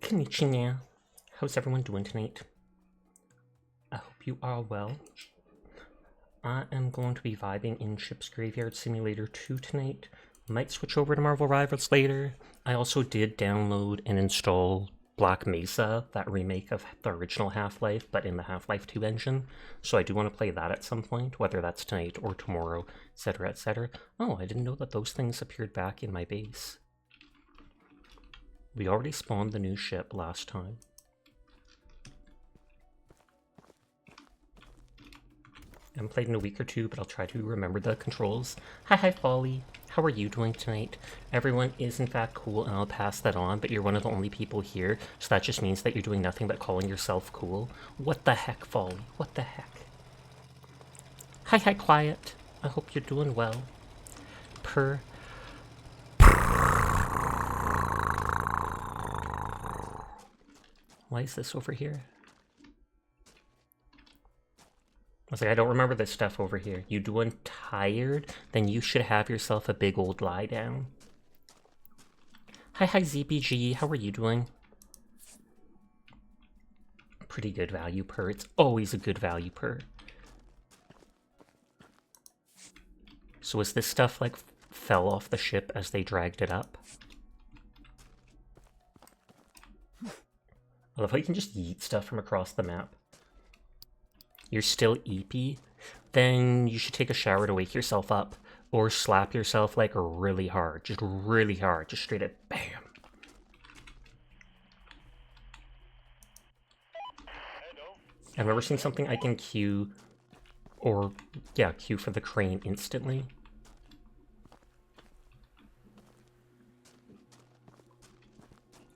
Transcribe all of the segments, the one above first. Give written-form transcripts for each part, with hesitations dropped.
Konnichiwa. How's everyone doing tonight? I hope you are well. I am going to be vibing in Ship's Graveyard Simulator 2 tonight. Might switch over to Marvel Rivals later. I also did download and install Black Mesa, that remake of the original Half-Life, but in the Half-Life 2 engine. So I do want to play that at some point, whether that's tonight or tomorrow, etc, etc. Oh, I didn't know that those things appeared back in my base. We already spawned the new ship last time. I haven't played in a week or two, but I'll try to remember the controls. Hi, Folly. How are you doing tonight? Everyone is in fact cool, and I'll pass that on, but you're one of the only people here, so that just means that you're doing nothing but calling yourself cool. What the heck, Folly? What the heck? Hi, Quiet. I hope you're doing well. Why is this over here? I was like, I don't remember this stuff over here. You doing tired? Then you should have yourself a big old lie down. Hi, ZBG. How are you doing? Pretty good value per. It's always a good value per. So is this stuff like fell off the ship as they dragged it up? I love how you can just yeet stuff from across the map. You're still eepy? Then you should take a shower to wake yourself up. Or slap yourself like really hard. Just really hard. Just straight up BAM! I've never seen something I can queue, or yeah, queue for the crane instantly.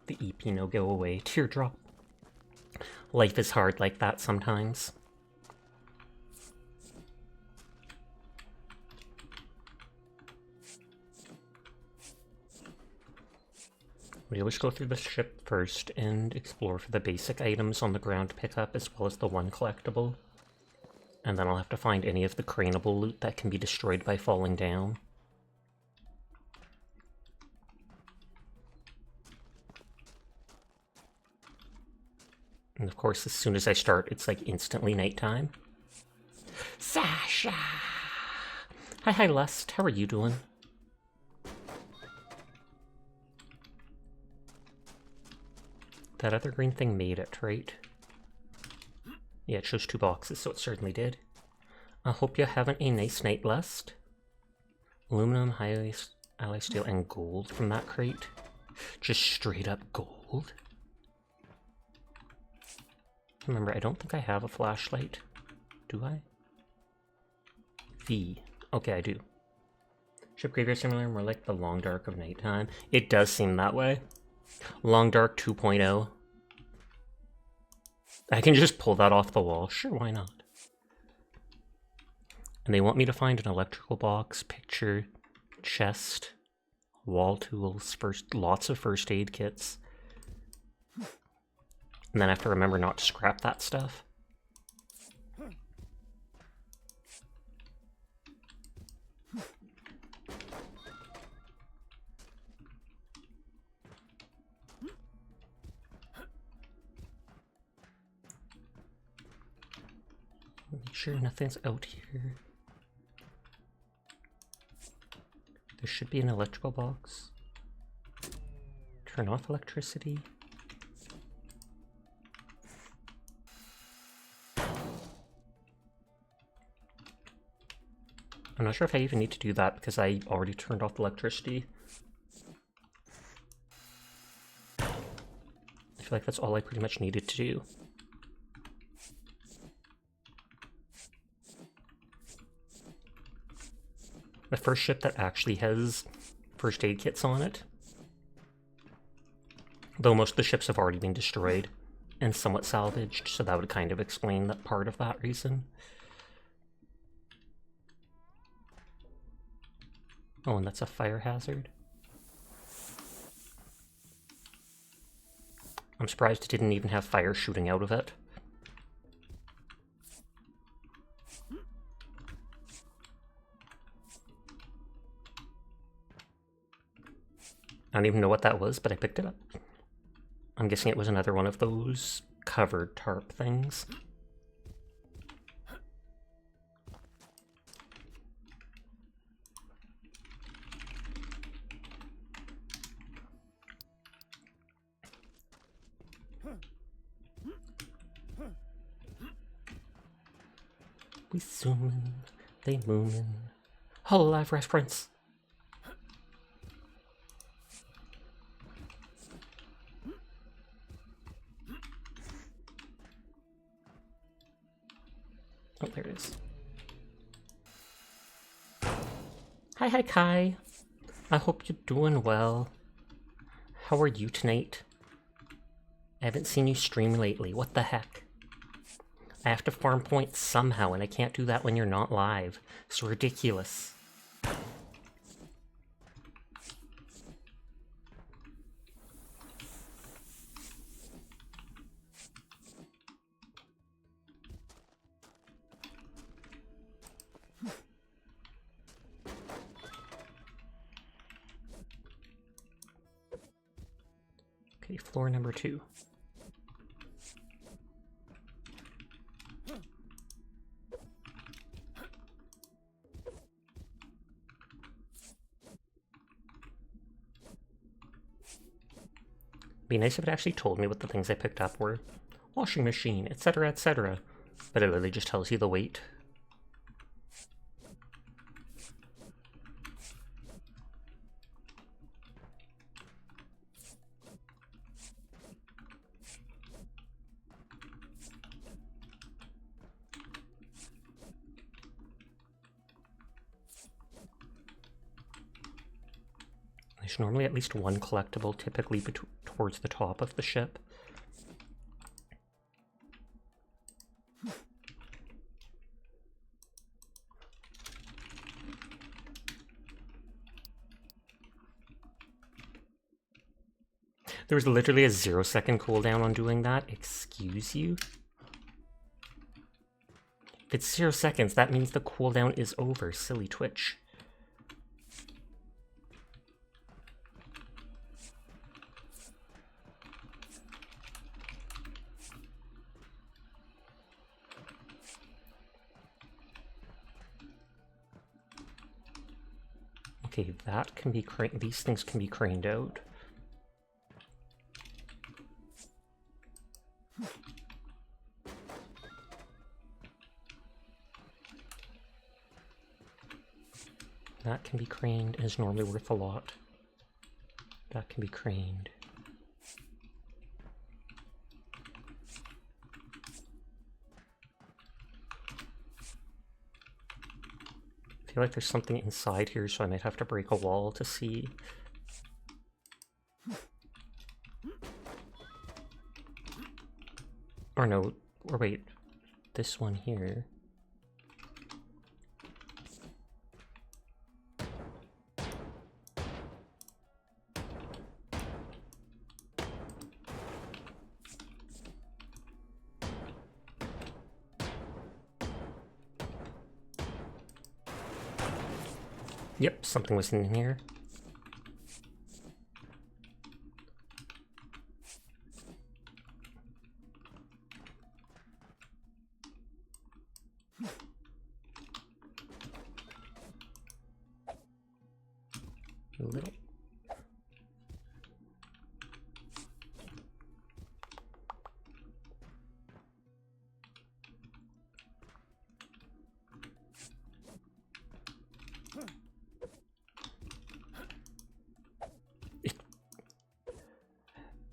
The EP no go away. Teardrop. Life is hard like that sometimes. We always go through the ship first and explore for the basic items on the ground pickup as well as the one collectible. And then I'll have to find any of the craneable loot that can be destroyed by falling down. And of course, as soon as I start, it's like instantly nighttime. Sasha! Hi, Lust. How are you doing? That other green thing made it, right? Yeah, it shows 2 boxes, so it certainly did. I hope you're having a nice night, Lust. Aluminum, alloy steel, and gold from that crate. Just straight up gold. Remember, I don't think I have a flashlight. Do I? V. Okay, I do. Ship Graveyard Simulator, more like the Long Dark of nighttime. It does seem that way. Long Dark 2.0. I can just pull that off the wall. Sure, why not? And they want me to find an electrical box, picture, chest, wall tools, lots of first aid kits. And then I have to remember not to scrap that stuff. Make sure nothing's out here. There should be an electrical box. Turn off electricity. I'm not sure if I even need to do that because I already turned off the electricity. I feel like that's all I pretty much needed to do. The first ship that actually has first aid kits on it. Though most of the ships have already been destroyed and somewhat salvaged, so that would kind of explain that part of that reason. Oh, and that's a fire hazard. I'm surprised it didn't even have fire shooting out of it. I don't even know what that was, but I picked it up. I'm guessing it was another one of those covered tarp things. We zoomin', they moomin'. Hololive reference. Oh, there it is. Hi, Kai. I hope you're doing well. How are you tonight? I haven't seen you stream lately. What the heck? I have to farm points somehow, and I can't do that when you're not live. It's ridiculous. Okay, floor number 2. Be nice if it actually told me what the things I picked up were. Washing machine, etc., etc. But it literally just tells you the weight. There's normally at least one collectible, typically towards the top of the ship. There was literally a 0-second cooldown on doing that. Excuse you? If it's 0 seconds, that means the cooldown is over, silly Twitch. Okay, that can be these things can be craned out. That can be craned and is normally worth a lot. That can be craned. I feel like there's something inside here, so I might have to break a wall to see. Or no, or wait, this one here. Yep, something was in here. A little.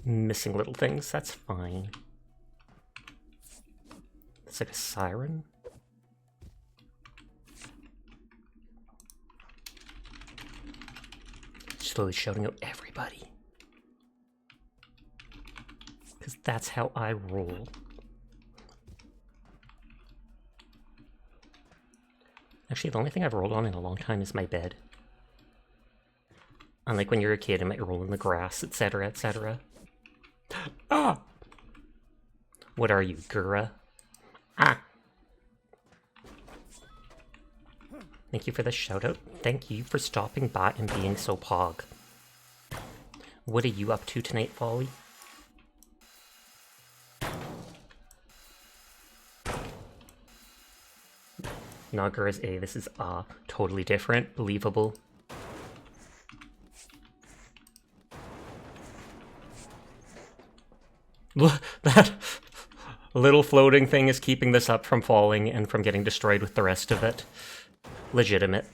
Missing little things, that's fine. It's like a siren. Slowly shouting out everybody. Because that's how I roll. Actually, the only thing I've rolled on in a long time is my bed. Unlike when you're a kid and might roll in the grass, etc., etc. Ah! What are you, Gura? Ah! Thank you for the shout out. Thank you for stopping by and being so pog. What are you up to tonight, Folly? Nagura's A. This is totally different. Believable. That little floating thing is keeping this up from falling and from getting destroyed with the rest of it. Legitimate.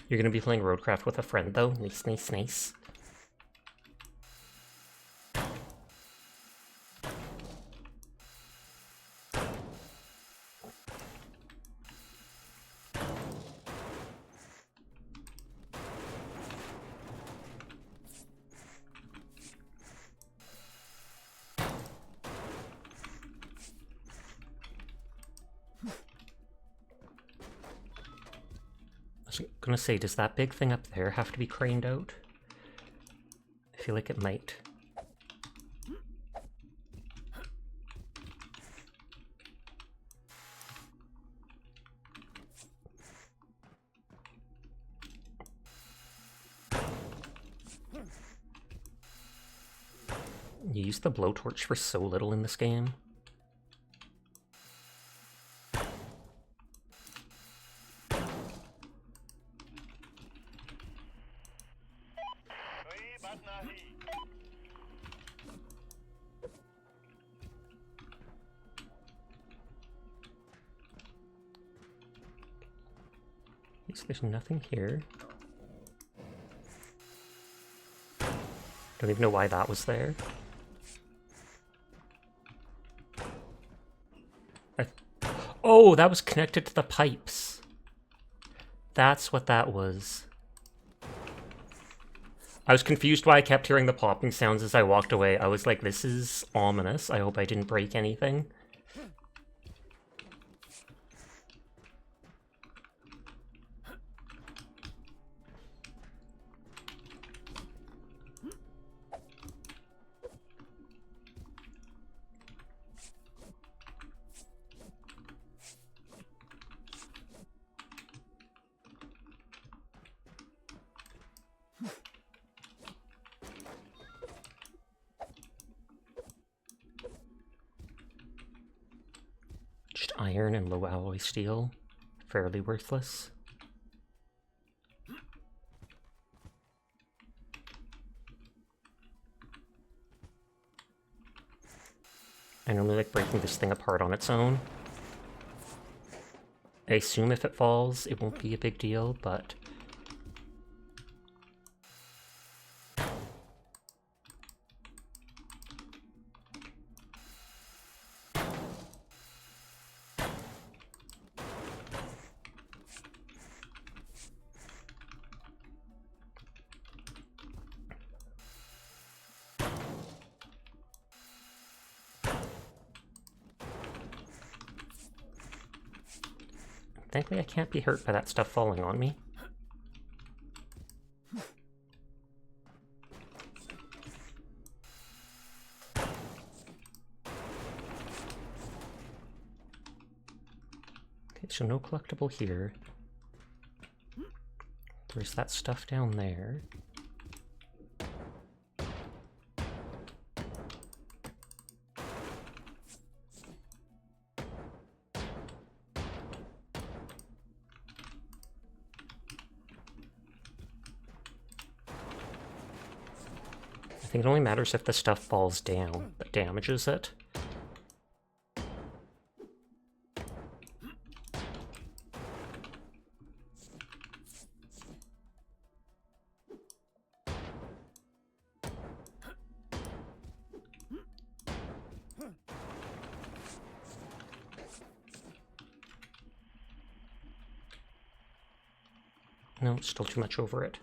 You're gonna be playing Roadcraft with a friend, though? Nice, nice, nice. I was gonna say, does that big thing up there have to be craned out? I feel like it might. You use the blowtorch for so little in this game. There's nothing here. Don't even know why that was there. Oh, that was connected to the pipes. That's what that was. I was confused why I kept hearing the popping sounds as I walked away. I was like, this is ominous. I hope I didn't break anything. Just iron and low alloy steel. Fairly worthless. I normally like breaking this thing apart on its own. I assume if it falls, it won't be a big deal, but... Thankfully I can't be hurt by that stuff falling on me. Okay, so no collectible here. There's that stuff down there. I think it only matters if the stuff falls down that damages it. No, still too much over it.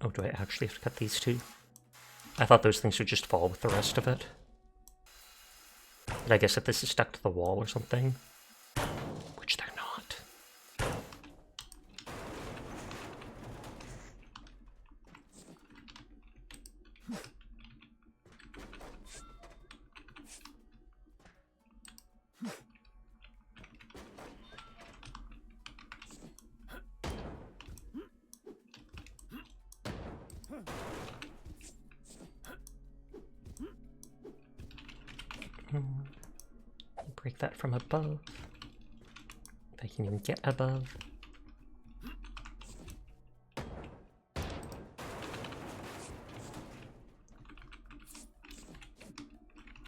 Oh, do I actually have to cut these two? I thought those things would just fall with the rest of it. But I guess if this is stuck to the wall or something, which they're not. Break that from above. If I can even get above.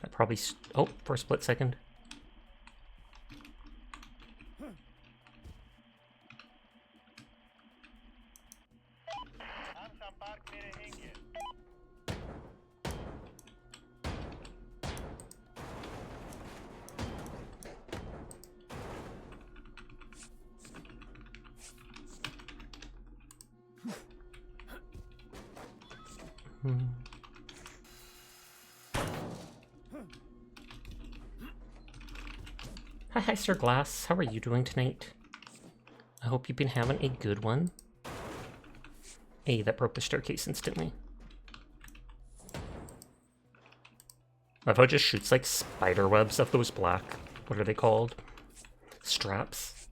That probably... Oh, for a split second. Hi, Sir Glass. How are you doing tonight? I hope you've been having a good one. Hey, that broke the staircase instantly. My bow just shoots like spider webs of those black, what are they called? Straps.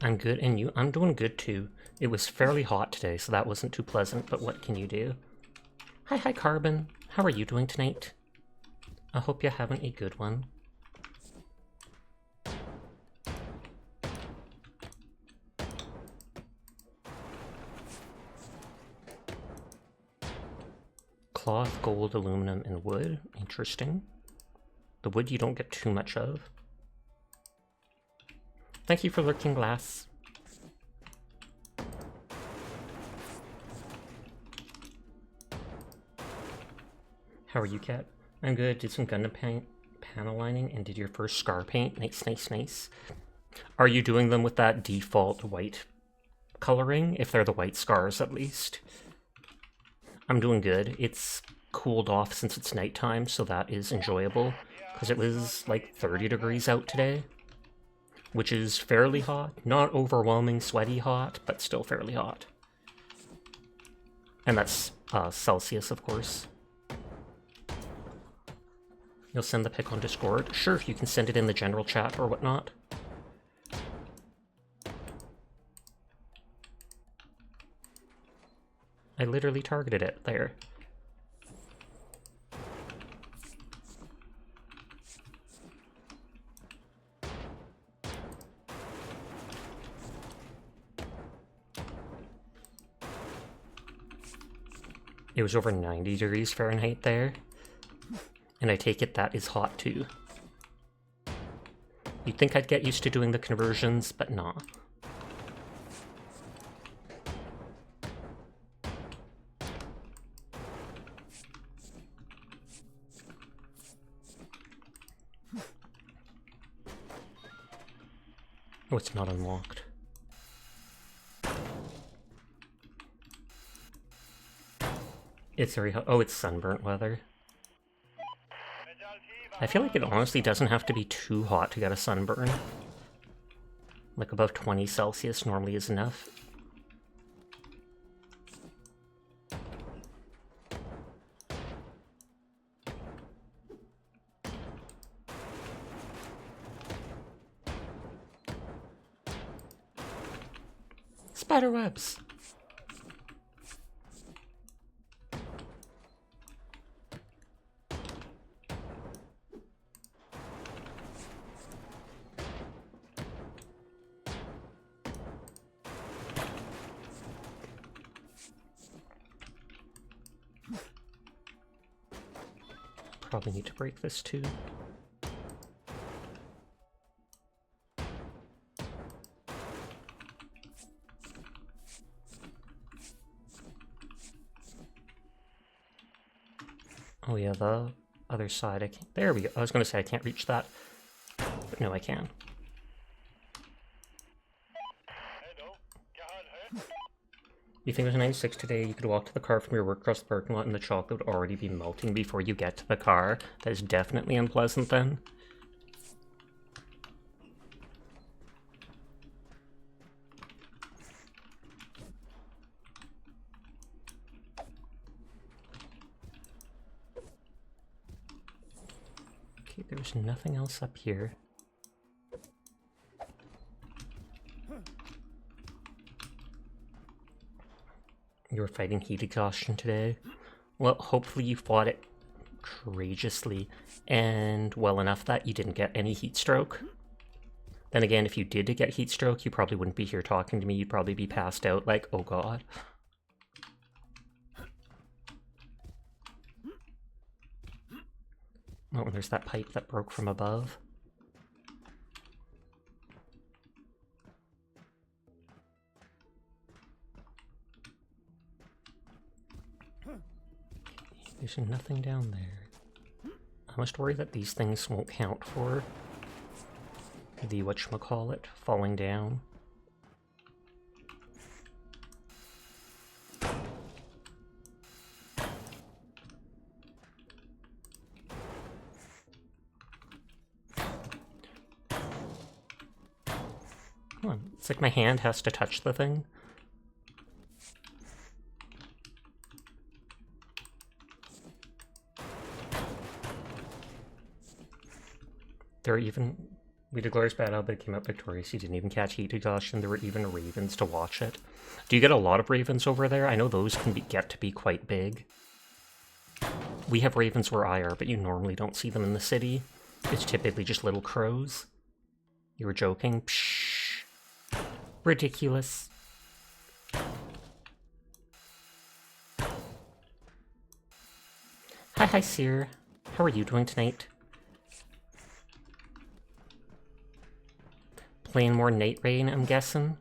I'm good, and you? I'm doing good too. It was fairly hot today, so that wasn't too pleasant, but what can you do? Hi, Carbon. How are you doing tonight? I hope you're having a good one. Cloth, gold, aluminum, and wood. Interesting. The wood you don't get too much of. Thank you for lurking, Glass. How are you, Cat? I'm good. Did some Gundam panel lining and did your first scar paint. Nice. Are you doing them with that default white coloring? If they're the white scars, at least. I'm doing good. It's cooled off since it's nighttime, so that is enjoyable. Because it was like 30 degrees out today. Which is fairly hot. Not overwhelming sweaty hot, but still fairly hot. And that's Celsius, of course. You'll send the pic on Discord? Sure, you can send it in the general chat or whatnot. I literally targeted it there. It was over 90 degrees Fahrenheit there. And I take it that is hot too. You'd think I'd get used to doing the conversions, but nah. Oh, it's not unlocked. It's very hot. Oh, it's sunburnt weather. I feel like it honestly doesn't have to be too hot to get a sunburn. Like above 20 Celsius normally is enough. Spiderwebs! Probably need to break this too. Oh yeah, the other side I can't. There we go. I was gonna say I can't reach that, but no, I can. You think it was 96 today, you could walk to the car from your work across the parking lot and the chocolate would already be melting before you get to the car. That is definitely unpleasant then. Okay, there's nothing else up here. You were fighting heat exhaustion today. Well, hopefully you fought it courageously and well enough that you didn't get any heat stroke. Then again, if you did get heat stroke, you probably wouldn't be here talking to me. You'd probably be passed out like, oh god. Oh, and there's that pipe that broke from above. There's nothing down there. I must worry that these things won't count for the whatchamacallit falling down. Come on, it's like my hand has to touch the thing. There are even... We did Glorious Battle, but it came out victorious. You didn't even catch heat exhaustion. There were even ravens to watch it. Do you get a lot of ravens over there? I know those can get to be quite big. We have ravens where I are, but you normally don't see them in the city. It's typically just little crows. You were joking? Pshh. Ridiculous. Hi, Seer. How are you doing tonight? Playing more Night Rain, I'm guessing.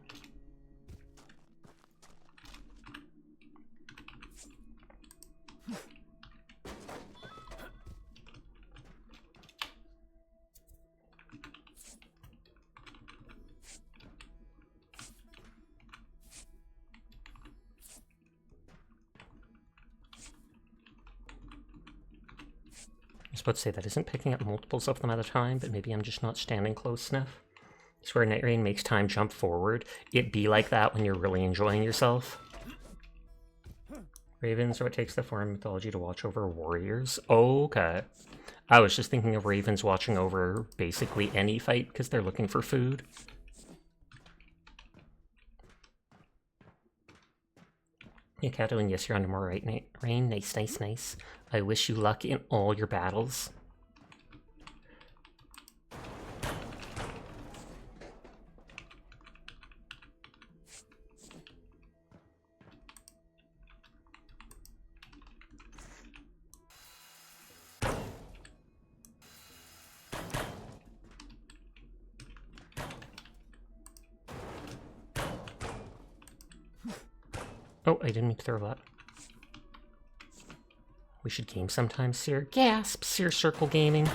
I was about to say that isn't picking up multiples of them at a time, but maybe I'm just not standing close enough. I swear Night Rain makes time jump forward. It be like that when you're really enjoying yourself. Ravens are what takes the foreign mythology to watch over warriors. Okay. I was just thinking of ravens watching over basically any fight because they're looking for food. Yeah, Kato, and yes, you're on tomorrow, right, Night Rain? Nice, nice, nice. I wish you luck in all your battles. Oh, I didn't mean to throw that. We should game sometime, Seer. Gasp! Seer Circle Gaming.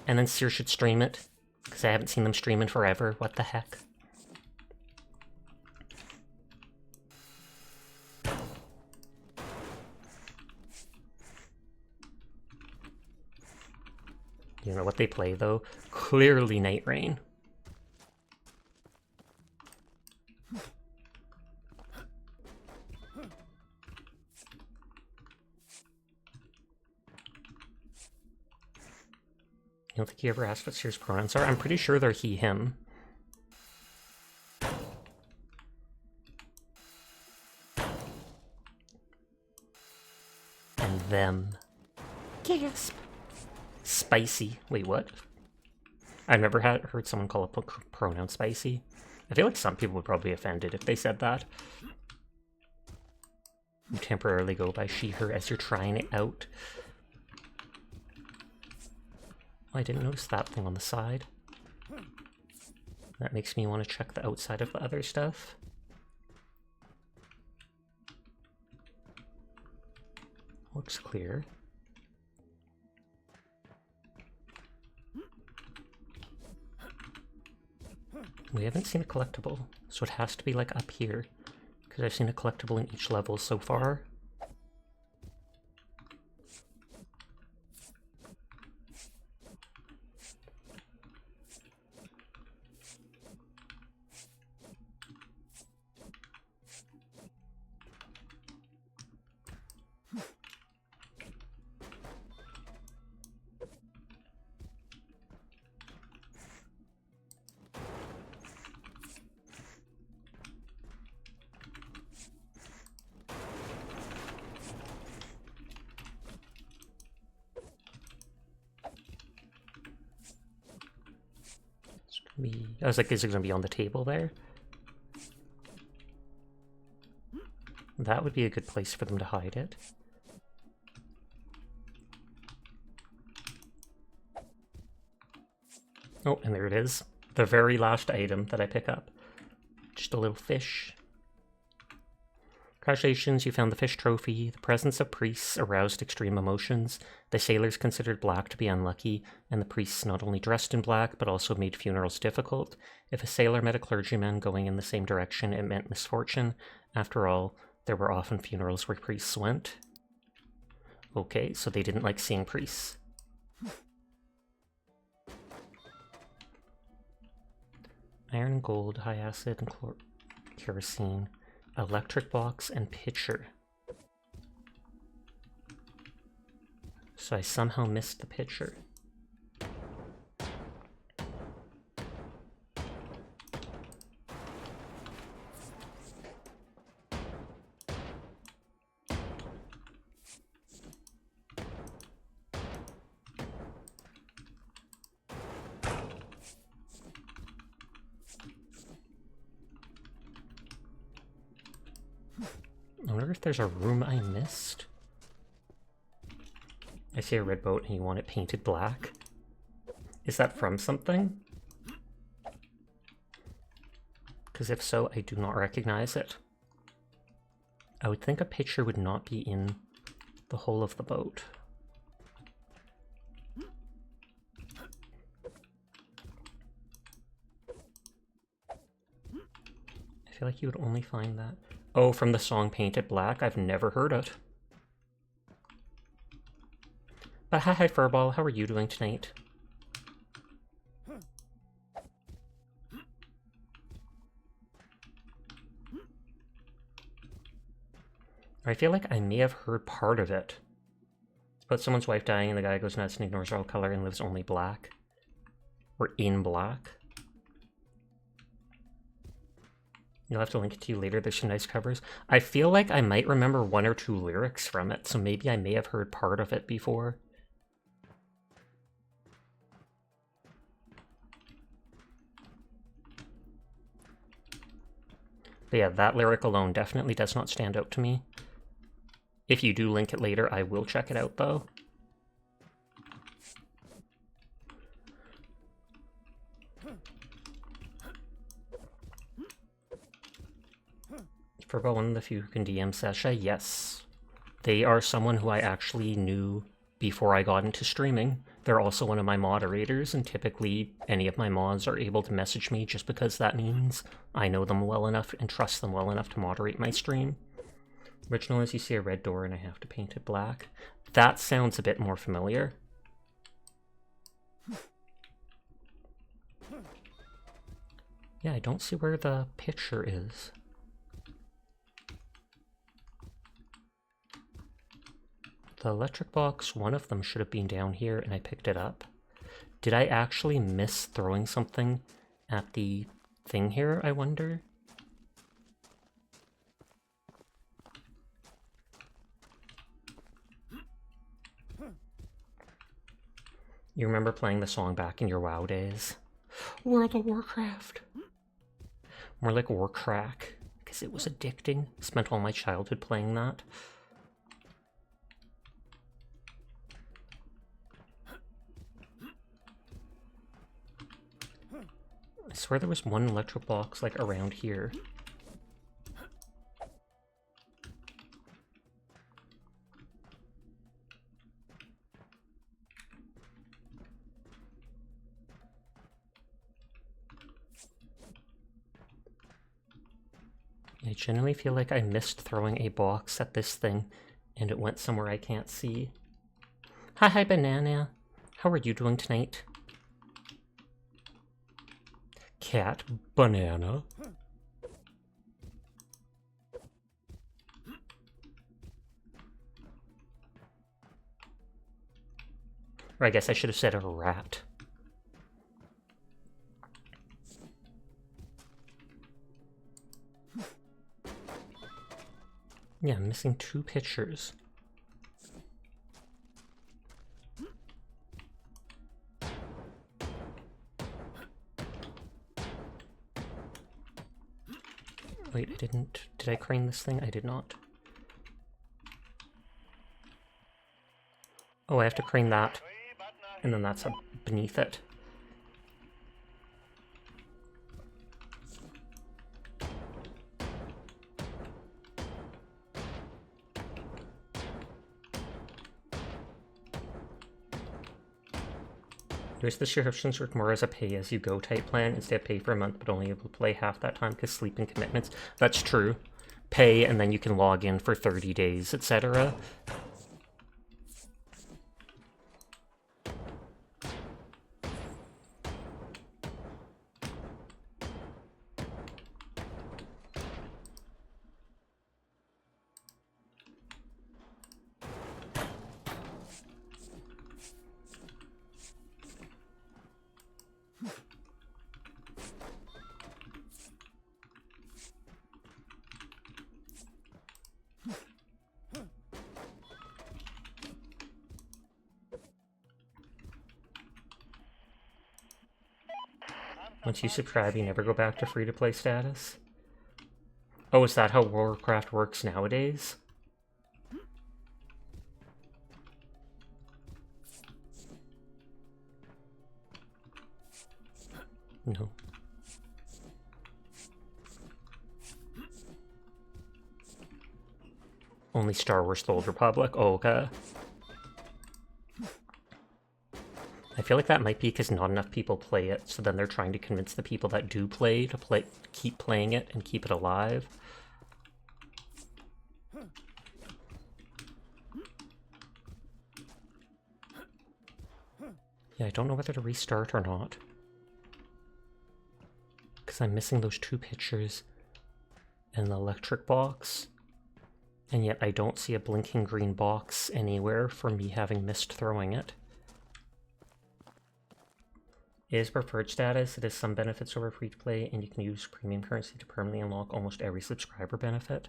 And then Seer should stream it. Because I haven't seen them stream in forever. What the heck? You know what they play, though? Clearly Night Rain. I don't think he ever asked what Seer's pronouns are. I'm pretty sure they're he, him. And them. Gasp! Spicy. Wait, what? I've never heard someone call a pronoun spicy. I feel like some people would probably be offended if they said that. You temporarily go by she, her as you're trying it out. Oh, I didn't notice that thing on the side. That makes me want to check the outside of the other stuff. Looks clear. We haven't seen a collectible, so it has to be like up here, because I've seen a collectible in each level so far. I was like, is it going to be on the table there? That would be a good place for them to hide it. Oh, and there it is. The very last item that I pick up. Just a little fish. Congratulations, you found the fish trophy. The presence of priests aroused extreme emotions. The sailors considered black to be unlucky, and the priests not only dressed in black, but also made funerals difficult. If a sailor met a clergyman going in the same direction, it meant misfortune. After all, there were often funerals where priests went. Okay, so they didn't like seeing priests. Iron and gold, high acid and kerosene, electric box, and pitcher. So I somehow missed the pitcher. I wonder if there's a room I missed. I see a red boat and you want it painted black. Is that from something? Because if so, I do not recognize it. I would think a pitcher would not be in the hull of the boat. I feel like you would only find that. Oh, from the song Painted Black? I've never heard it. But hi Furball, how are you doing tonight? I feel like I may have heard part of it. It's about someone's wife dying and the guy goes nuts and ignores all color and lives only black. Or in black. You'll have to link it to you later, there's some nice covers. I feel like I might remember one or two lyrics from it, so maybe I may have heard part of it before. But yeah, that lyric alone definitely does not stand out to me. If you do link it later, I will check it out though. For about one of the few who can DM Sasha, yes. They are someone who I actually knew before I got into streaming. They're also one of my moderators, and typically any of my mods are able to message me just because that means I know them well enough and trust them well enough to moderate my stream. Original is you see a red door and I have to paint it black. That sounds a bit more familiar. Yeah, I don't see where the picture is. The electric box, one of them should have been down here and I picked it up. Did I actually miss throwing something at the thing here, I wonder? You remember playing the song back in your WoW days? World of Warcraft! More like Warcrack, because it was addicting. Spent all my childhood playing that. I swear there was one electric box, like, around here. I genuinely feel like I missed throwing a box at this thing, and it went somewhere I can't see. Hi, Banana. How are you doing tonight? Cat Banana. Or I guess I should have said a rat. Yeah, I'm missing 2 pictures. Wait, I didn't. Did I crane this thing? I did not. Oh, I have to crane that. And then that's up beneath it. There's the subscriptions work more as a pay-as-you-go type plan. Instead, pay for a month, but only able to play half that time because sleeping commitments. That's true. Pay, and then you can log in for 30 days, etc. Once you subscribe, you never go back to free-to-play status? Oh, is that how Warcraft works nowadays? No. Only Star Wars The Old Republic? Oh, okay. I feel like that might be because not enough people play it, so then they're trying to convince the people that do play to keep playing it and keep it alive. Yeah, I don't know whether to restart or not. Because I'm missing those 2 pictures and the electric box. And yet I don't see a blinking green box anywhere for me having missed throwing it. It is preferred status. It has some benefits over free-to-play, and you can use premium currency to permanently unlock almost every subscriber benefit.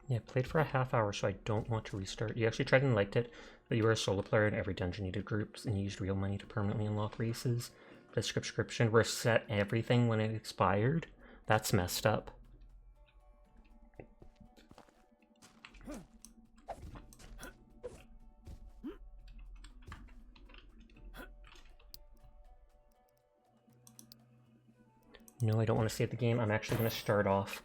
Yeah, played for a half hour, so I don't want to restart. You actually tried and liked it, but you were a solo player and every dungeon needed groups, and you used real money to permanently unlock races. The subscription reset everything when it expired. That's messed up. No, I don't want to save the game. I'm actually going to start off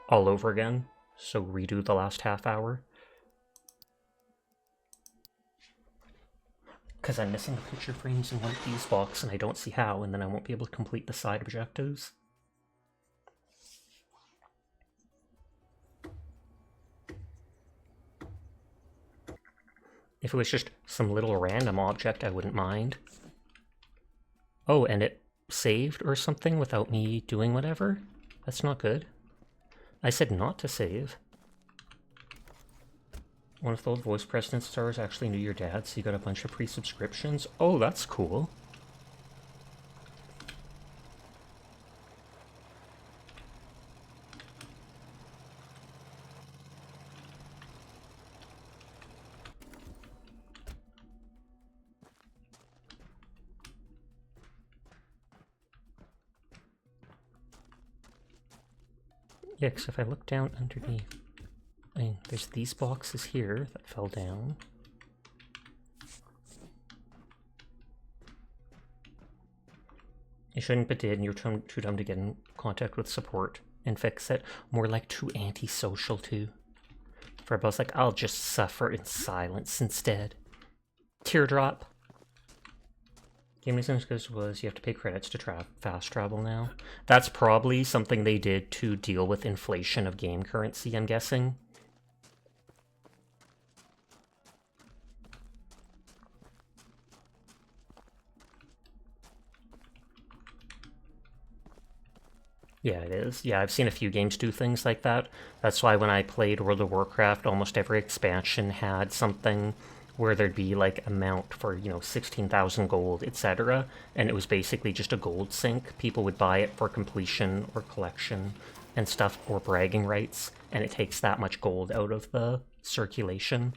all over again. So redo the last half hour. Because I'm missing the picture frames in one of these blocks and I don't see how, and then I won't be able to complete the side objectives. If it was just some little random object, I wouldn't mind. Oh, and it saved or something without me doing whatever? That's not good. I said not to save. One of the old voice president stars actually knew your dad, so you got a bunch of pre-subscriptions. Oh, that's cool. Yeah, because if I look down underneath, I mean, there's these boxes here that fell down. You shouldn't, but did, and you're too dumb to get in contact with support and fix it. More like too antisocial too. For a boss like, I'll just suffer in silence instead. Teardrop. Game reasons was you have to pay credits to fast travel now. That's probably something they did to deal with inflation of game currency, I'm guessing. Yeah, it is. Yeah, I've seen a few games do things like that. That's why when I played World of Warcraft, almost every expansion had something where there'd be like a mount for, 16,000 gold, etc. And it was basically just a gold sink. People would buy it for completion or collection and stuff, or bragging rights, and it takes that much gold out of the circulation.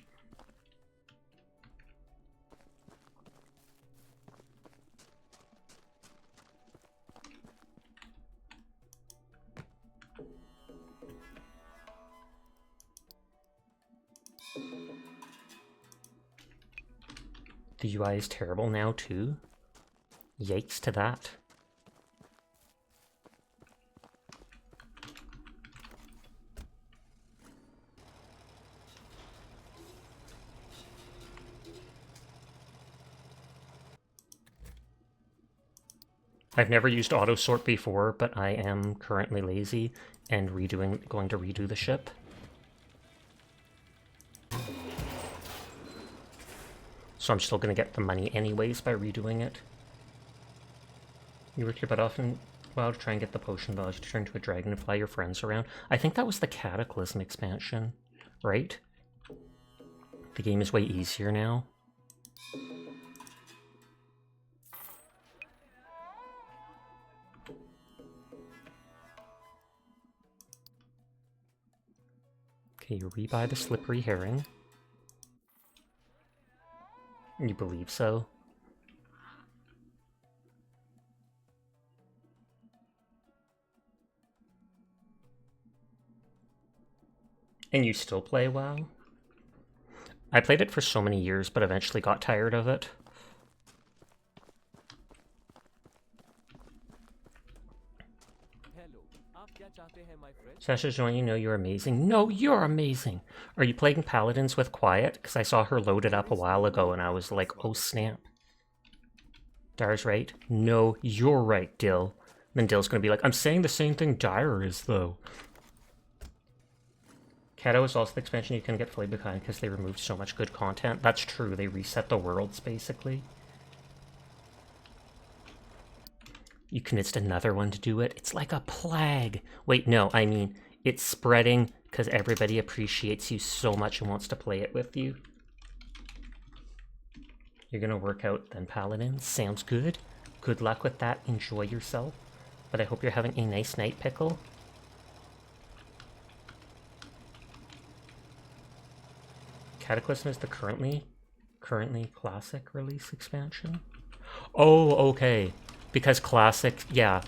The UI is terrible now too. Yikes to that. I've never used auto sort before, but I am currently lazy and going to redo the ship. So I'm still going to get the money anyways by redoing it. You work your butt off and to try and get the potion value to turn to a dragon and fly your friends around. I think that was the Cataclysm expansion, right? The game is way easier now. Okay, you rebuy the Slippery Herring. You believe so? And you still play WoW? I played it for so many years, but eventually got tired of it. Sasha, don't you know you're amazing? No, you're amazing! Are you playing Paladins with Quiet? Because I saw her loaded up a while ago and I was like, oh snap. Dyer's right. No, you're right, Dill. Then Dill's gonna be like, I'm saying the same thing Dyer is, though. Kato is also the expansion you can get fully behind because they removed so much good content. That's true, they reset the worlds, basically. You convinced another one to do it? It's like a plague. Wait, no, I mean, it's spreading because everybody appreciates you so much and wants to play it with you. You're gonna work out then, Paladin. Sounds good. Good luck with that. Enjoy yourself. But I hope you're having a nice night, Pickle. Cataclysm is the currently Classic release expansion? Oh, okay. Because Classic, yeah,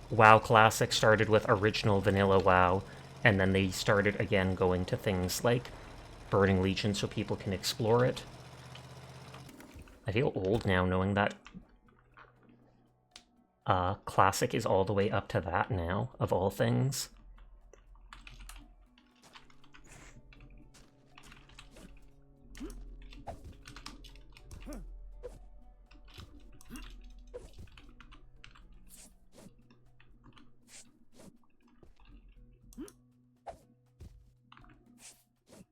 WoW Classic started with original vanilla WoW, and then they started again going to things like Burning Legion so people can explore it. I feel old now knowing that Classic is all the way up to that now, of all things.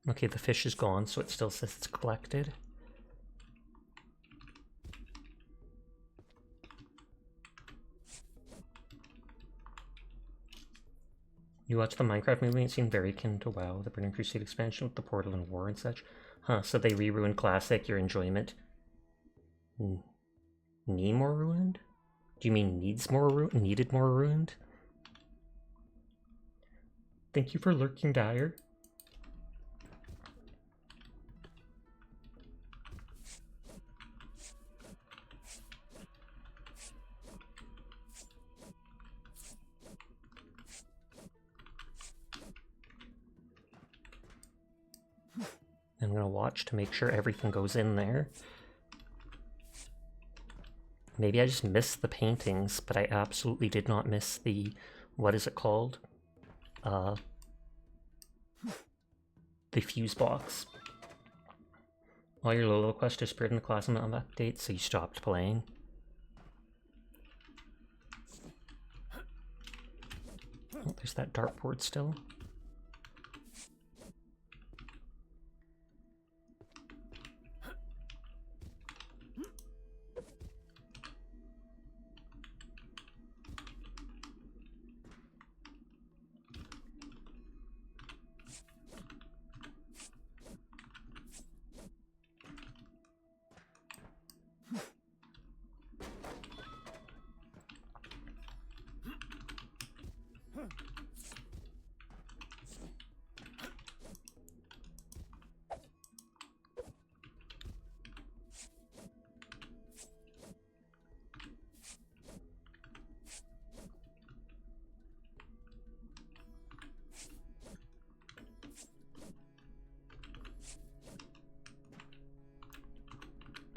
Okay, the fish is gone, so it still says it's collected. You watched the Minecraft movie and it seemed very akin to WoW, the Burning Crusade expansion with the portal and war and such. Huh, so they re-ruined Classic, your enjoyment. Need more ruined? Do you mean needed more ruined? Thank you for lurking, Dyer. I'm gonna watch to make sure everything goes in there. Maybe I just missed the paintings, but I absolutely did not miss the... what is it called? The fuse box. All your Lolo quests disappeared in the class update, so you stopped playing. Oh, there's that dartboard still.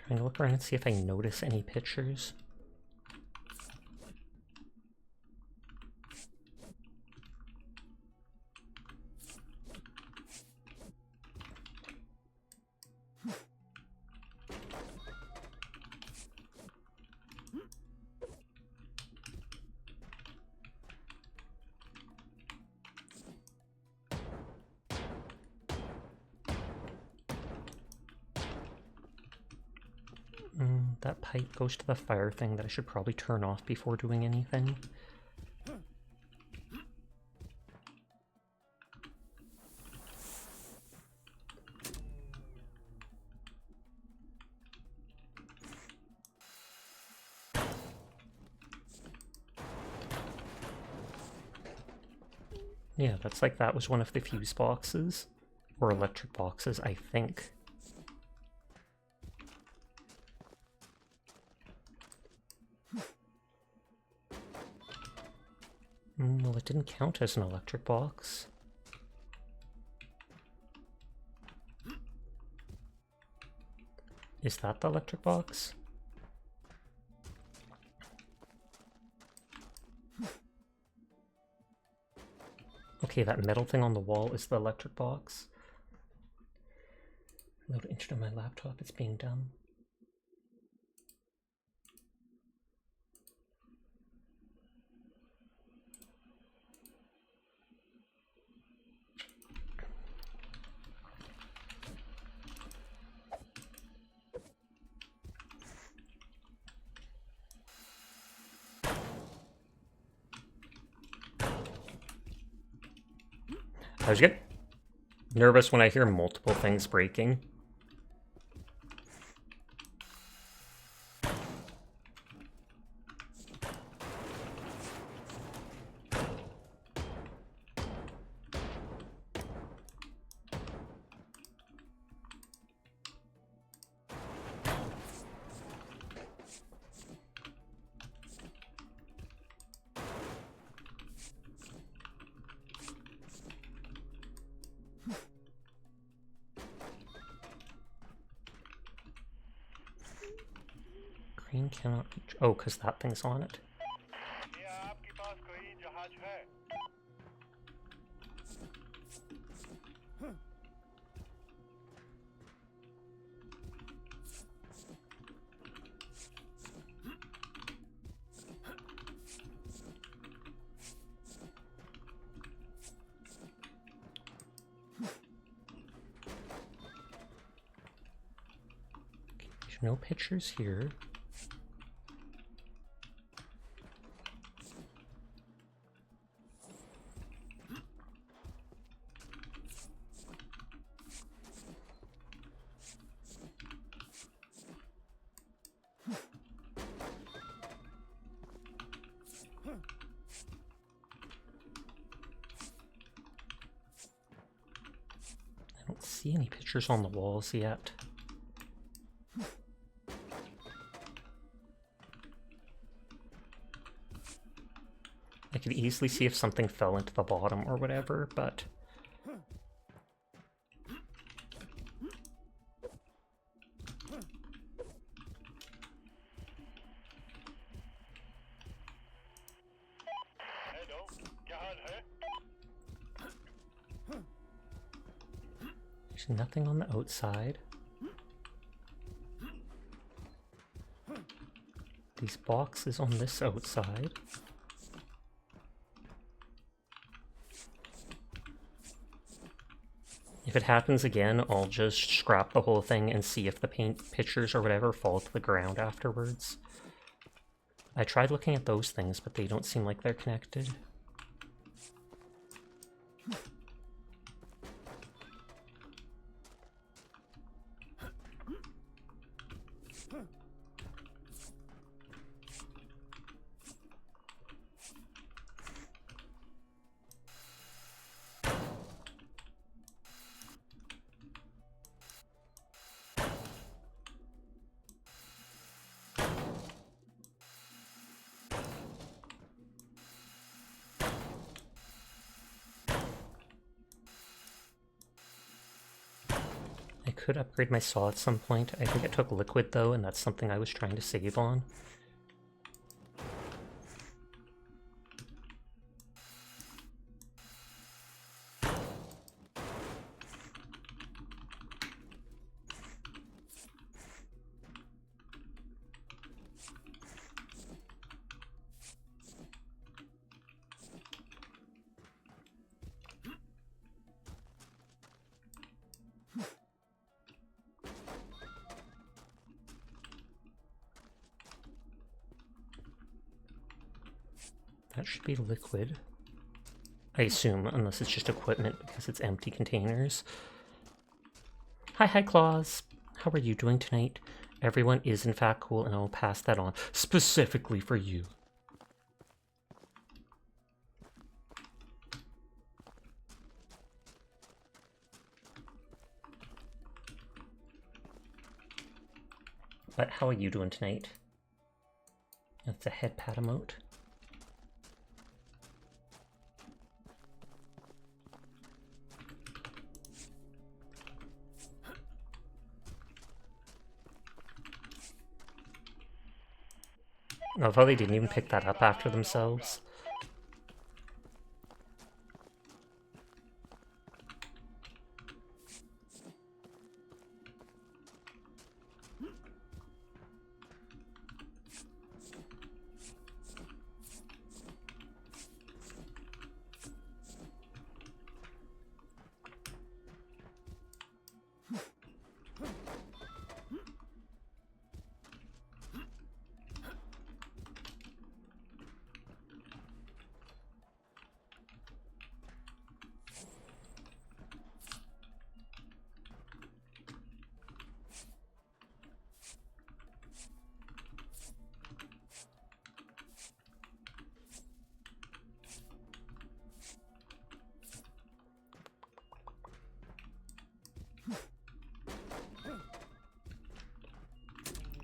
Trying to look around and see if I notice any pictures. That pipe goes to the fire thing that I should probably turn off before doing anything. Yeah, that's like that was one of the fuse boxes. Or electric boxes, I think. Well, it didn't count as an electric box. Is that the electric box? Okay, that metal thing on the wall is the electric box. Load internet on my laptop, it's being done. I was get nervous when I hear multiple things breaking. Green cannot be... Oh, because that thing's on it. There's no pictures here. I don't see any pictures on the walls yet. I could easily see if something fell into the bottom or whatever, but... There's nothing on the outside. These boxes on this outside. If it happens again, I'll just scrap the whole thing and see if the paint pictures or whatever fall to the ground afterwards. I tried looking at those things, but they don't seem like they're connected. could upgrade my saw at some point. I think it took liquid though, and that's something I was trying to save on. That should be liquid. I assume, unless it's just equipment because it's empty containers. Hi, Claus. How are you doing tonight? Everyone is in fact cool, and I will pass that on specifically for you. But how are you doing tonight? That's a head pat emote. Although they didn't even pick that up after themselves.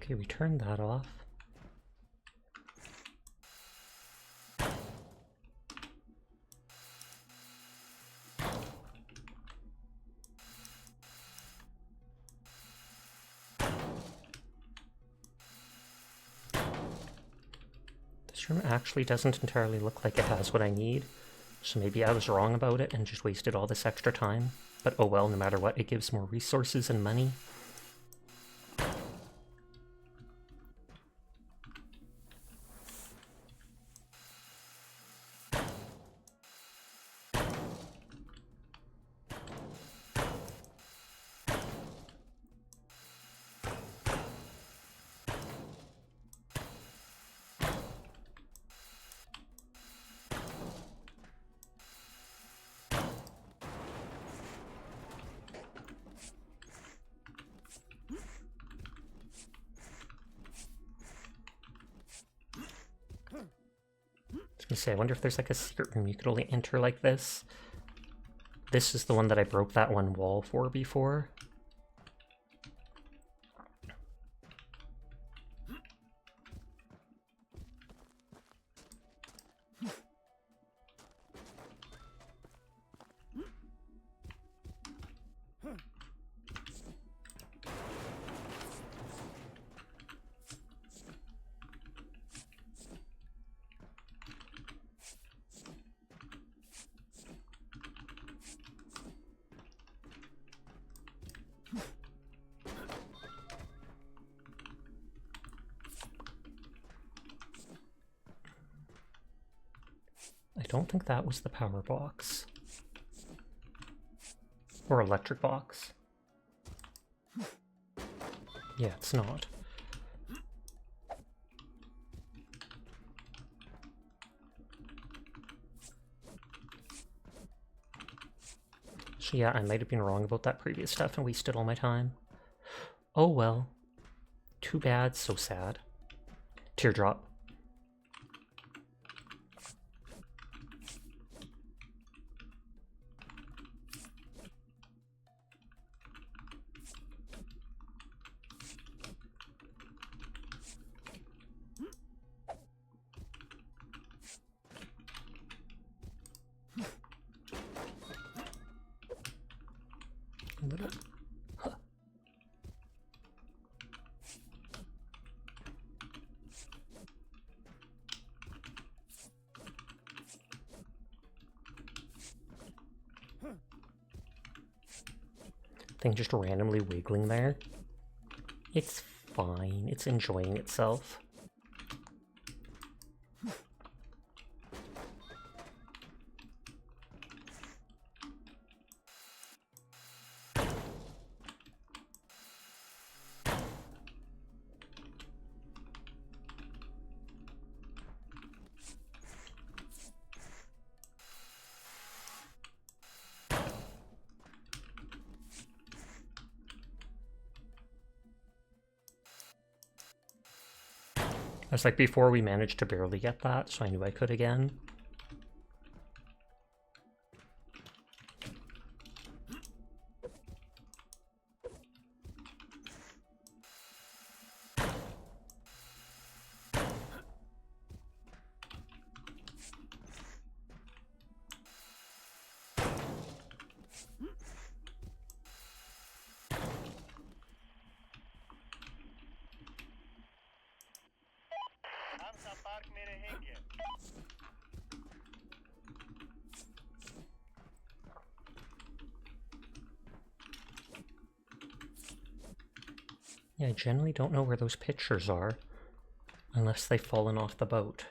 Okay, we turned that off. This room actually doesn't entirely look like it has what I need, so maybe I was wrong about it and just wasted all this extra time. But oh well, no matter what, it gives more resources and money. I wonder if there's like a secret room you could only enter like this. This is the one that I broke that one wall for before. I don't think that was the power box. Or electric box. Yeah, it's not. So yeah, I might have been wrong about that previous stuff and wasted all my time. Oh well. Too bad, so sad. Teardrop. thing just randomly wiggling there. It's fine. It's enjoying itself. It's like before we managed to barely get that, so I knew I could again. Yeah, I generally don't know where those pictures are, unless they've fallen off the boat.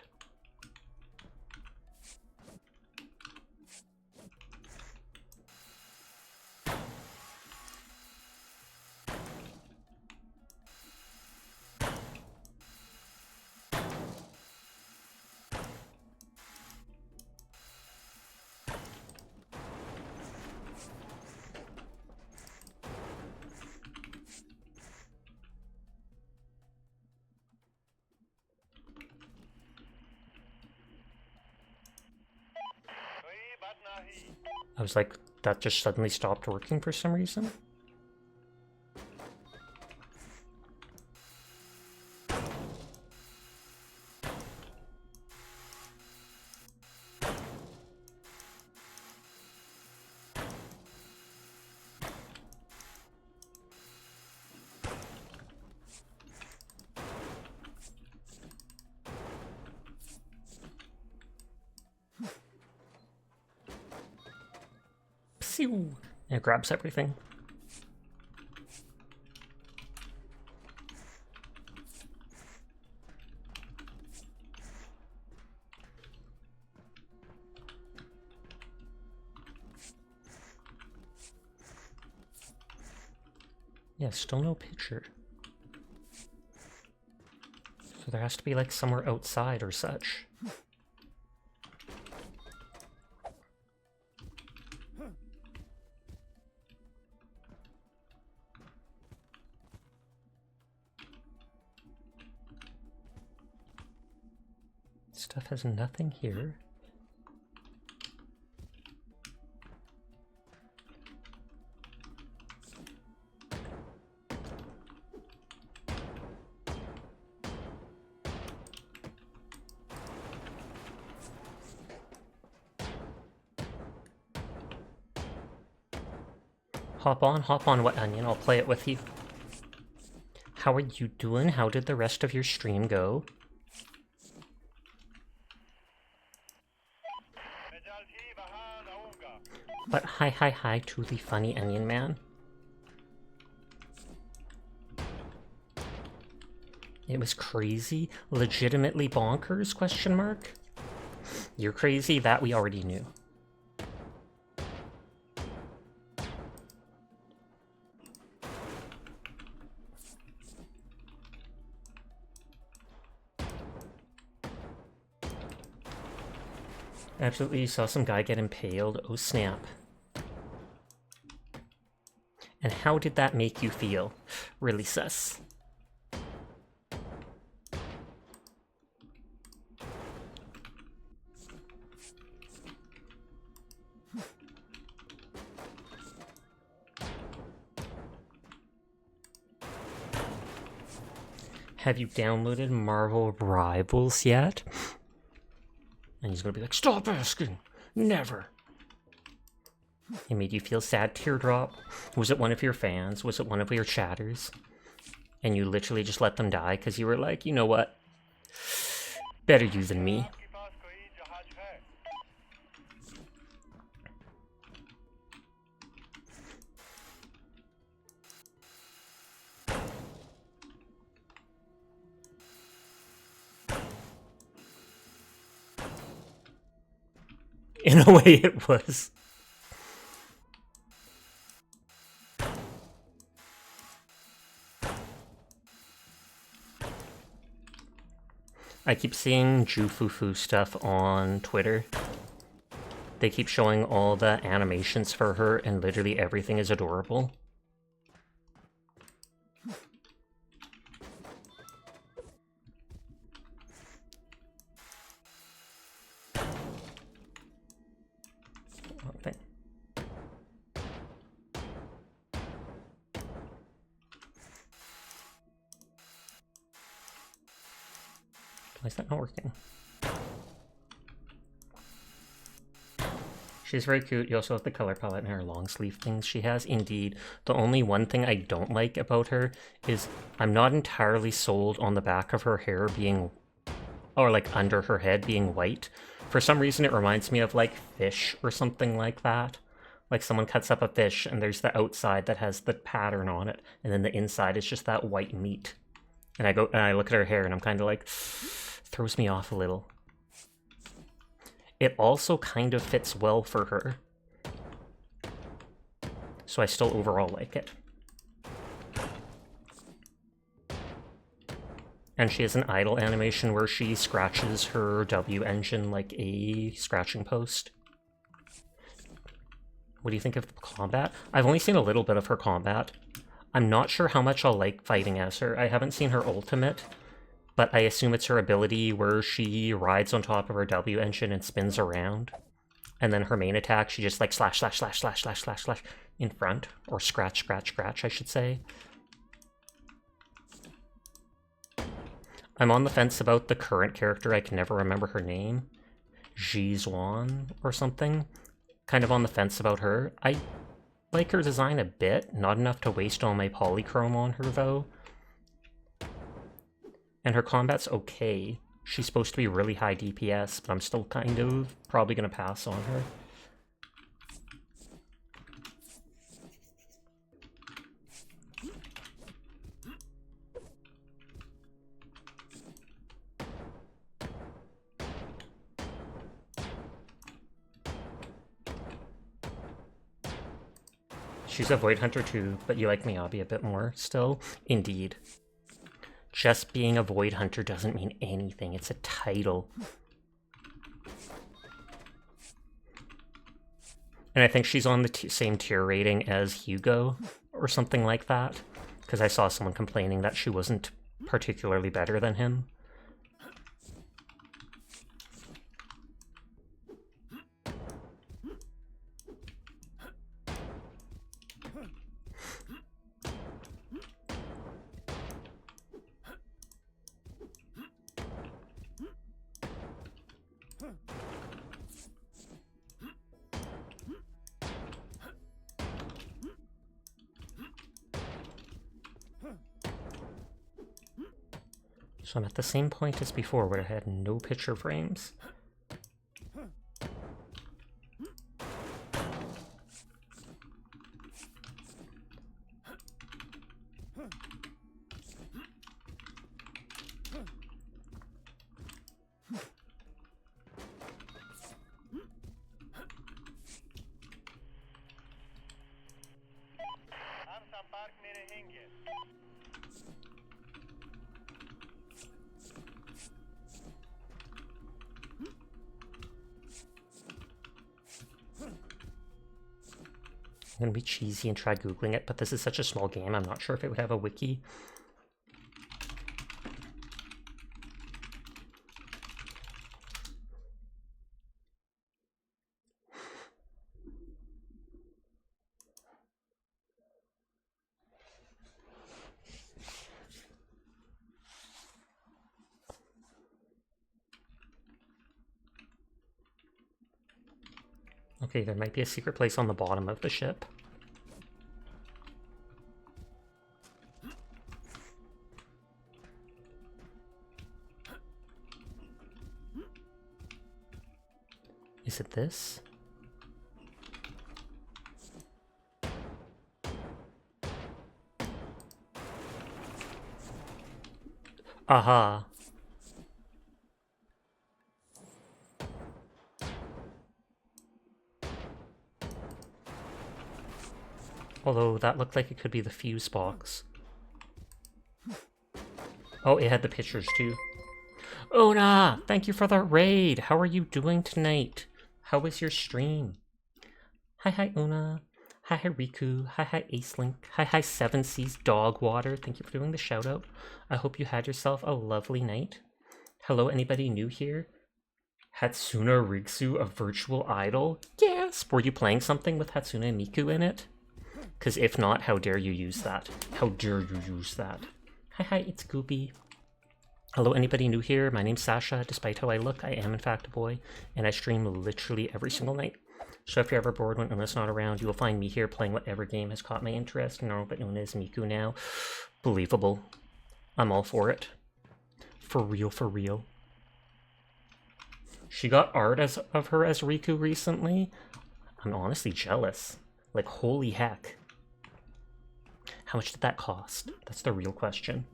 I was like, that just suddenly stopped working for some reason. Psew! It grabs everything. Yeah, still no picture. So there has to be like somewhere outside or such. Stuff has nothing here. Hop on, Wet Onion, I'll play it with you. How are you doing? How did the rest of your stream go? But hi to the funny Onion Man. It was crazy? Legitimately bonkers, question mark? You're crazy, that we already knew. Absolutely, you saw some guy get impaled. Oh snap. And how did that make you feel? Really sus. Have you downloaded Marvel Rivals yet? And he's gonna be like, stop asking! Never! It made you feel sad, Teardrop? Was it one of your fans? Was it one of your chatters? And you literally just let them die because you were like, you know what? Better you than me. In a way, it was. I keep seeing Jufufu stuff on Twitter. They keep showing all the animations for her, and literally everything is adorable. Okay. Why is that not working? She's very cute. You also have the color palette and her long sleeve things she has. Indeed, the only one thing I don't like about her is I'm not entirely sold on the back of her hair being, or like under her head being white. For some reason it reminds me of like fish or something like that. Like someone cuts up a fish and there's the outside that has the pattern on it, and then the inside is just that white meat. And I look at her hair and I'm kind of like, throws me off a little. It also kind of fits well for her. So I still overall like it. And she has an idle animation where she scratches her W engine like a scratching post. What do you think of the combat? I've only seen a little bit of her combat. I'm not sure how much I'll like fighting as her. I haven't seen her ultimate, but I assume it's her ability where she rides on top of her W engine and spins around. And then her main attack, she just like slash, slash, slash, slash, slash, slash, slash in front. Or scratch, scratch, scratch, I should say. I'm on the fence about the current character. I can never remember her name. Jizwan or something. Kind of on the fence about her. I like her design a bit. Not enough to waste all my polychrome on her, though. And her combat's okay. She's supposed to be really high DPS, but I'm still kind of probably going to pass on her. She's a Void Hunter too, but you like Miyabi a bit more still. Indeed. Just being a Void Hunter doesn't mean anything. It's a title. And I think she's on the same tier rating as Hugo, or something like that. Because I saw someone complaining that she wasn't particularly better than him. So I'm at the same point as before where I had no picture frames. I'm gonna be cheesy and try googling it, but this is such a small game, I'm not sure if it would have a wiki. Okay, there might be a secret place on the bottom of the ship. Is it this? Aha. Although that looked like it could be the fuse box. Oh, it had the pictures too. Una, thank you for the raid. How are you doing tonight? How was your stream? Hi, Una. Hi, Riku. Hi, Acelink. Hi, Seven Seas Dogwater. Thank you for doing the shout out. I hope you had yourself a lovely night. Hello, anybody new here? Hatsune Rigsu, a virtual idol? Yes! Were you playing something with Hatsune Miku in it? Because if not, how dare you use that? How dare you use that? Hi, it's Goopy. Hello, anybody new here? My name's Sasha. Despite how I look, I am in fact a boy, and I stream literally every single night. So if you're ever bored when Una's not around, you will find me here playing whatever game has caught my interest. No, but Una is Miku now. Believable. I'm all for it. For real, for real. She got art of her as Riku recently. I'm honestly jealous. Like, holy heck. How much did that cost? That's the real question.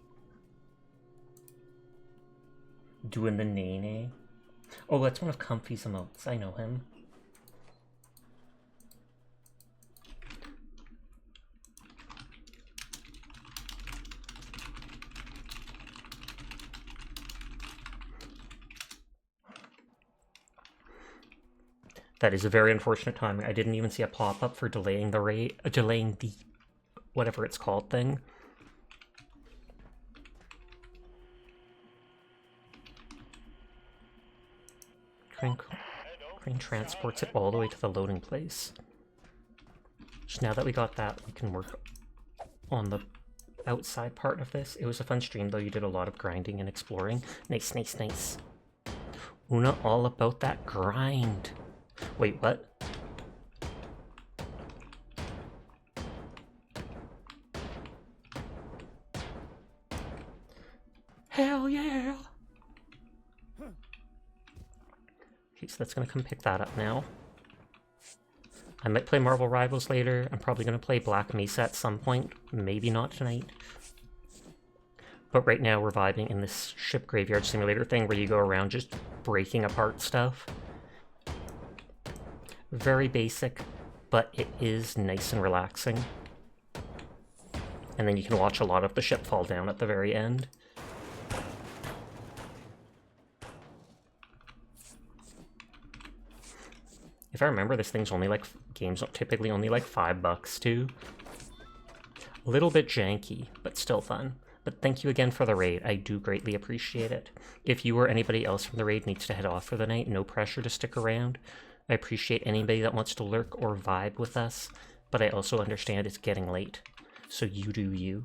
Doing the Nene. Oh, that's one of Comfy's emotes. I know him. That is a very unfortunate timing. I didn't even see a pop-up for delaying the delaying the whatever it's called thing. Crane transports it all the way to the loading place. So now that we got that, we can work on the outside part of this. It was a fun stream, though. You did a lot of grinding and exploring. Nice, nice, nice. Una all about that grind. Wait, what? Hell yeah! Okay, so that's gonna come pick that up now. I might play Marvel Rivals later. I'm probably gonna play Black Mesa at some point. Maybe not tonight. But right now we're vibing in this ship graveyard simulator thing where you go around just breaking apart stuff. Very basic, but it is nice and relaxing. And then you can watch a lot of the ship fall down at the very end. If I remember, this thing's only like, games typically only like $5 too. A little bit janky, but still fun. But thank you again for the raid. I do greatly appreciate it. If you or anybody else from the raid needs to head off for the night, no pressure to stick around. I appreciate anybody that wants to lurk or vibe with us, but I also understand it's getting late. So you do you.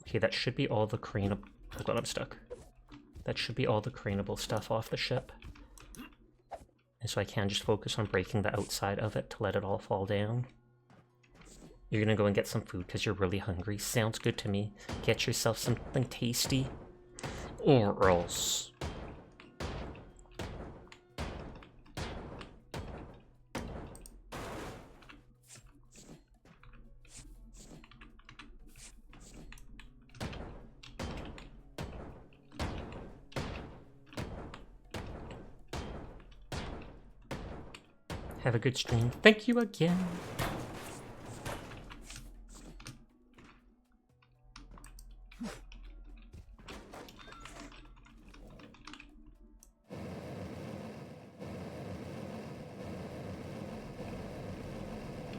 Okay, that should be all the craneable... Hold on, I'm stuck. That should be all the craneable stuff off the ship. And so I can just focus on breaking the outside of it to let it all fall down. You're gonna go and get some food because you're really hungry. Sounds good to me. Get yourself something tasty. Or else... Have a good stream. Thank you again.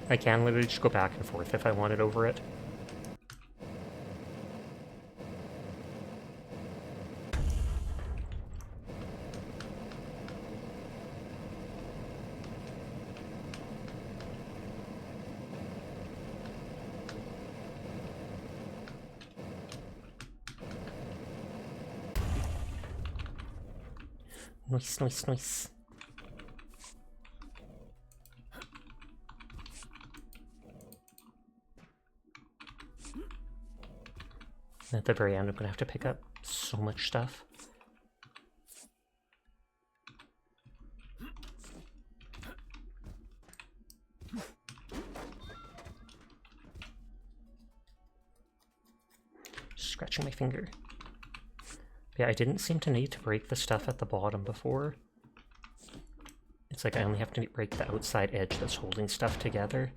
I can literally just go back and forth if I wanted over it. Nice, nice, nice. And at the very end, I'm gonna have to pick up so much stuff. Scratching my finger. Yeah, I didn't seem to need to break the stuff at the bottom before. It's like I only have to break the outside edge that's holding stuff together.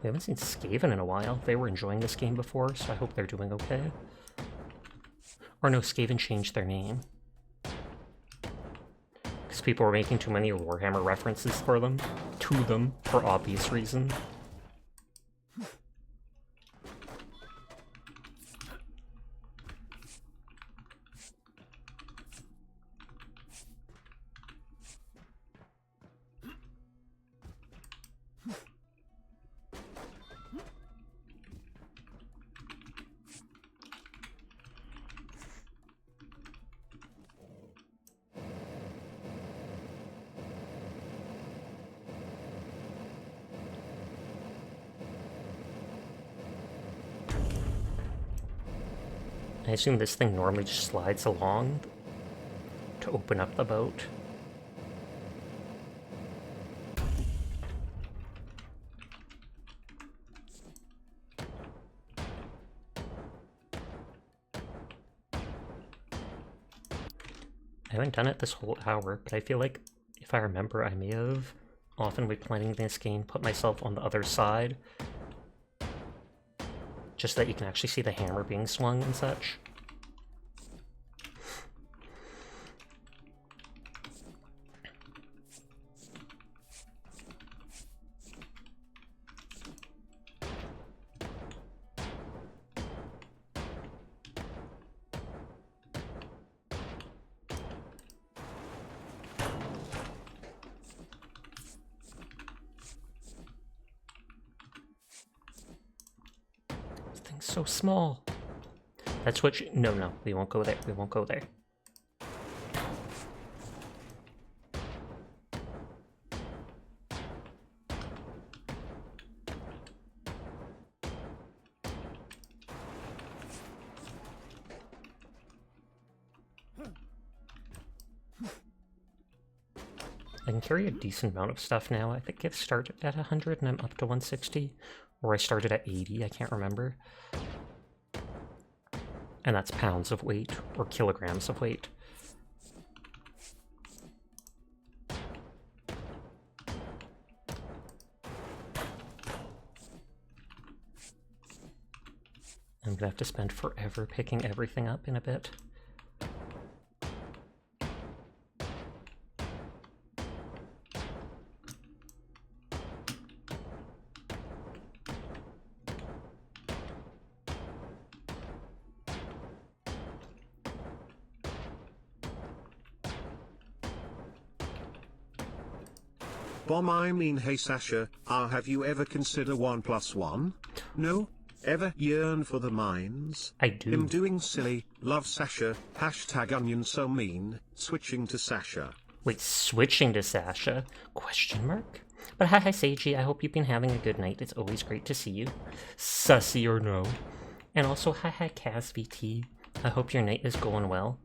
We haven't seen Skaven in a while. They were enjoying this game before, so I hope they're doing okay. Or no, Skaven changed their name. Because people were making too many Warhammer references to them, for obvious reasons. I assume this thing normally just slides along to open up the boat. I haven't done it this whole hour, but I feel like, if I remember, I may have often when playing this game put myself on the other side, just so that you can actually see the hammer being swung and such. So small. That's what you... No, we won't go there. We won't go there. I can carry a decent amount of stuff now. I think I've started at 100 and I'm up to 160. Or I started at 80, I can't remember. And that's pounds of weight, or kilograms of weight. I'm gonna have to spend forever picking everything up in a bit. I mean, hey Sasha, have you ever considered 1+1? No? Ever yearn for the mines? I do. Him doing silly, love Sasha, hashtag onion so mean, switching to Sasha. Wait, switching to Sasha? Question mark? But hi Seiji, I hope you've been having a good night. It's always great to see you. Sussy or no. And also hi Kaz VT. I hope your night is going well.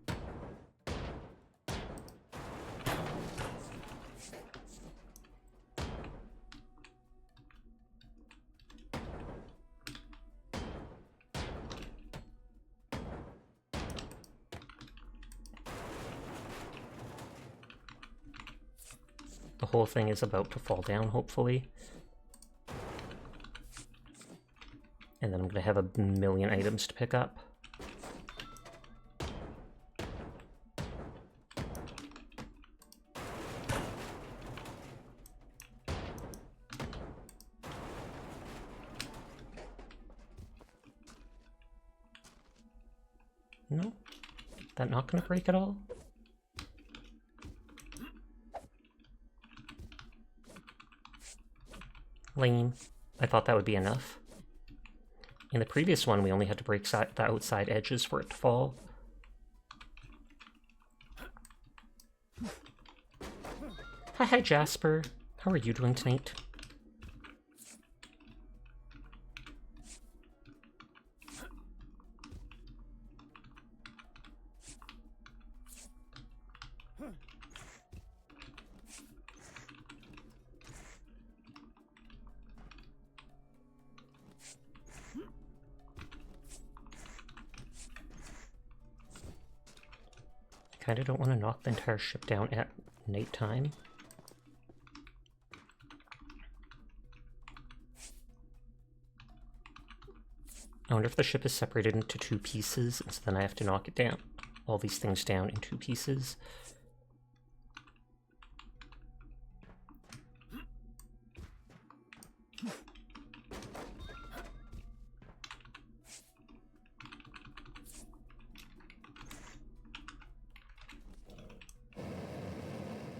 The whole thing is about to fall down, hopefully. And then I'm going to have a million items to pick up. No? That not going to break at all? Lame. I thought that would be enough. In the previous one, we only had to break the outside edges for it to fall. Hi Jasper. How are you doing tonight? Kinda don't want to knock the entire ship down at nighttime. I wonder if the ship is separated into 2 pieces, and so then I have to knock it down. All these things down in 2 pieces.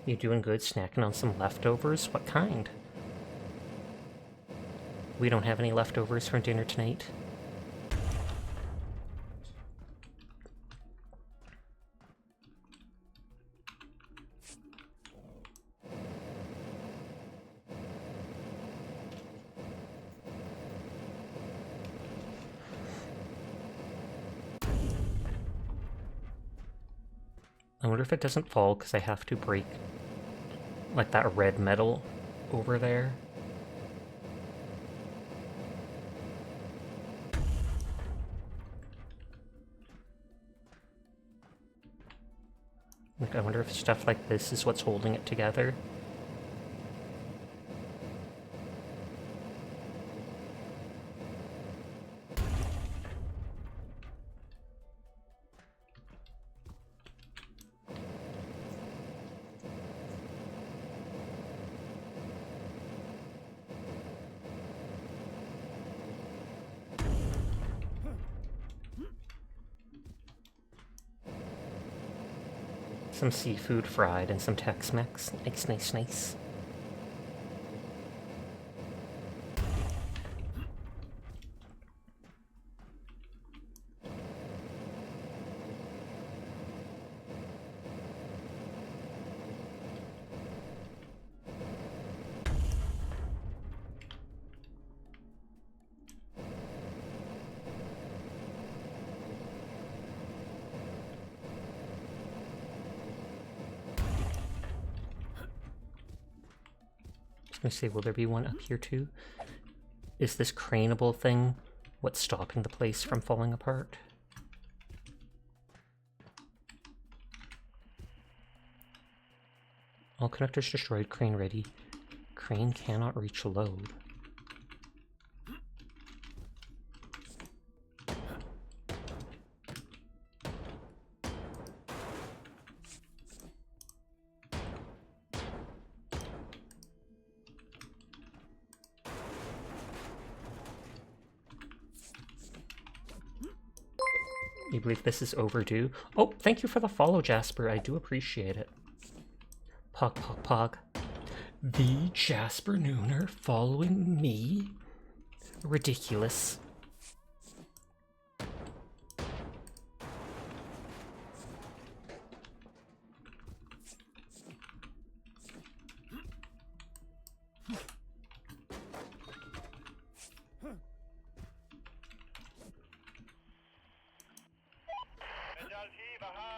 You doing good snacking on some leftovers? What kind? We don't have any leftovers for dinner tonight. I wonder if it doesn't fall because I have to break like that red metal over there. Like, I wonder if stuff like this is what's holding it together. Some seafood fried and some Tex-Mex. Nice, nice, nice. I say, will there be one up here too? Is this craneable thing what's stopping the place from falling apart? All connectors destroyed, crane ready. Crane cannot reach load. You believe this is overdue? Oh, thank you for the follow, Jasper. I do appreciate it. Pog, pog, pog. The Jasper Nooner following me? Ridiculous.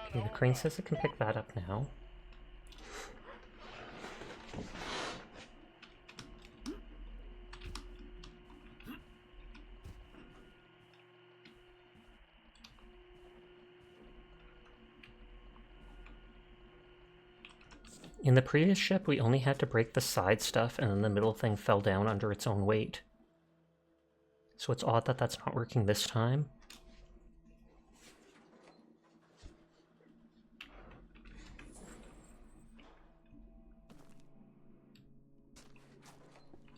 Okay, the crane says it can pick that up now. In the previous ship, we only had to break the side stuff, and then the middle thing fell down under its own weight. So it's odd that that's not working this time.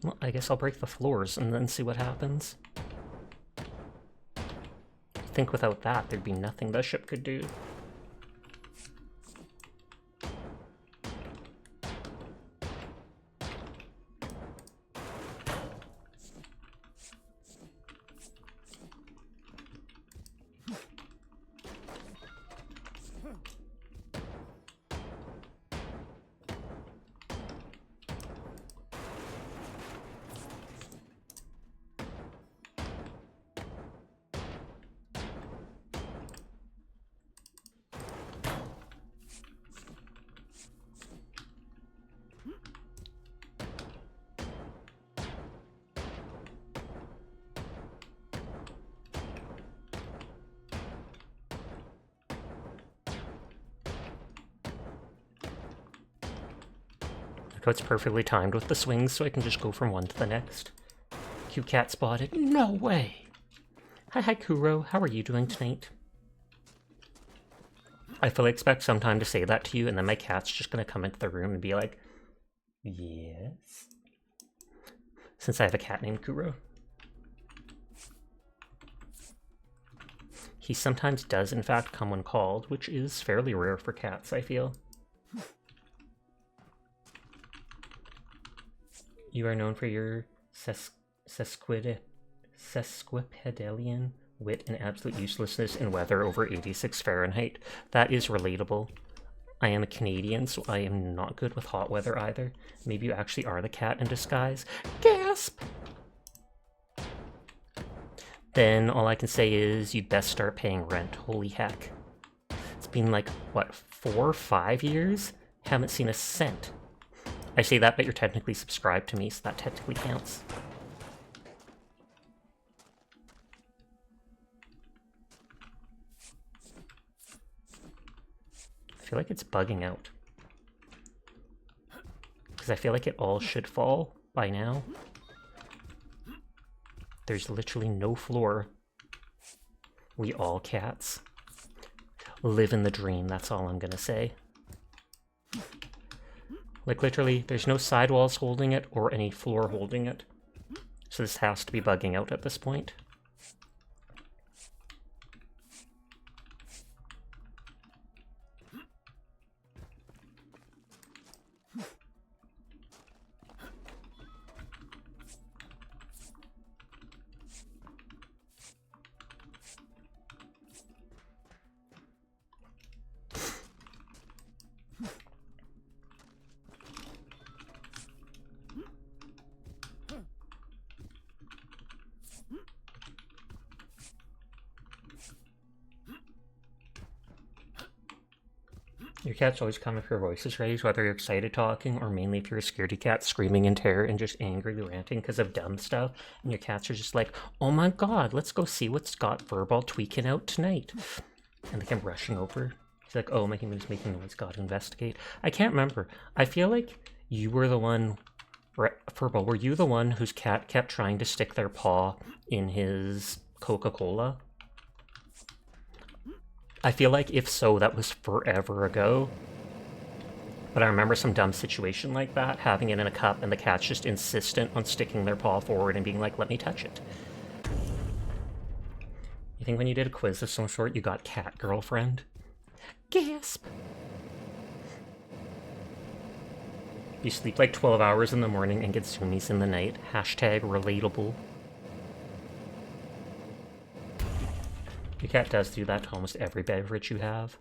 Well, I guess I'll break the floors and then see what happens. I think without that, there'd be nothing the ship could do. how it's perfectly timed with the swings so I can just go from one to the next. Cute cat spotted. No way! Hi Kuro, how are you doing tonight? I fully expect sometime to say that to you and then my cat's just gonna come into the room and be like, yes? Since I have a cat named Kuro. He sometimes does in fact come when called, which is fairly rare for cats, I feel. You are known for your sesquipedalian wit and absolute uselessness in weather over 86 Fahrenheit. That is relatable. I am a Canadian, so I am not good with hot weather either. Maybe you actually are the cat in disguise. Gasp! Then all I can say is you'd best start paying rent. Holy heck. It's been like, what, 4 or 5 years? Haven't seen a cent. I say that, but you're technically subscribed to me, so that technically counts. I feel like it's bugging out. Because I feel like it all should fall by now. There's literally no floor. We all cats. Live in the dream, that's all I'm gonna say. Like literally, there's no sidewalls holding it or any floor holding it. So this has to be bugging out at this point. Your cat's always come if your voice is raised, whether you're excited talking or mainly if you're a scaredy cat screaming in terror and just angrily ranting because of dumb stuff. And your cats are just like, oh my god, let's go see what Scott Verbal tweaking out tonight. And they come rushing over. He's like, oh, my human's making noise, gotta investigate. I can't remember. I feel like you were the one, Verbal, were you the one whose cat kept trying to stick their paw in his Coca-Cola? I feel like if so, that was forever ago. But I remember some dumb situation like that, having it in a cup and the cat's just insistent on sticking their paw forward and being like, let me touch it. You think when you did a quiz of some sort, you got cat girlfriend? Gasp! You sleep like 12 hours in the morning and get zoomies in the night. Hashtag relatable. Your cat does do that to almost every beverage you have.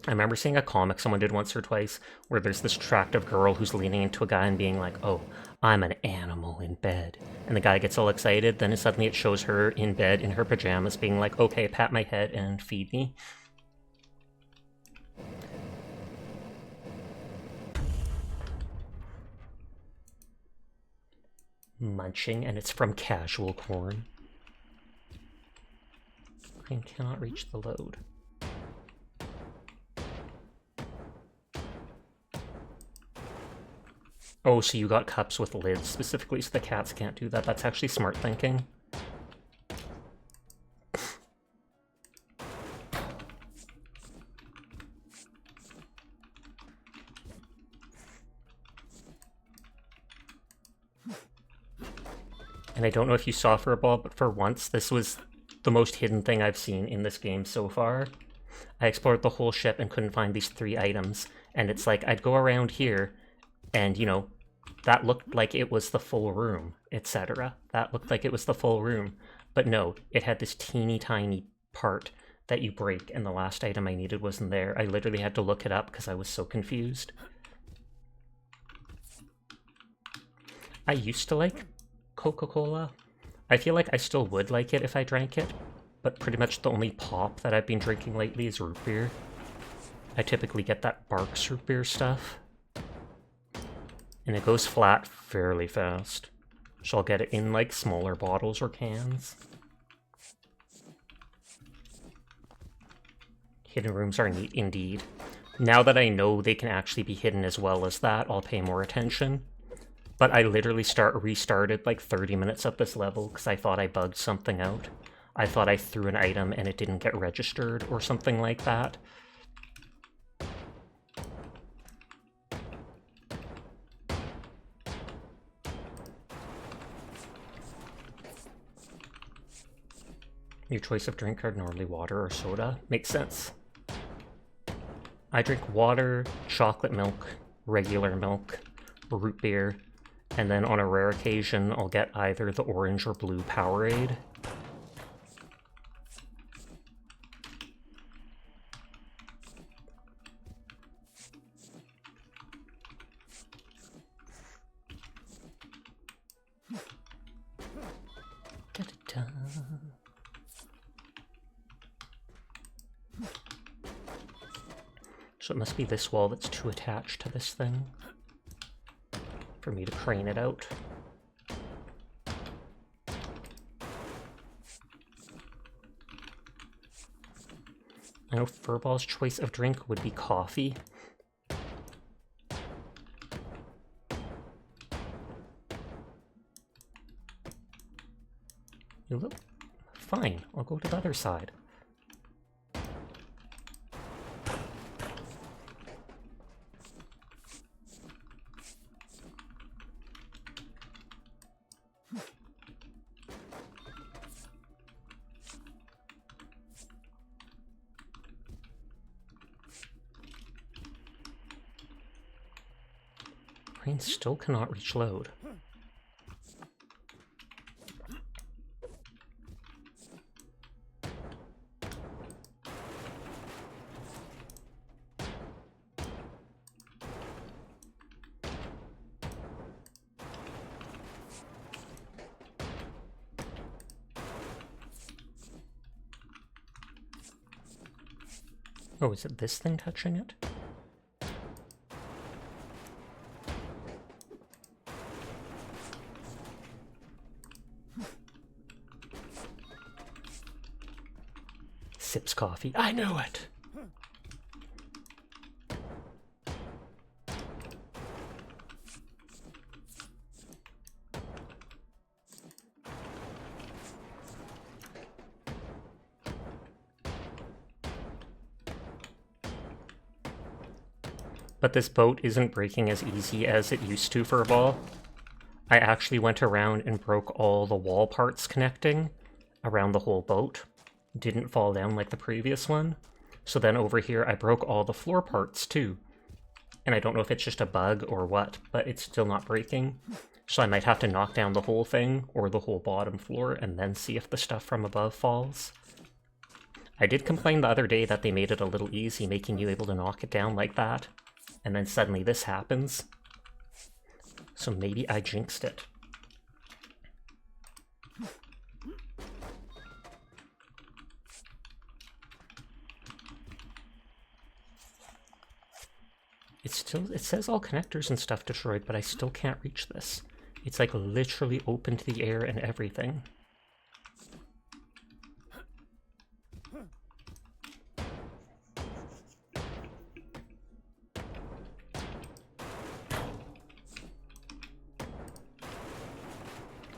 I remember seeing a comic someone did once or twice where there's this attractive girl who's leaning into a guy and being like, oh, I'm an animal in bed. And the guy gets all excited, then suddenly it shows her in bed in her pajamas being like, okay, pat my head and feed me. Munching, and it's from Casual Corn. Screen cannot reach the load. Oh, so you got cups with lids specifically so the cats can't do that. That's actually smart thinking. And I don't know if you saw Furball, but for once, this was the most hidden thing I've seen in this game so far. I explored the whole ship and couldn't find these 3 items. And it's like, I'd go around here, and, you know, that looked like it was the full room, etc. That looked like it was the full room. But no, it had this teeny tiny part that you break, and the last item I needed wasn't there. I literally had to look it up because I was so confused. I used to like Coca-Cola. I feel like I still would like it if I drank it, but pretty much the only pop that I've been drinking lately is root beer. I typically get that Barq's root beer stuff. And it goes flat fairly fast. So I'll get it in like smaller bottles or cans. Hidden rooms are neat indeed. Now that I know they can actually be hidden as well as that, I'll pay more attention. But I literally restarted like 30 minutes of this level because I thought I bugged something out. I thought I threw an item and it didn't get registered or something like that. Your choice of drink are normally water or soda. Makes sense. I drink water, chocolate milk, regular milk, root beer, and then on a rare occasion I'll get either the orange or blue Powerade. Da-da-da. So it must be this wall that's too attached to this thing for me to crane it out. I know Furball's choice of drink would be coffee. You look fine. I'll go to the other side. Crane still cannot reach load. Oh, is it this thing touching it? Sips coffee. I knew it! But this boat isn't breaking as easy as it used to for Furball. I actually went around and broke all the wall parts connecting around the whole boat. Didn't fall down like the previous one. So then over here I broke all the floor parts too. And I don't know if it's just a bug or what, but it's still not breaking. So I might have to knock down the whole thing or the whole bottom floor and then see if the stuff from above falls. I did complain the other day that they made it a little easy, making you able to knock it down like that. And then suddenly this happens. So maybe I jinxed it. It says all connectors and stuff destroyed, but I still can't reach this. It's like literally open to the air and everything.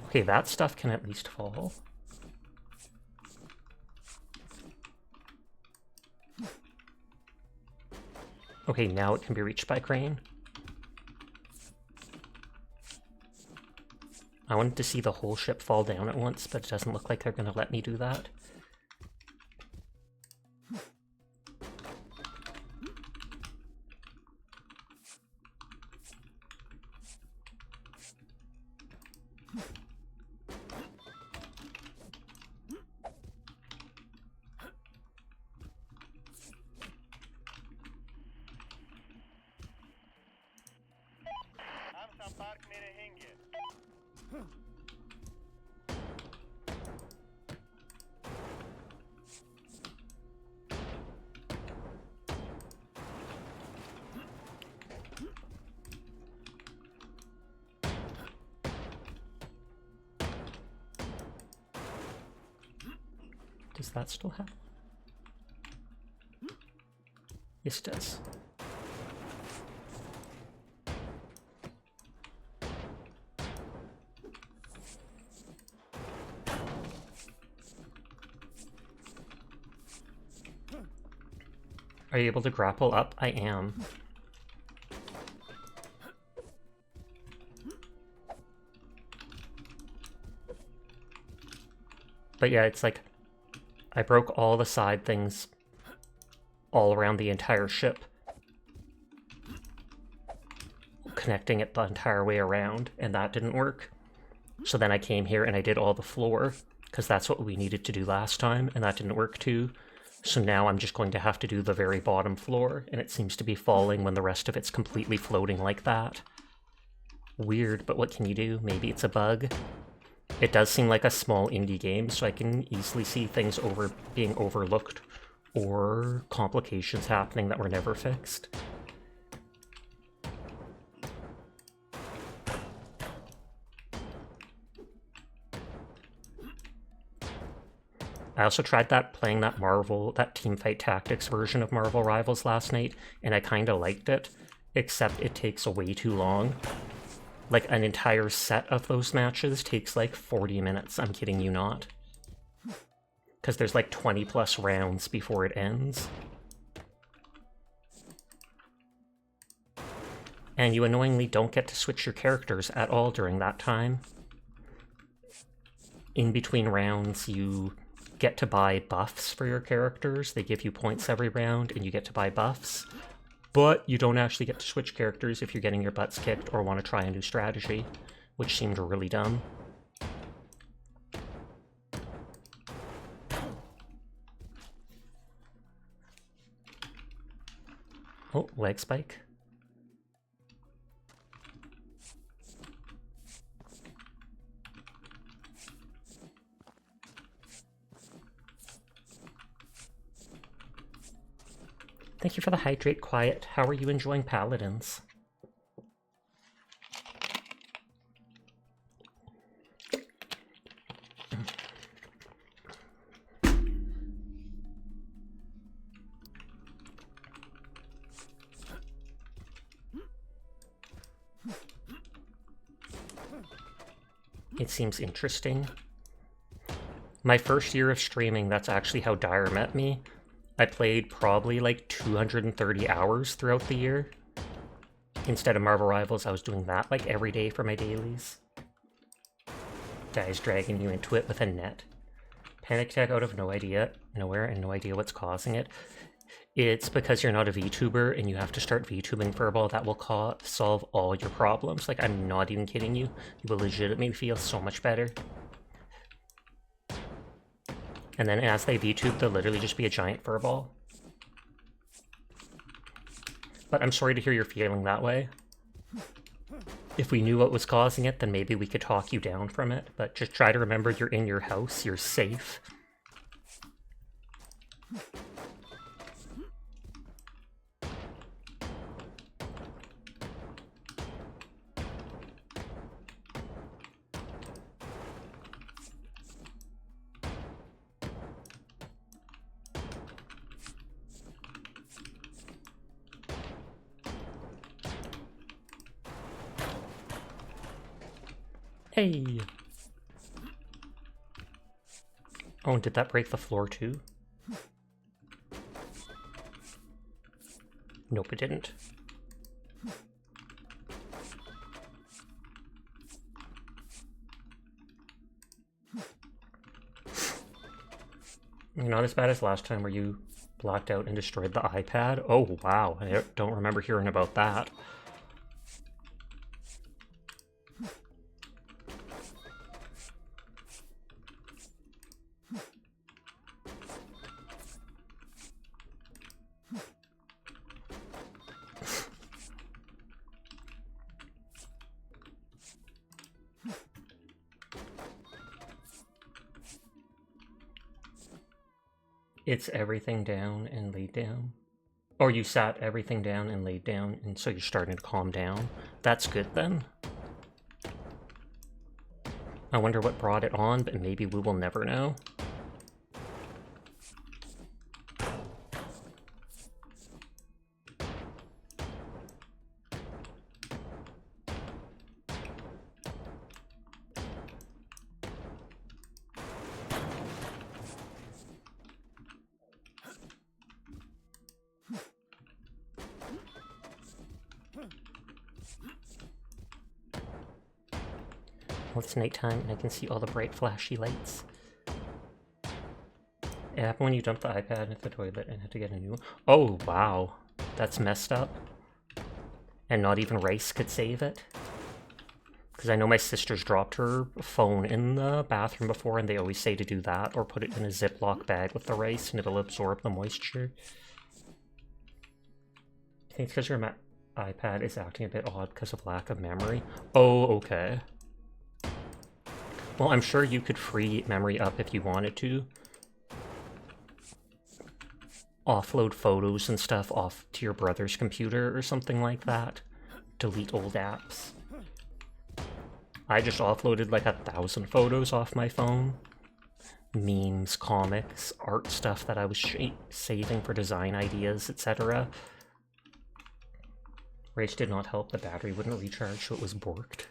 Okay, that stuff can at least fall. Okay, now it can be reached by crane. I wanted to see the whole ship fall down at once, but it doesn't look like they're going to let me do that. Does that still happen? Yes, it does. Are you able to grapple up? I am. But yeah, it's like I broke all the side things all around the entire ship, connecting it the entire way around, and that didn't work. So then I came here and I did all the floor, because that's what we needed to do last time, and that didn't work too. So now I'm just going to have to do the very bottom floor, and it seems to be falling when the rest of it's completely floating like that. Weird, but what can you do? Maybe it's a bug. It does seem like a small indie game, so I can easily see things being overlooked or complications happening that were never fixed. I also tried playing that Teamfight Tactics version of Marvel Rivals last night, and I kinda liked it, except it takes way too long. Like, an entire set of those matches takes like 40 minutes, I'm kidding you not. Because there's like 20 plus rounds before it ends. And you annoyingly don't get to switch your characters at all during that time. In between rounds, you get to buy buffs for your characters. They give you points every round, and you get to buy buffs. But you don't actually get to switch characters if you're getting your butts kicked or want to try a new strategy, which seemed really dumb. Oh, leg spike. Thank you for the hydrate, Quiet. How are you enjoying Paladins? It seems interesting. My first year of streaming, that's actually how Dire met me. I played probably like 230 hours throughout the year. Instead of Marvel Rivals, I was doing that like every day for my dailies. Dire's dragging you into it with a net. Panic attack out of nowhere, and no idea what's causing it. It's because you're not a VTuber and you have to start VTubing Furball. That will solve all your problems. Like, I'm not even kidding you. You will legitimately feel so much better. And then as they VTube, they'll literally just be a giant furball. But I'm sorry to hear you're feeling that way. If we knew what was causing it, then maybe we could talk you down from it. But just try to remember you're in your house, you're safe. Hey! Oh, and did that break the floor too? Nope, it didn't. Not as bad as last time where you blacked out and destroyed the iPad. Oh, wow. I don't remember hearing about that. It's everything down and laid down. Or you sat everything down and laid down, and so you're starting to calm down. That's good then. I wonder what brought it on, but maybe we will never know. it's nighttime and I can see all the bright flashy lights. It happened when you dumped the iPad into the toilet and had to get a new one. Oh, wow. That's messed up. And not even Rice could save it. Because I know my sister's dropped her phone in the bathroom before, and they always say to do that, or put it in a Ziploc bag with the rice, and it'll absorb the moisture. I think it's because your iPad is acting a bit odd because of lack of memory. Oh, okay. Well, I'm sure you could free memory up if you wanted to. Offload photos and stuff off to your brother's computer or something like that. Delete old apps. I just offloaded like 1,000 photos off my phone. Memes, comics, art stuff that I was saving for design ideas, etc. Rage did not help, the battery wouldn't recharge, so it was borked.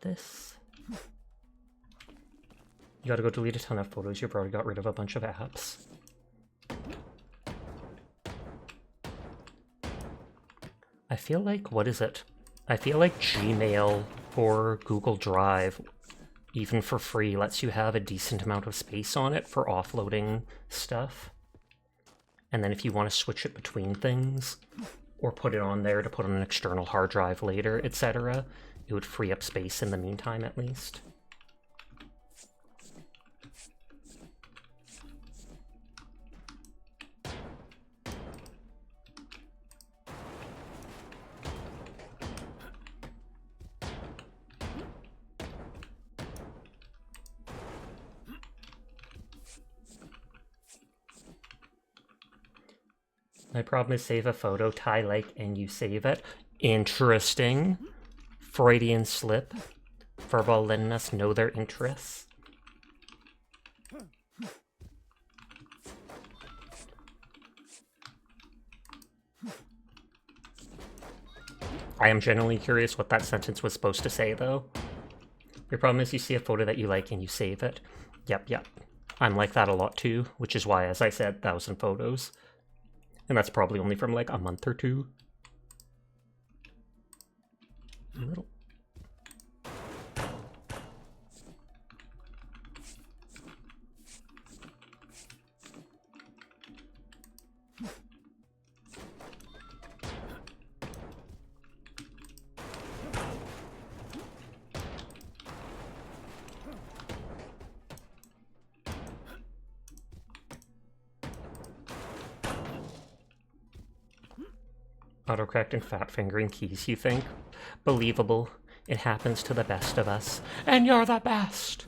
This. You gotta go delete a ton of photos. You've already got rid of a bunch of apps. I feel like, what is it? I feel like Gmail or Google Drive, even for free, lets you have a decent amount of space on it for offloading stuff. And then if you want to switch it between things, or put it on there to put on an external hard drive later, etc., it would free up space in the meantime, at least. My problem is save a photo, tie like, and you save it. Interesting. Freudian slip. Furball letting us know their interests. I am genuinely curious what that sentence was supposed to say, though. Your problem is you see a photo that you like and you save it. Yep. I'm like that a lot too, which is why, as I said, 1,000 photos. And that's probably only from like a month or two. A little. Autocorrect and fat fingering keys, you think? Believable. It happens to the best of us. And you're the best!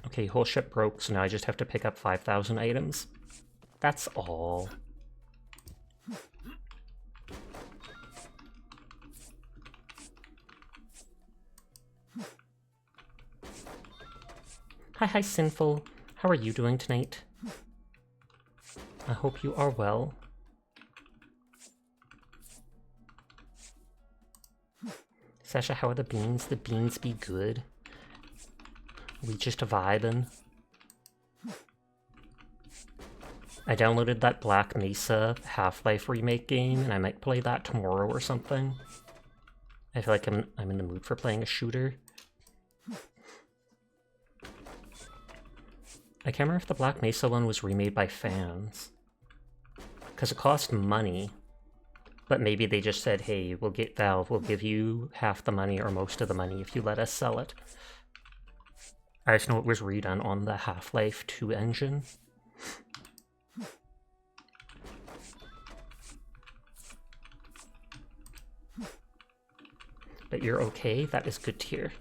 Okay, whole ship broke, so now I just have to pick up 5,000 items. That's all. Hi, Sinful. How are you doing tonight? I hope you are well. Sasha, how are the beans? The beans be good. We just vibing. I downloaded that Black Mesa Half-Life remake game, and I might play that tomorrow or something. I feel like I'm in the mood for playing a shooter. I can't remember if the Black Mesa one was remade by fans. Because it cost money. But maybe they just said, hey, Valve will give you half the money or most of the money if you let us sell it. I just know it was redone on the Half-Life 2 engine. But you're okay? That is good to hear.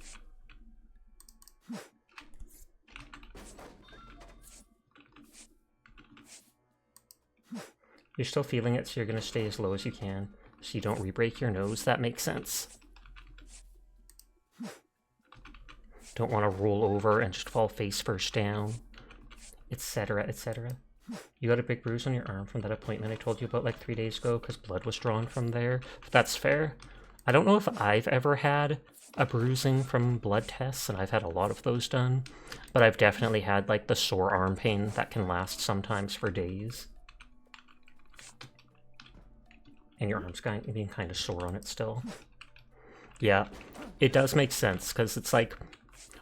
You're still feeling it, so you're going to stay as low as you can, so you don't re-break your nose. That makes sense. don't want to roll over and just fall face first down, etc., etc. You got a big bruise on your arm from that appointment I told you about like 3 days ago because blood was drawn from there. That's fair. I don't know if I've ever had a bruising from blood tests, and I've had a lot of those done, but I've definitely had like the sore arm pain that can last sometimes for days. And your arm's being kind of sore on it still. Yeah, it does make sense, because it's like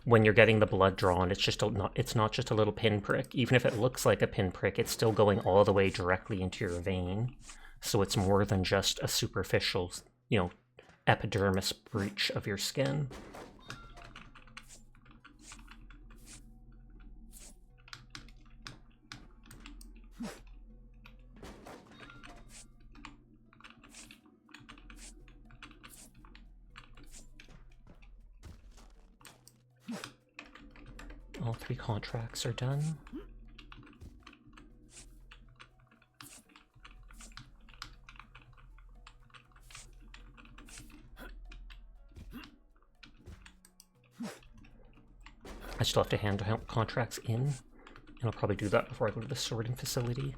when you're getting the blood drawn, it's not just a little pinprick. Even if it looks like a pinprick, it's still going all the way directly into your vein. So it's more than just a superficial, you know, epidermis breach of your skin. All 3 contracts are done. I still have to hand contracts in, and I'll probably do that before I go to the sorting facility.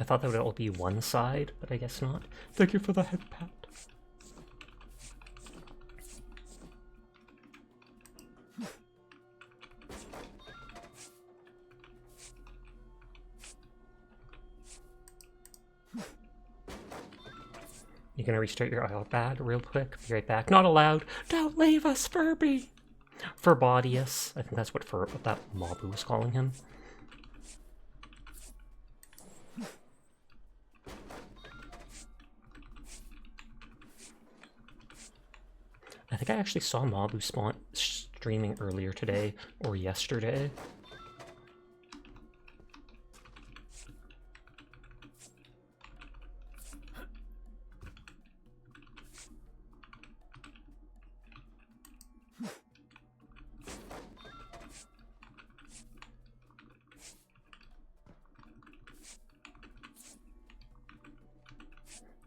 I thought that would all be one side, but I guess not. Thank you for the head pat. You gonna restart your iPad real quick? Be right back. Not allowed. Don't leave us, Furby. Furbodius. I think that's what that Mabu was calling him. I think I actually saw Mabu streaming earlier today or yesterday.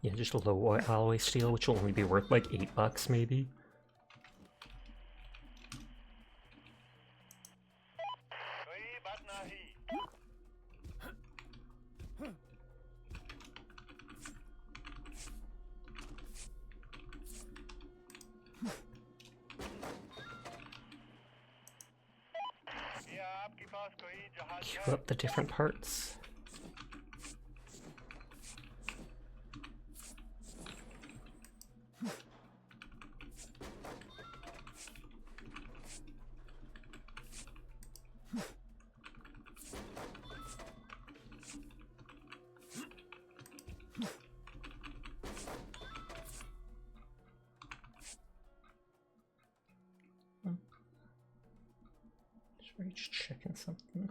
Yeah, just a low alloy steel, which will only be worth like $8 maybe. Queue up the different parts. Just checking something.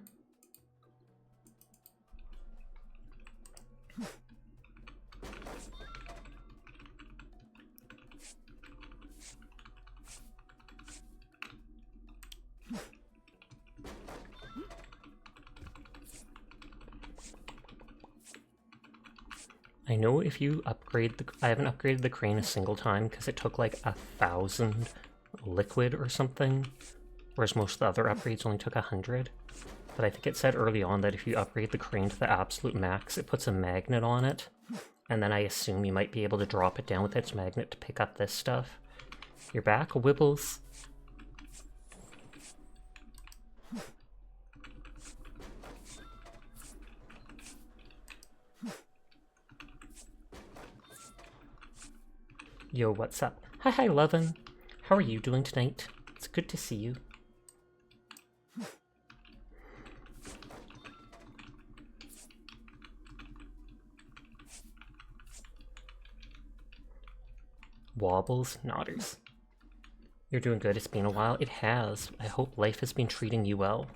I know if you upgrade I haven't upgraded the crane a single time because it took like 1,000 liquid or something, whereas most of the other upgrades only took 100. But I think it said early on that if you upgrade the crane to the absolute max, it puts a magnet on it, and then I assume you might be able to drop it down with its magnet to pick up this stuff. You're back, Wibbles. Yo, what's up? Hi, Lovin. How are you doing tonight? It's good to see you. Wobbles, nodders. You're doing good. It's been a while. It has. I hope life has been treating you well.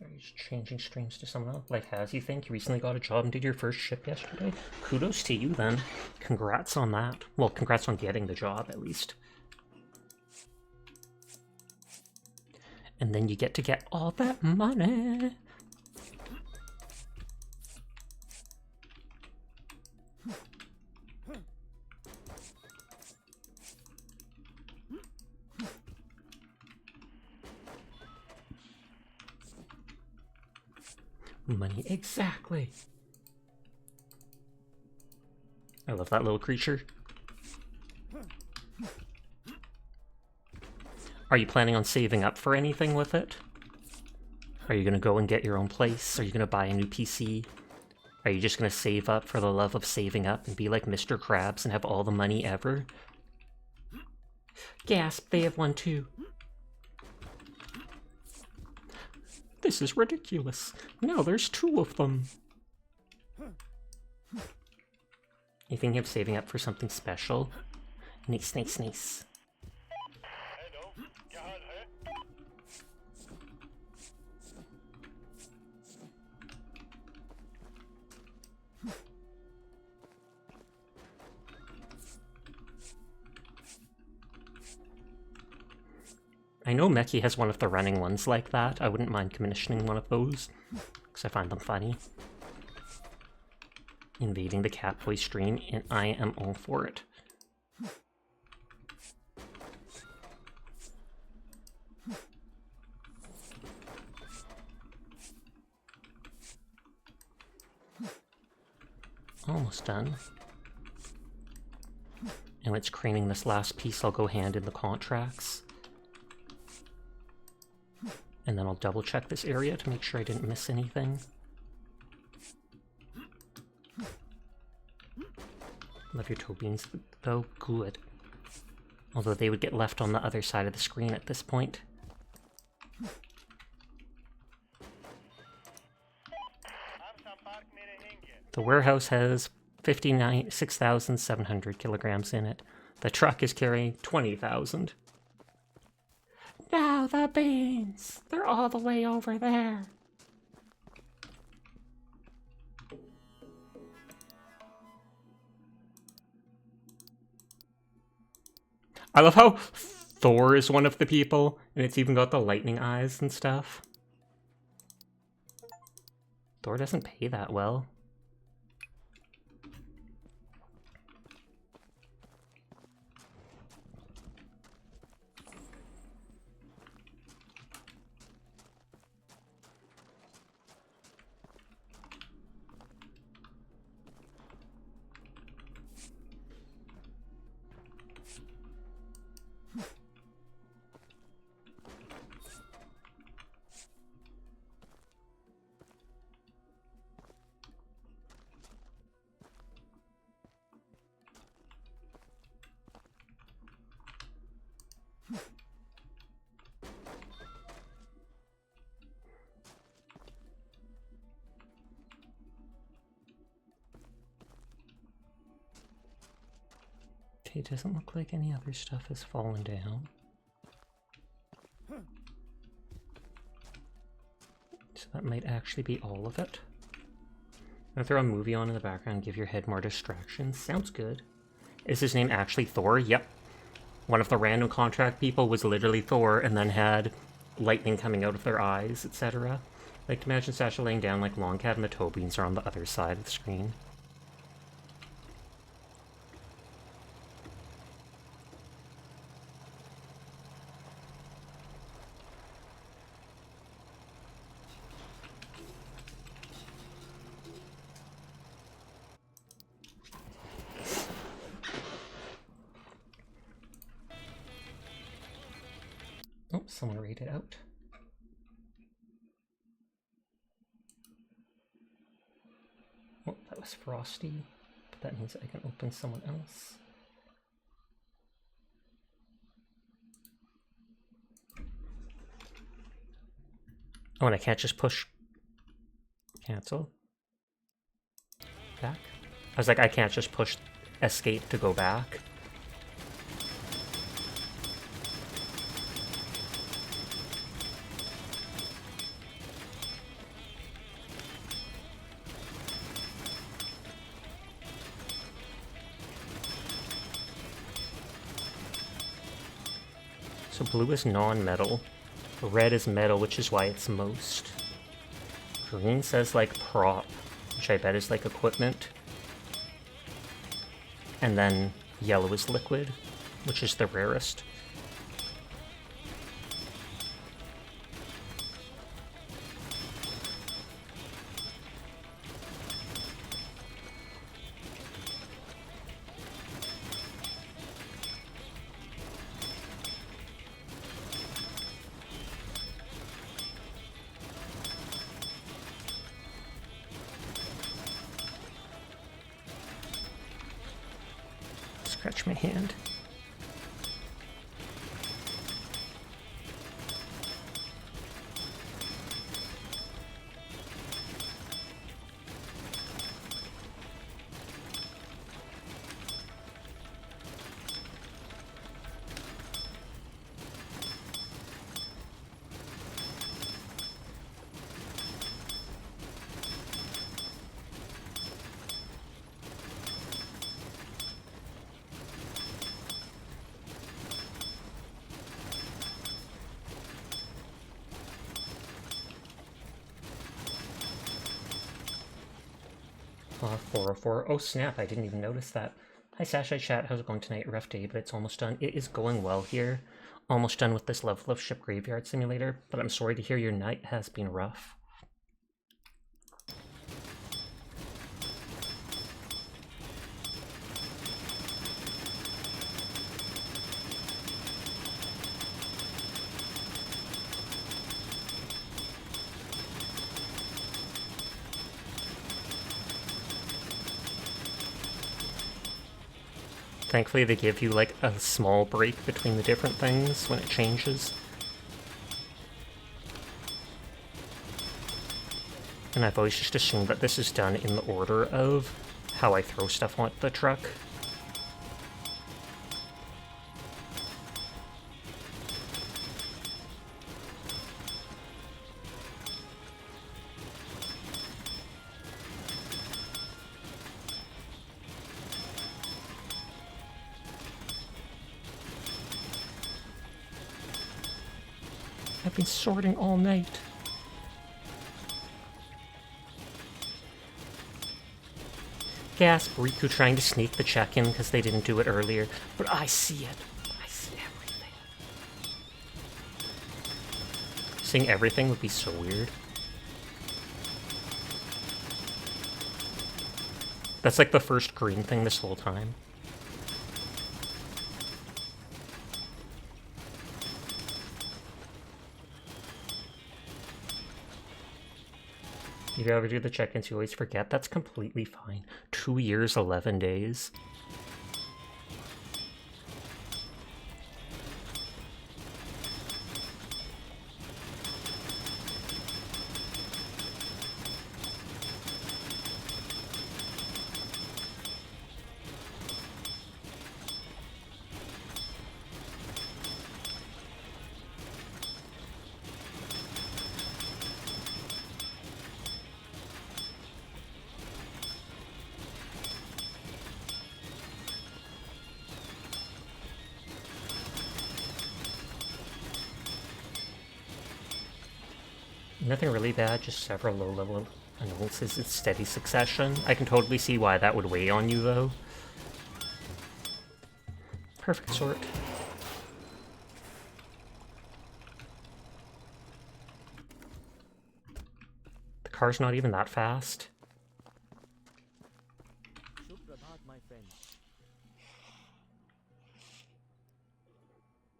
Are you just changing streams to someone else? Life has you think? You recently got a job and did your first ship yesterday? Kudos to you then. Congrats on that. Well, congrats on getting the job at least. And then you get to get all that money. Money, exactly. I love that little creature. Are you planning on saving up for anything with it? Are you gonna go and get your own place? Are you gonna buy a new PC? Are you just gonna save up for the love of saving up and be like Mr. Krabs and have all the money ever? Gasp, they have one too. This is ridiculous. Now there's two of them. You thinking of saving up for something special? Nice, nice, nice. I know Meki has one of the running ones like that. I wouldn't mind commissioning one of those, because I find them funny. Invading the Catboy stream, and I am all for it. Almost done. And when it's craning this last piece, I'll go hand in the contracts. And then I'll double check this area to make sure I didn't miss anything. Love your toe beans, though. Good. Although they would get left on the other side of the screen at this point. The warehouse has 6,700 kilograms in it. The truck is carrying 20,000. Now the beans! They're all the way over there. I love how Thor is one of the people, and it's even got the lightning eyes and stuff. Thor doesn't pay that well. It doesn't look like any other stuff has fallen down. So that might actually be all of it. I'm gonna throw a movie on in the background and give your head more distractions. Sounds good. Is his name actually Thor? Yep. One of the random contract people was literally Thor and then had lightning coming out of their eyes, etc. Like to imagine Sasha laying down like Longcat and the toe beans are on the other side of the screen. Oh, someone read it out. Oh, that was Frosty, but that means I can open someone else. Oh, and I can't just push cancel back. I was like, I can't just push escape to go back. So blue is non-metal. Red is metal, which is why it's most. Green says like prop, which I bet is like equipment. And then yellow is liquid, which is the rarest. Scratch my hand. Ah, 404. Oh snap, I didn't even notice that. Hi Sasha chat, how's it going tonight? Rough day, but it's almost done. It is going well here. Almost done with this level of Ship Graveyard Simulator, but I'm sorry to hear your night has been rough. Thankfully they give you like a small break between the different things when it changes. And I've always just assumed that this is done in the order of how I throw stuff on the truck. I've been sorting all night. Gasp, Riku trying to sneak the check-in because they didn't do it earlier. But I see it. I see everything. Seeing everything would be so weird. That's like the first green thing this whole time. If you ever do the check-ins, you always forget. That's completely fine. 2 years, 11 days. Nothing really bad, just several low-level annoyances in steady succession. I can totally see why that would weigh on you, though. Perfect sort. The car's not even that fast.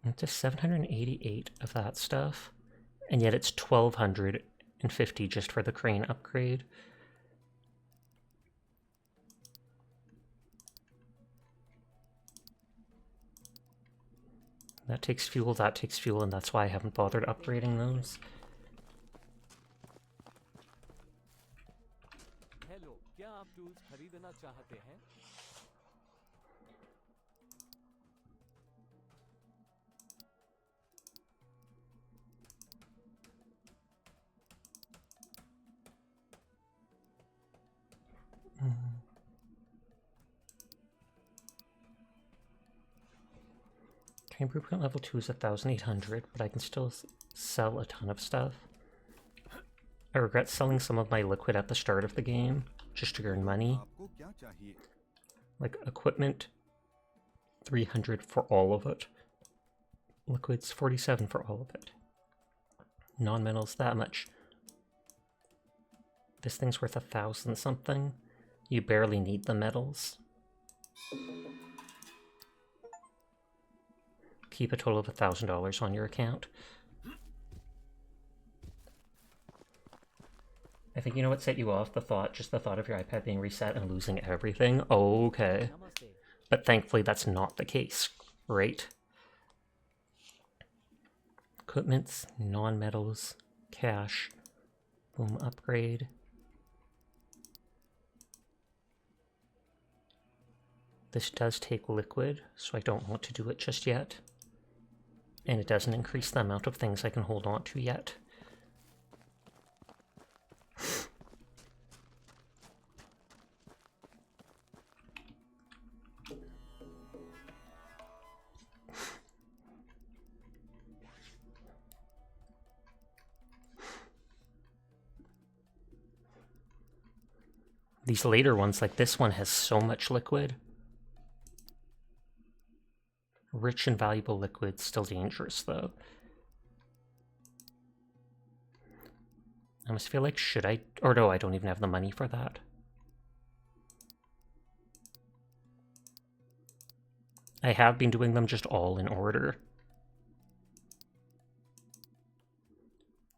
It's just 788 of that stuff. And yet it's 1,250 just for the crane upgrade. That takes fuel, and that's why I haven't bothered upgrading those. Hello, क्या आप tools खरीदना चाहते हैं? Okay, blueprint level 2 is 1,800, but I can still sell a ton of stuff. I regret selling some of my liquid at the start of the game, just to earn money. Like equipment, 300 for all of it. Liquids, 47 for all of it. Non-metals, that much. This thing's worth 1,000 something. You barely need the metals. Keep a total of $1,000 on your account. I think you know what set you off? Just the thought of your iPad being reset and losing everything. Okay. But thankfully that's not the case, right? Equipments, non-metals, cash, boom, upgrade. This does take liquid, so I don't want to do it just yet. And it doesn't increase the amount of things I can hold on to yet. These later ones, like this one, has so much liquid. Rich and valuable liquid, still dangerous though. I almost feel like, should I? Or no, I don't even have the money for that. I have been doing them just all in order.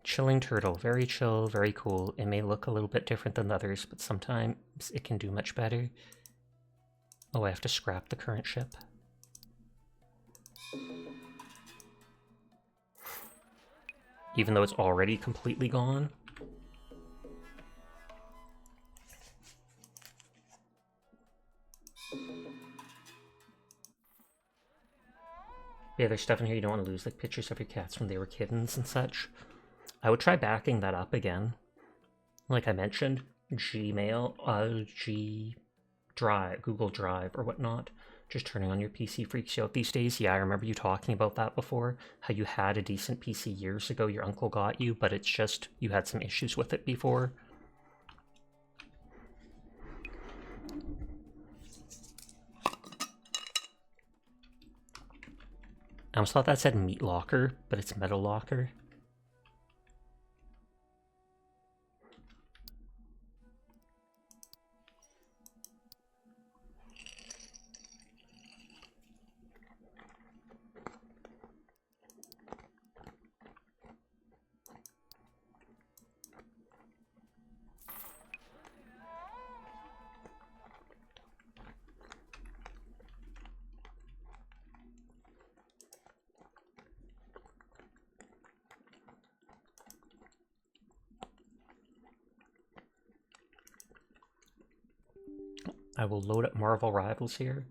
Chilling turtle, very chill, very cool. It may look a little bit different than the others, but sometimes it can do much better. Oh, I have to scrap the current ship. Even though it's already completely gone. Yeah, there's stuff in here you don't want to lose, like pictures of your cats when they were kittens and such. I would try backing that up again. Like I mentioned, Gmail, Drive, Google Drive or whatnot. Just turning on your PC freaks you out these days. Yeah, I remember you talking about that before. How you had a decent PC years ago, your uncle got you, but it's just you had some issues with it before. I almost thought that said Meat Locker, but it's Metal Locker. I will load up Marvel Rivals here.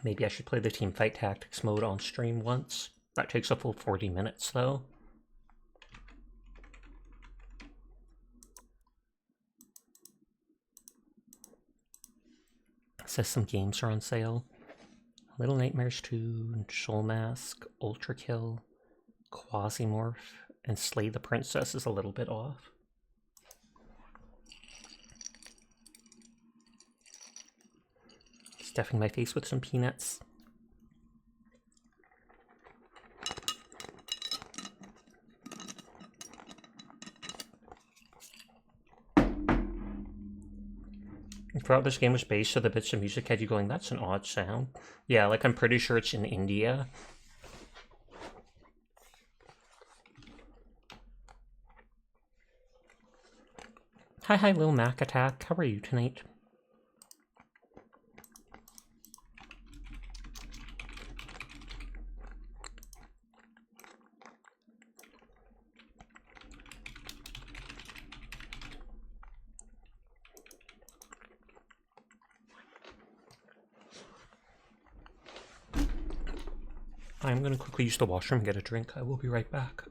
Maybe I should play the Teamfight Tactics mode on stream once. That takes a full 40 minutes though. It says some games are on sale. Little Nightmares 2, Soul Mask, Ultra Kill, Quasimorph, and Slay the Princess is a little bit off. Stuffing my face with some peanuts. Throughout this game was based, so the bits of music had you going, that's an odd sound. Yeah, like I'm pretty sure it's in India. Hi, Lil Mac Attack. How are you tonight? I'm gonna quickly use the washroom and get a drink. I will be right back.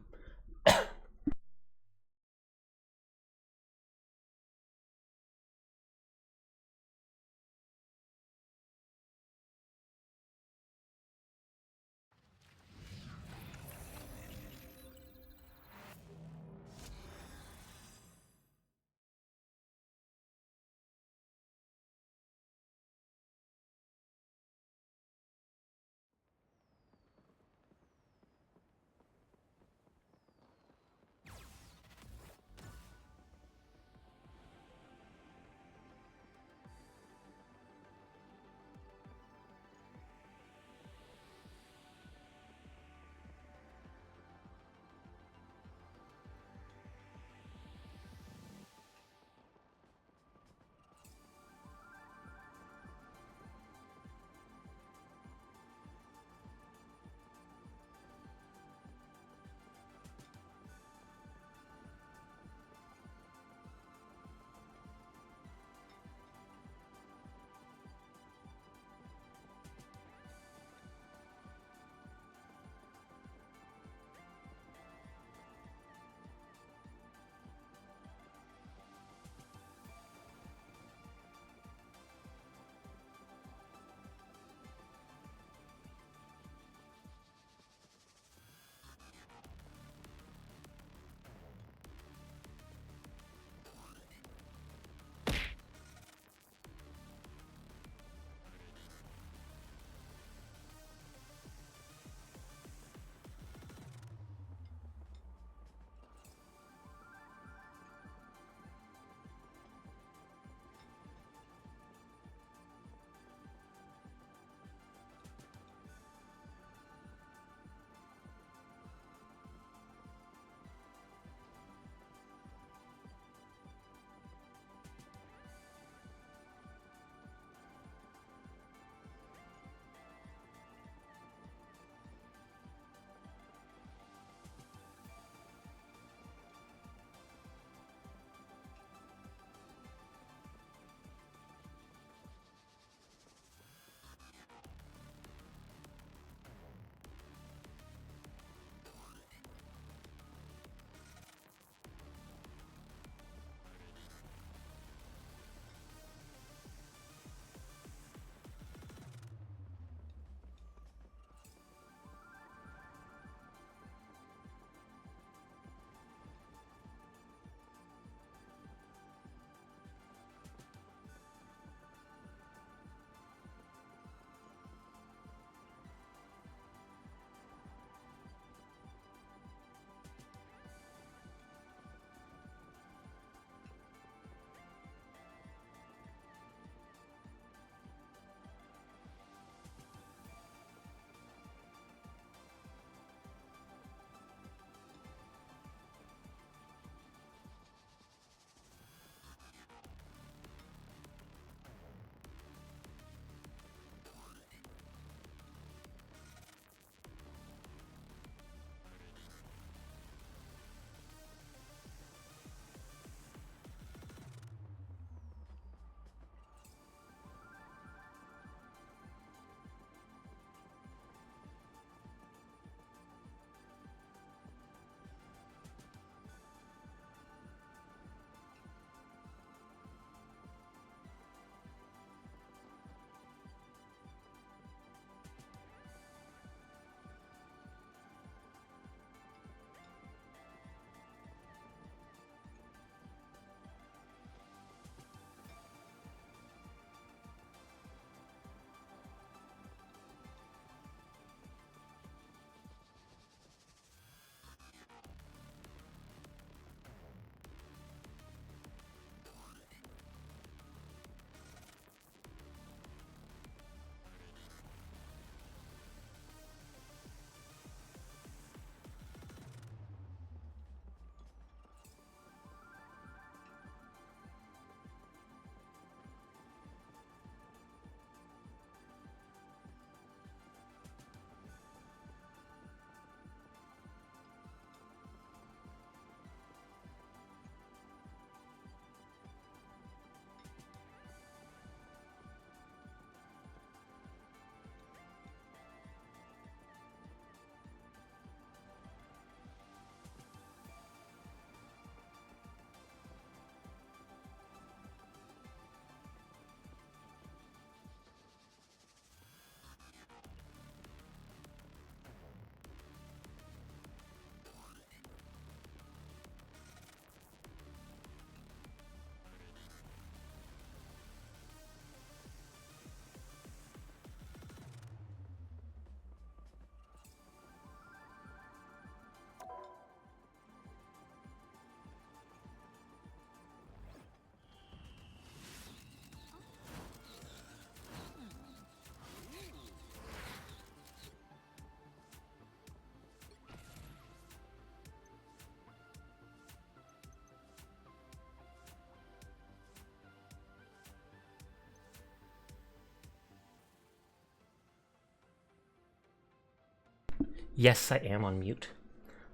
Yes, I am on mute.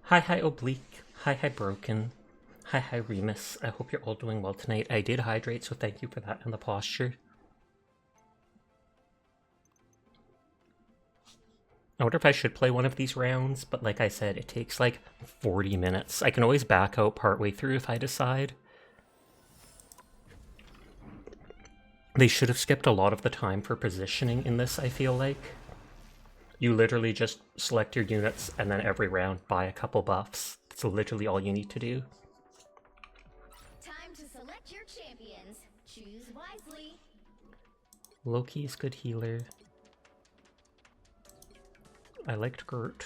Hi, Oblique. Hi, Broken. Hi, Remus. I hope you're all doing well tonight. I did hydrate, so thank you for that and the posture. I wonder if I should play one of these rounds, but like I said, it takes like 40 minutes. I can always back out partway through if I decide. They should have skipped a lot of the time for positioning in this, I feel like. You literally just select your units and then every round buy a couple buffs. That's literally all you need to do. Time to select your champions. Choose wisely. Loki is good healer. I liked Gert.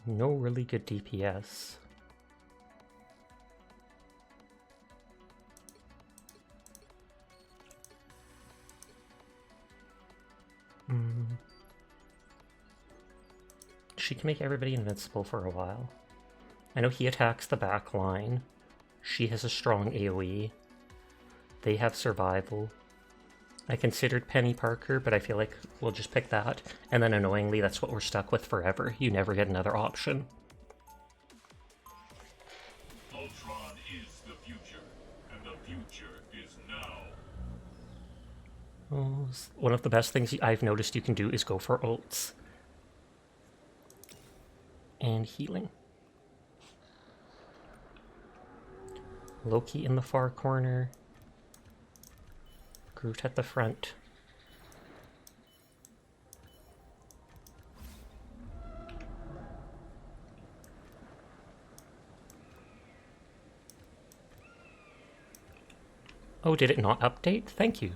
No really good DPS. She can make everybody invincible for a while. I know he attacks the back line. She has a strong AoE. They have survival. I considered Penny Parker, but I feel like we'll just pick that. And then annoyingly, that's what we're stuck with forever. You never get another option. Ultron is the future, and the future is now. Oh, one of the best things I've noticed you can do is go for ults. And healing. Loki in the far corner. Groot at the front. Oh, did it not update? Thank you.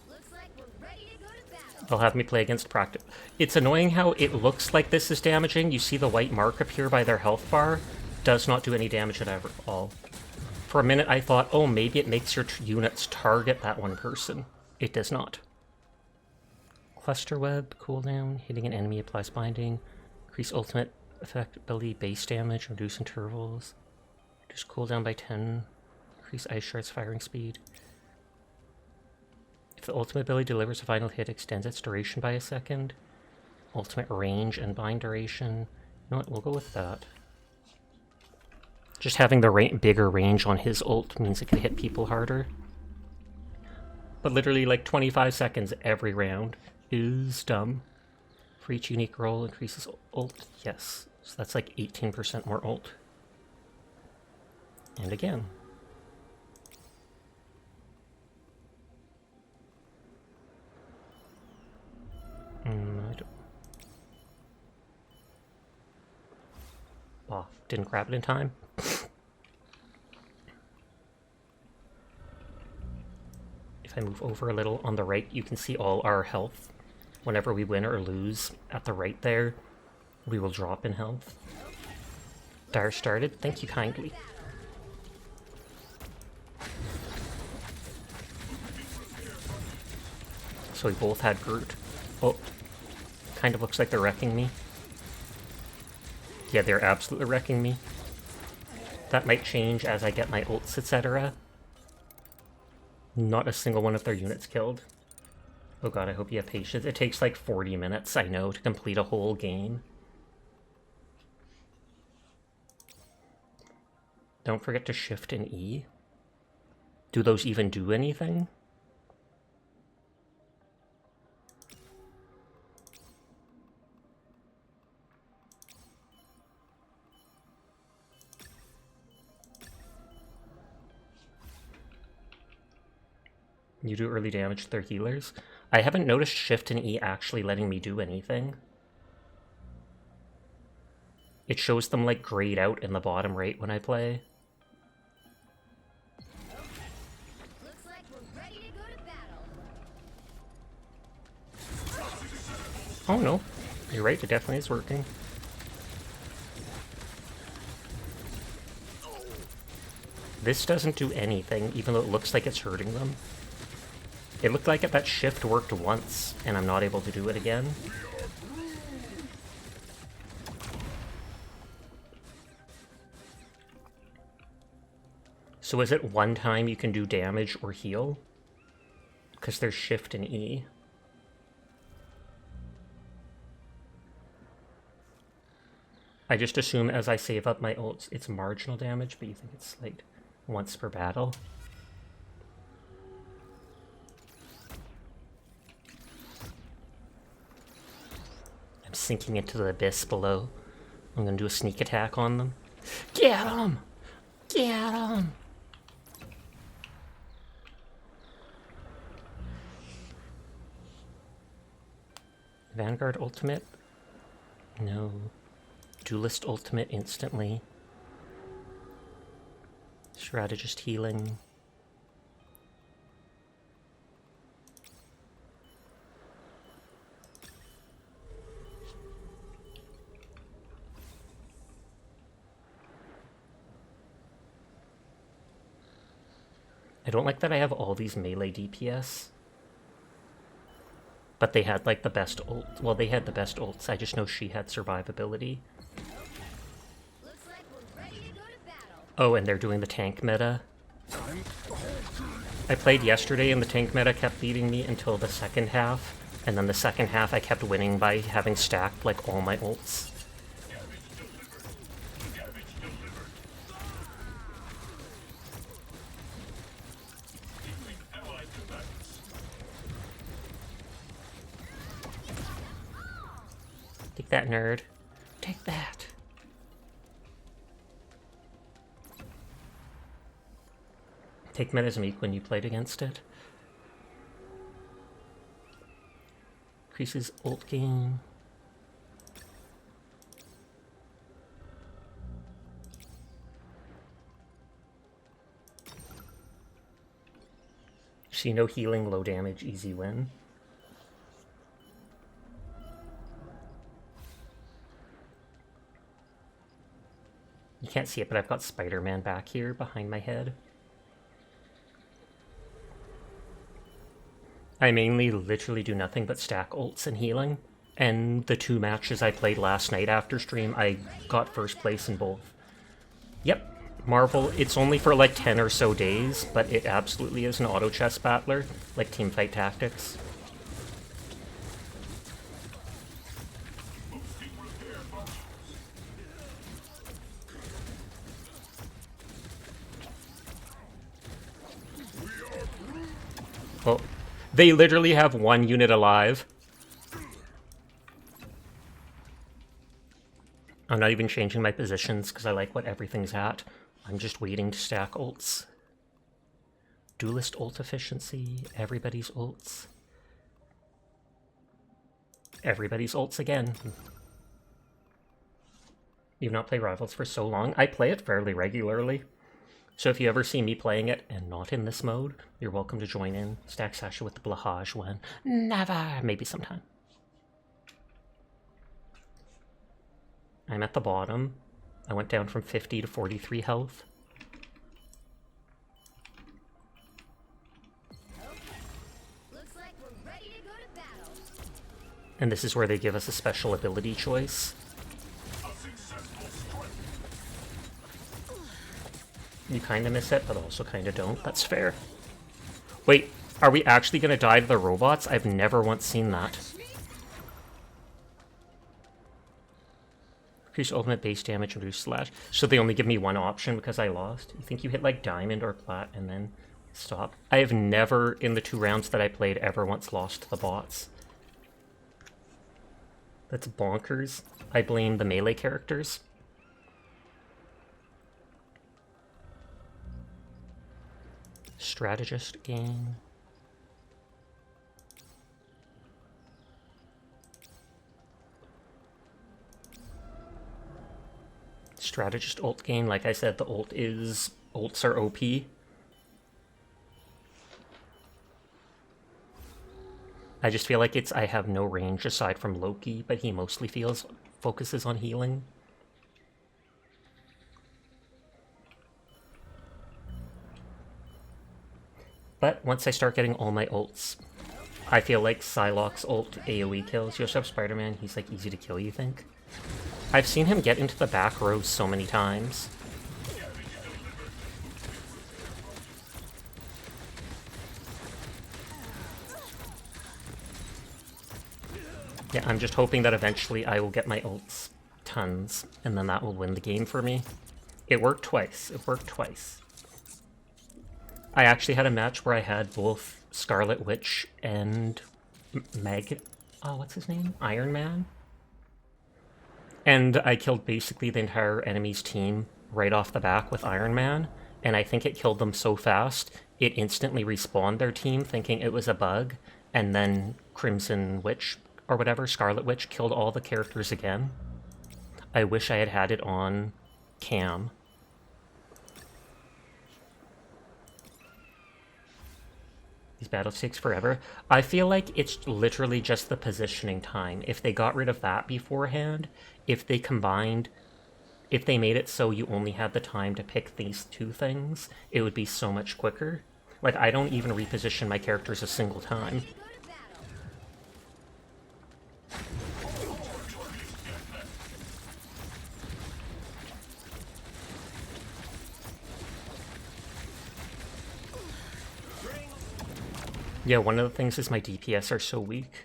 Looks like we're ready to go to battle. They'll have me play against practice. It's annoying how it looks like this is damaging. You see the white mark appear by their health bar. Does not do any damage at all. For a minute I thought, oh, maybe it makes your units target that one person. It does not. Cluster web, cooldown, hitting an enemy applies binding, increase ultimate effect ability, base damage, reduce intervals, reduce cooldown by 10, increase ice shards firing speed. If the ultimate ability delivers a final hit, extends its duration by a second. Ultimate range and bind duration. You know what, we'll go with that. Just having the bigger range on his ult means it can hit people harder. But literally like 25 seconds every round is dumb. For each unique roll increases ult. Yes. So that's like 18% more ult. And again. I don't... Oh, didn't grab it in time. If I move over a little on the right, you can see all our health. Whenever we win or lose, at the right there, we will drop in health. Dire started. Thank you kindly. So we both had Groot. Oh, kind of looks like they're wrecking me. Yeah, they're absolutely wrecking me. That might change as I get my ults, etc. Not a single one of their units killed. Oh god, I hope you have patience. It takes like 40 minutes, I know, to complete a whole game. Don't forget to shift and E. Do those even do anything? You do early damage to their healers. I haven't noticed Shift and E actually letting me do anything. It shows them like grayed out in the bottom right when I play. Looks like we're ready to go to battle. Oh no, you're right, it definitely is working. This doesn't do anything, even though it looks like it's hurting them. It looked like that shift worked once, and I'm not able to do it again. So is it one time you can do damage or heal? Because there's shift and E. I just assume as I save up my ults, it's marginal damage, but you think it's like once per battle? I'm sinking into the abyss below. I'm gonna do a sneak attack on them. Get him! Get him! Vanguard ultimate? No. Duelist ultimate instantly. Strategist healing. I don't like that I have all these melee DPS. But they had like the best ult. Well, they had the best ults. I just know she had survivability. Looks like we're ready to go to battle. Oh, and they're doing the tank meta. I played yesterday and the tank meta kept beating me until the second half. And then the second half I kept winning by having stacked like all my ults. Take that, nerd. Take that. Take meta's meek when you played against it. Increases ult gain. See, no healing, low damage, easy win. You can't see it, but I've got Spider-Man back here behind my head. I mainly literally do nothing but stack ults and healing. And the 2 matches I played last night after stream, I got first place in both. Yep, Marvel, it's only for like 10 or so days, but it absolutely is an auto chess battler, like Teamfight Tactics. Oh, they literally have 1 unit alive. I'm not even changing my positions because I like what everything's at. I'm just waiting to stack ults. Duelist ult efficiency, everybody's ults. Everybody's ults again. You've not played Rivals for so long. I play it fairly regularly. So if you ever see me playing it and not in this mode, you're welcome to join in. Stack Sasha with the Blahaj when? Never. Maybe sometime. I'm at the bottom. I went down from 50 to 43 health. Looks like we're ready to go to battle. And this is where they give us a special ability choice. You kind of miss it, but also kind of don't. That's fair. Wait, are we actually going to die to the robots? I've never once seen that. Increase ultimate base damage and reduce slash. So they only give me one option because I lost? You think you hit like diamond or plat and then stop? I have never, in the 2 rounds that I played, ever once lost to the bots. That's bonkers. I blame the melee characters. Strategist gain. Strategist ult gain. Like I said, the ults are OP. I just feel like I have no range aside from Loki, but he mostly focuses on healing. But once I start getting all my ults, I feel like Psylocke's ult AoE kills. You also have Spider-Man, he's like easy to kill, you think? I've seen him get into the back rows so many times. Yeah, I'm just hoping that eventually I will get my ults tons, and then that will win the game for me. It worked twice. It worked twice. I actually had a match where I had both Scarlet Witch and oh, what's his name? Iron Man? And I killed basically the entire enemy's team right off the back with Iron Man, and I think it killed them so fast, it instantly respawned their team thinking it was a bug, and then Crimson Witch, or whatever, Scarlet Witch, killed all the characters again. I wish I had had it on cam. These battles takes forever. I feel like it's literally just the positioning time. If they got rid of that beforehand, if they made it so you only had the time to pick these two things, it would be so much quicker. Like, I don't even reposition my characters a single time. Yeah, one of the things is my DPS are so weak.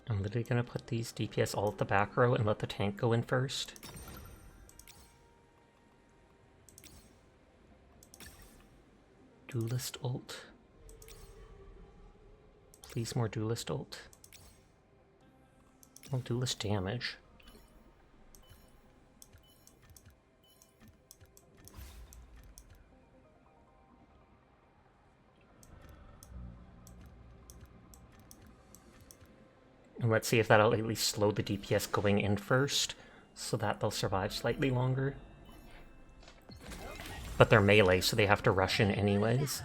I'm literally gonna put these DPS all at the back row and let the tank go in first. Duelist ult. Please, more duelist ult. Well, duelist damage. And let's see if that'll at least slow the DPS going in first, so that they'll survive slightly longer. But they're melee, so they have to rush in anyways.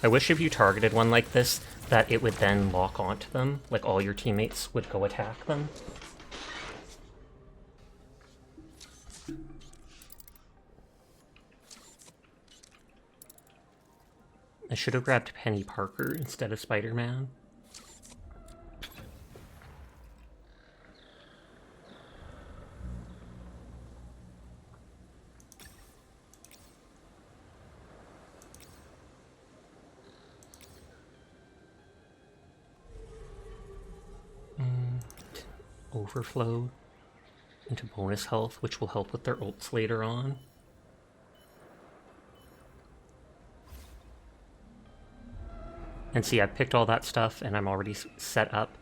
I wish if you targeted one like this, that it would then lock onto them, like all your teammates would go attack them. I should have grabbed Penny Parker instead of Spider-Man. Overflow into bonus health, which will help with their ults later on. And see, I picked all that stuff and I'm already set up.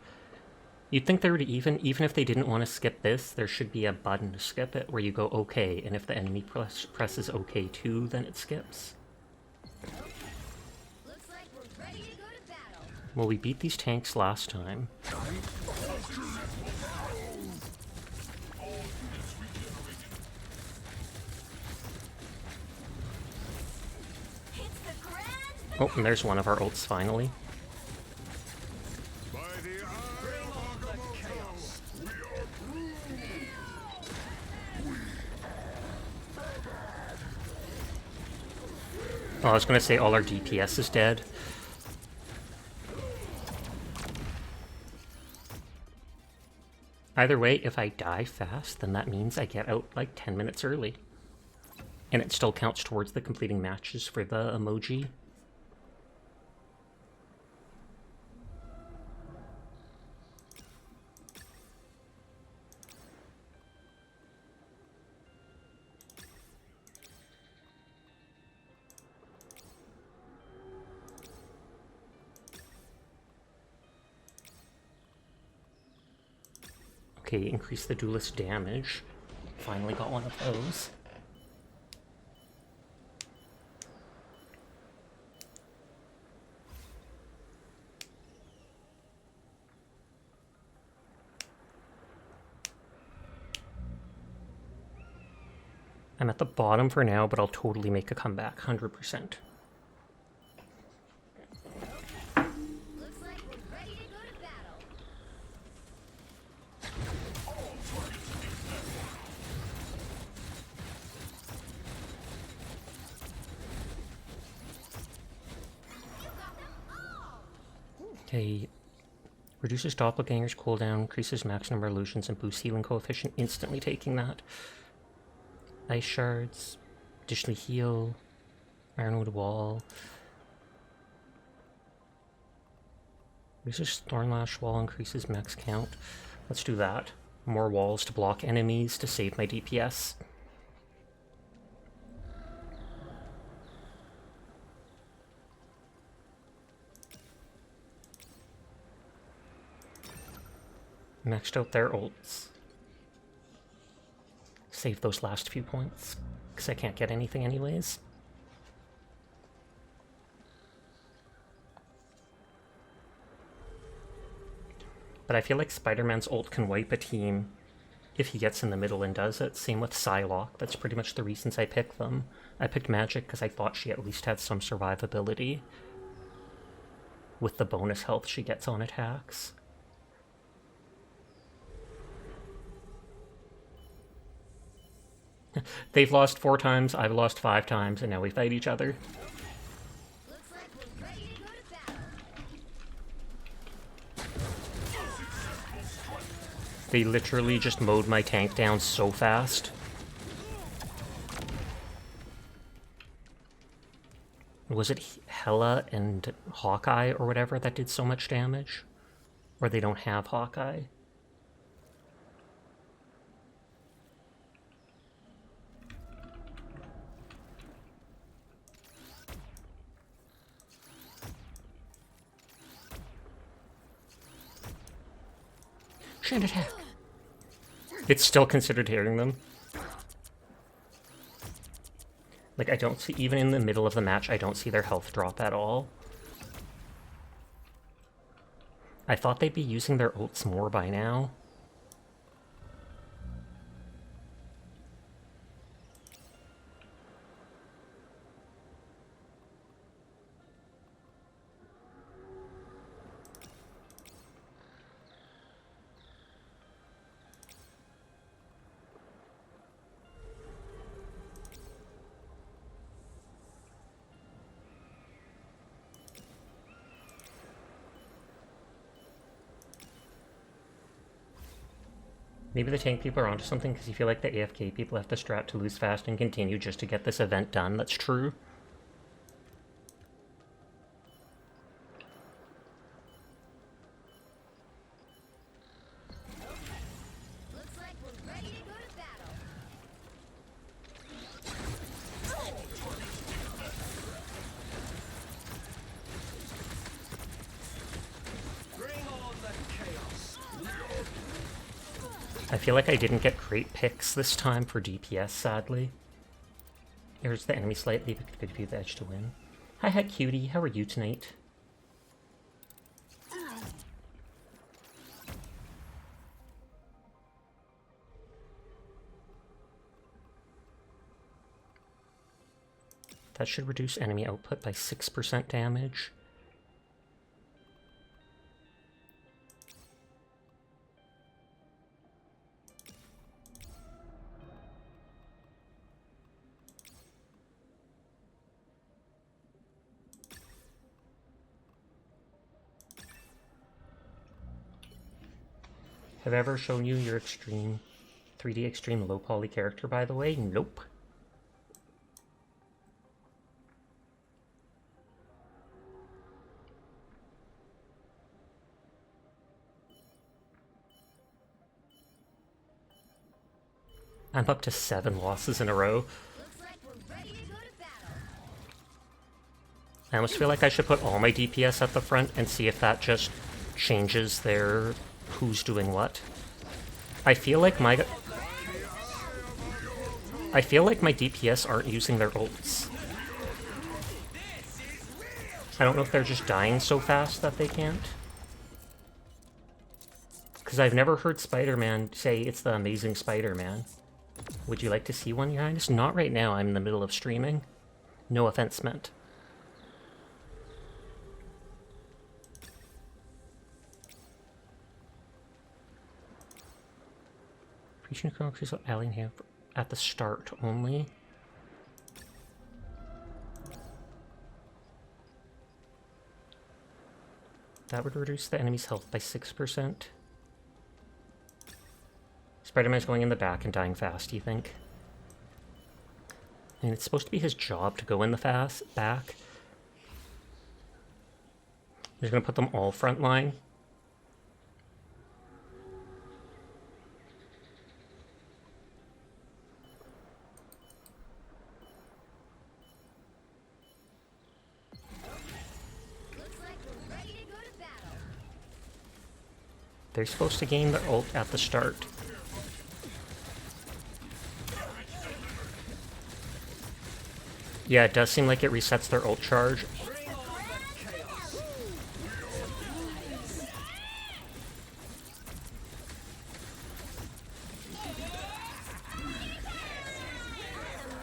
You'd think they would even if they didn't want to skip this, there should be a button to skip it where you go OK, and if the enemy presses OK too, then it skips. Looks like we're ready to go to battle. Well, we beat these tanks last time. It's the grand Oh, and there's one of our ults finally. Oh, I was gonna say all our DPS is dead. Either way, if I die fast, then that means I get out like 10 minutes early. And it still counts towards the completing matches for the emoji. Okay, increase the duelist damage. Finally got one of those. I'm at the bottom for now, but I'll totally make a comeback, 100%. Looks like we're ready to go to battle. Okay. Reduces doppelganger's cooldown, increases max number of illusions, and boosts healing coefficient, instantly taking that. Ice shards, additionally heal, ironwood wall. Reduces thornlash wall, increases max count. Let's do that. More walls to block enemies to save my DPS. Maxed out their ults. Save those last few points, because I can't get anything anyways. But I feel like Spider-Man's ult can wipe a team if he gets in the middle and does it. Same with Psylocke. That's pretty much the reasons I picked them. I picked Magic because I thought she at least had some survivability with the bonus health she gets on attacks. They've lost 4 times, I've lost 5 times, and now we fight each other. Looks like we're ready to go to battle. They literally just mowed my tank down so fast. Was it Hela and Hawkeye or whatever that did so much damage? Or they don't have Hawkeye? Sand attack! It's still considered hearing them. Like, I don't see, even in the middle of the match, I don't see their health drop at all. I thought they'd be using their ults more by now. Maybe the tank people are onto something because you feel like the AFK people have to strat to lose fast and continue just to get this event done. That's true. Looks like we're ready to go to battle. I feel like I didn't get great picks this time for DPS, sadly. Here's the enemy slightly, but could give you the edge to win. Hi, cutie. How are you tonight? That should reduce enemy output by 6% damage. Have I ever shown you your extreme 3D extreme low poly character, by the way? Nope. I'm up to 7 losses in a row. Looks like we're ready to go to battle. I almost feel like I should put all my DPS at the front and see if that just changes their who's doing what. I feel like my DPS aren't using their ults. I don't know if they're just dying so fast that they can't. Because I've never heard Spider-Man say it's the Amazing Spider-Man. Would you like to see one, Your Highness? Not right now, I'm in the middle of streaming. No offense meant. Preaching Chrono Crystal Alien have at the start only. That would reduce the enemy's health by 6%. Spider-Man's going in the back and dying fast, you think? I mean, it's supposed to be his job to go in the back. He's gonna put them all front line. They're supposed to gain their ult at the start. Yeah, it does seem like it resets their ult charge.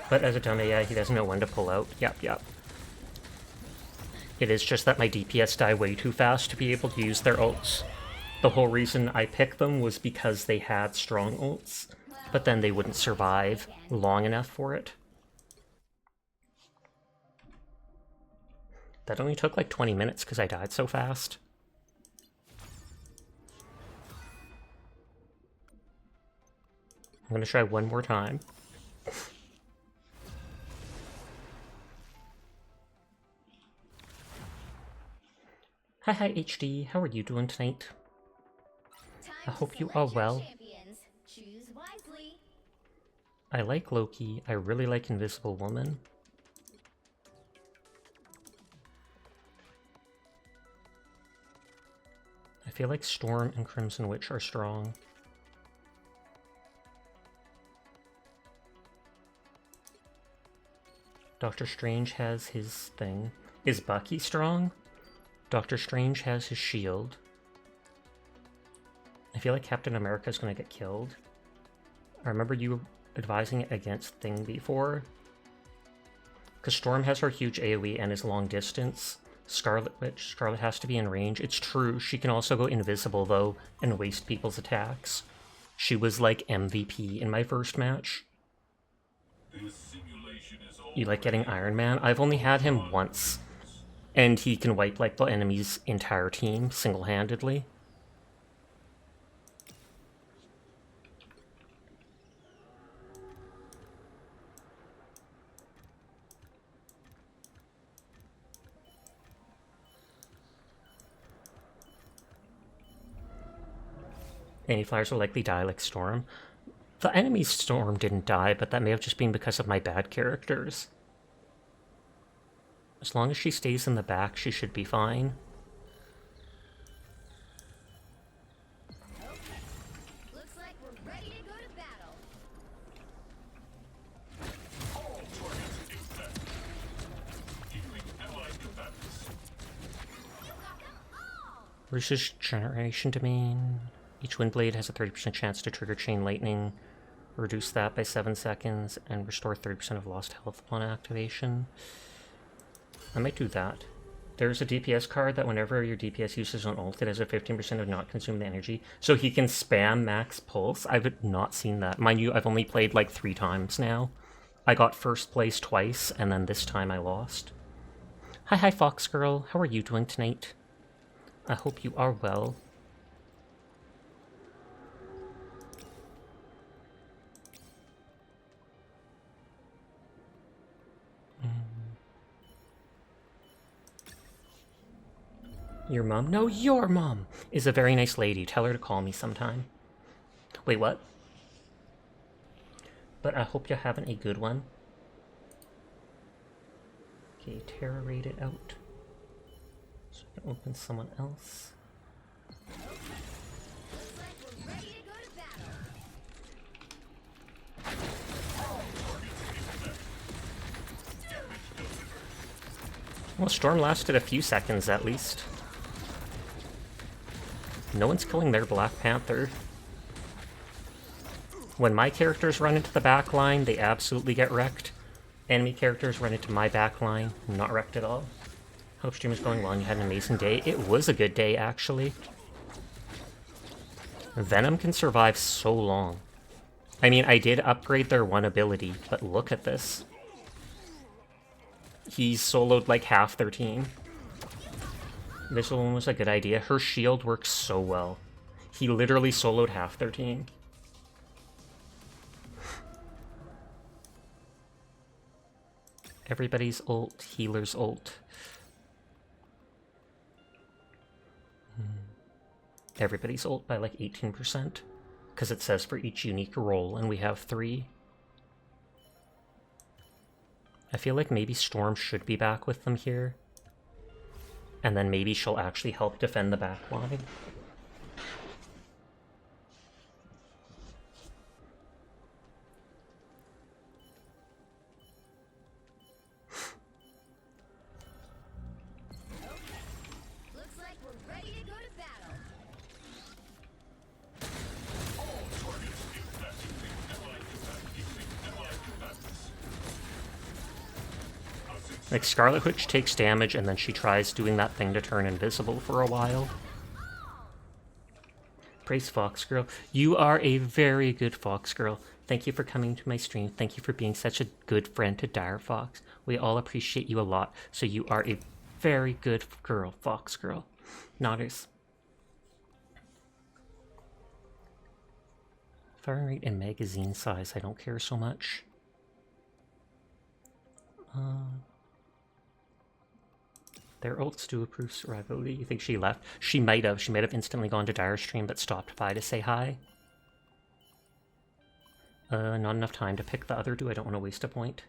But as a dummy, yeah, he doesn't know when to pull out. Yep. It is just that my DPS die way too fast to be able to use their ults. The whole reason I picked them was because they had strong ults, but then they wouldn't survive long enough for it. That only took like 20 minutes because I died so fast. I'm gonna try one more time. Hi HD, how are you doing tonight? I hope you are well. Choose wisely. I like Loki. I really like Invisible Woman. I feel like Storm and Crimson Witch are strong. Doctor Strange has his thing. Is Bucky strong? Doctor Strange has his shield. I feel like Captain America is going to get killed. I remember you advising against Thing before. Because Storm has her huge AoE and is long distance. Scarlet has to be in range. It's true, she can also go invisible though, and waste people's attacks. She was like MVP in my first match. This simulation is all You like getting Iron Man? I've only had him once. And he can wipe like the enemy's entire team single-handedly. Any flyers will likely die like Storm. The enemy's Storm didn't die, but that may have just been because of my bad characters. As long as she stays in the back, she should be fine. Looks like we're ready to go to battle. all targets infect. Healing allied combatants. You got them all. Versus Generation Domain. Each Windblade has a 30% chance to trigger Chain Lightning, reduce that by 7 seconds, and restore 30% of lost health upon activation. I might do that. There's a DPS card that whenever your DPS uses an ult, it has a 15% of not consumed energy. So he can spam max pulse. I've not seen that. Mind you, I've only played like 3 times now. I got first place twice, and then this time I lost. Hi Fox Girl, how are you doing tonight? I hope you are well. Your mom? No, your mom is a very nice lady. Tell her to call me sometime. Wait, what? But I hope you're having a good one. Okay, Terra raid it out. So I can open someone else. Looks like we're ready to go to battle. Well, Storm lasted a few seconds at least. No one's killing their Black Panther. When my characters run into the back line, they absolutely get wrecked. Enemy characters run into my back line, not wrecked at all. Hope stream is going well and you had an amazing day. It was a good day, actually. Venom can survive so long. I mean, I did upgrade their one ability, but look at this. He's soloed like half their team. This one was a good idea. Her shield works so well. He literally soloed half their team. Everybody's ult, healer's ult. Everybody's ult by like 18%. Because it says for each unique role, and we have 3. I feel like maybe Storm should be back with them here. And then maybe she'll actually help defend the back line. Looks like we're ready to go to battle. Like, Scarlet Witch takes damage, and then she tries doing that thing to turn invisible for a while. Praise Fox Girl. You are a very good Fox Girl. Thank you for coming to my stream. Thank you for being such a good friend to Dire Fox. We all appreciate you a lot. So you are a very good girl, Fox Girl. Nodders. Firing rate and magazine size, I don't care so much. Their ults do approve survivability. You think she left? She might have. She might have instantly gone to Dire stream but stopped by to say hi. Not enough time to pick the other two. I don't want to waste a point.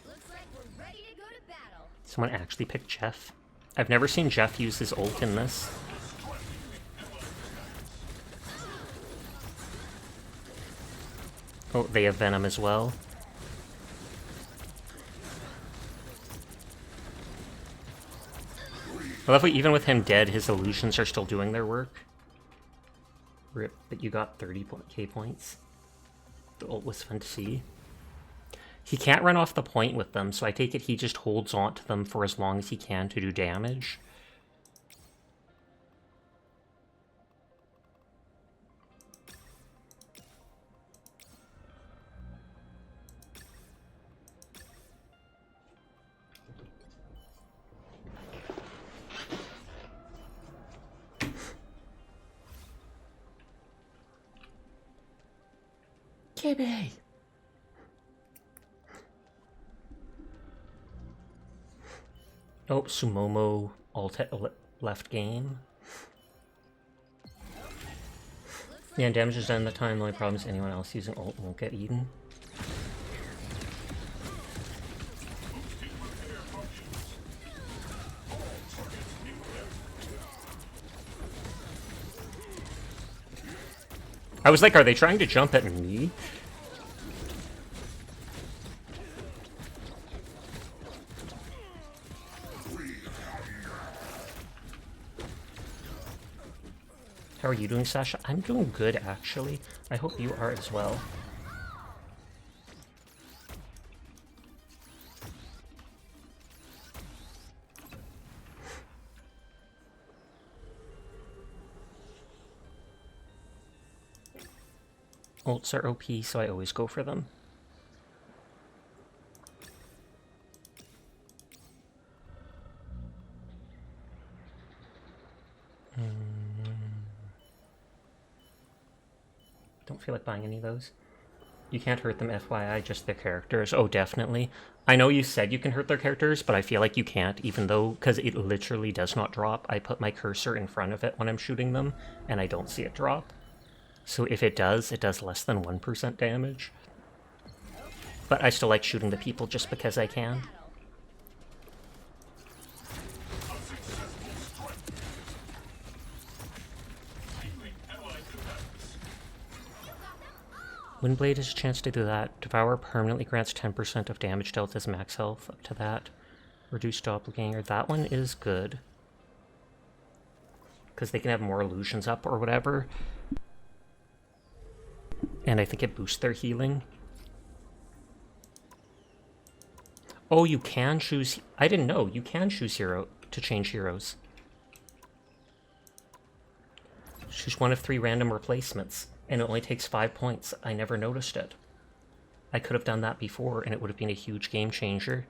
Looks like we're ready to go to battle. Someone actually picked Jeff. I've never seen Jeff use his ult in this. Oh, they have Venom as well. I love how even with him dead, his illusions are still doing their work. Rip, but you got 30k points. The ult was fun to see. He can't run off the point with them, so I take it he just holds on to them for as long as he can to do damage. Gibby! Oh, Sumomo alt left game. Yeah, damage is done in the time. The only problem is anyone else using ult won't get eaten. I was like, are they trying to jump at me? How are you doing, Sasha? I'm doing good, actually. I hope you are as well. Ults are OP, so I always go for them. Don't feel like buying any of those. You can't hurt them, FYI, just their characters. Oh, definitely. I know you said you can hurt their characters, but I feel like you can't, even though, because it literally does not drop. I put my cursor in front of it when I'm shooting them, and I don't see it drop. So if it does less than 1% damage. But I still like shooting the people just because I can. Windblade has a chance to do that. Devour permanently grants 10% of damage dealt as max health up to that. Reduce Doppelganger. That one is good. Because they can have more illusions up or whatever. And I think it boosts their healing. Oh, you can choose... I didn't know. You can choose hero to change heroes. She's one of 3 random replacements, and it only takes 5 points. I never noticed it. I could have done that before, and it would have been a huge game changer.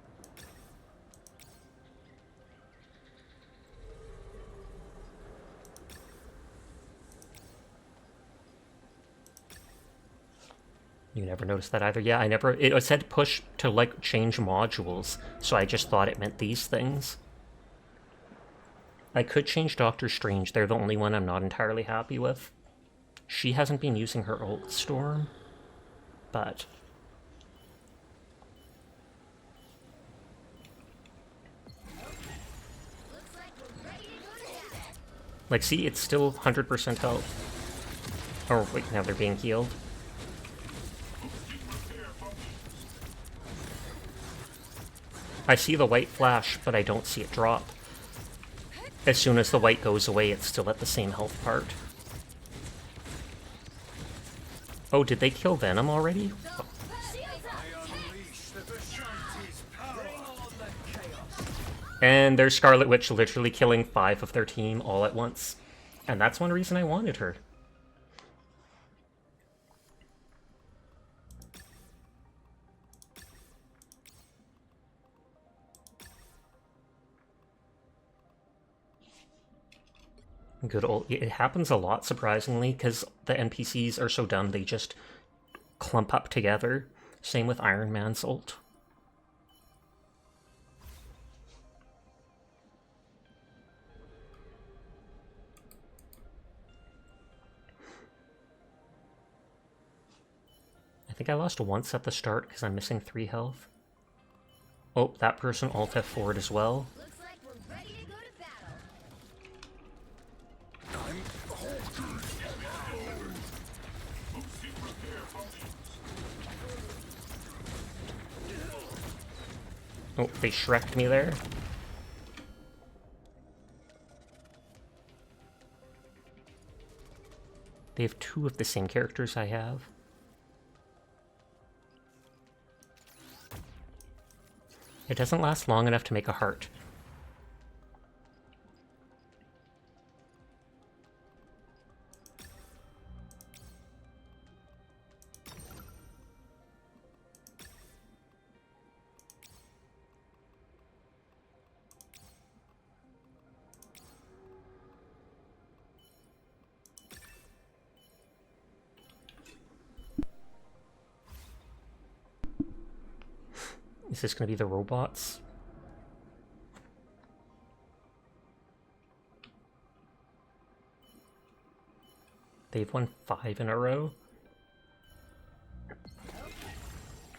You never noticed that either? Yeah, I never... It said push to, like, change modules, so I just thought it meant these things. I could change Doctor Strange. They're the only one I'm not entirely happy with. She hasn't been using her ult storm, but... Looks like we're ready to go to battle. Like, see, it's still 100% health. Oh, wait, now they're being healed. I see the white flash, but I don't see it drop. As soon as the white goes away, it's still at the same health part. Oh, did they kill Venom already? Oh. And there's Scarlet Witch literally killing 5 of their team all at once. And that's one reason I wanted her. Good old... It happens a lot, surprisingly, because the NPCs are so dumb, they just clump up together. Same with Iron Man's ult. I think I lost once at the start because I'm missing 3 health. Oh, that person ult F4'd as well. Looks like we're ready to go to battle. Oh, they Shrek'd me there. They have 2 of the same characters I have. It doesn't last long enough to make a heart. Is this going to be the robots? They've won 5 in a row.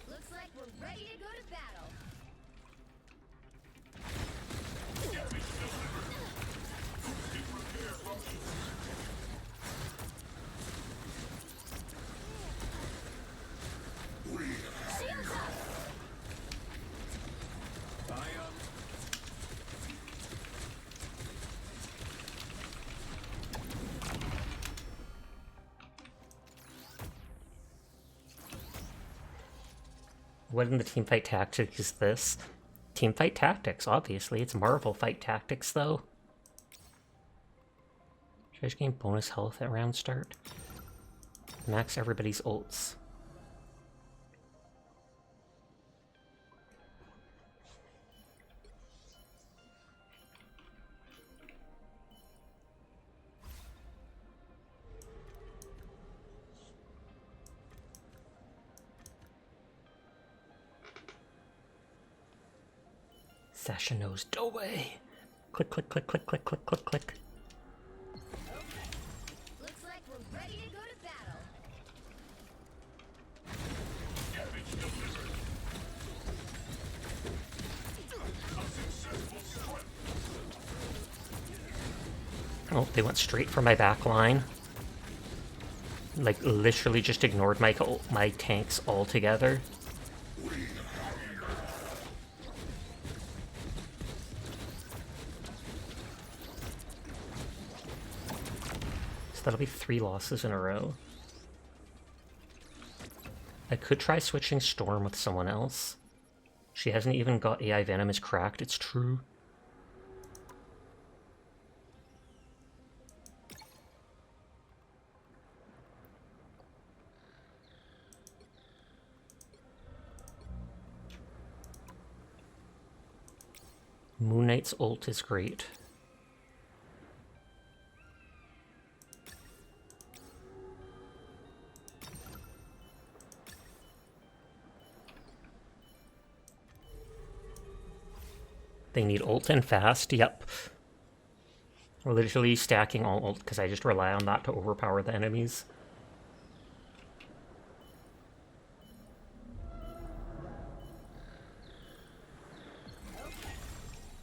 Looks like we're ready to go to battle. Shields up. What in the teamfight tactics is this? Teamfight tactics, obviously. It's Marvel fight tactics, though. Should I just gain bonus health at round start? Max everybody's ults. Sasha knows Doe. Click, click, click, click, click, click, click, click. Looks like we're ready to go to battle. Oh, they went straight for my back line. Like, literally just ignored my tanks altogether. So that'll be 3 losses in a row. I could try switching Storm with someone else. She hasn't even got AI Venom is cracked, it's true. Moon Knight's ult is great. They need ult and fast, yep. We're literally stacking all ult because I just rely on that to overpower the enemies.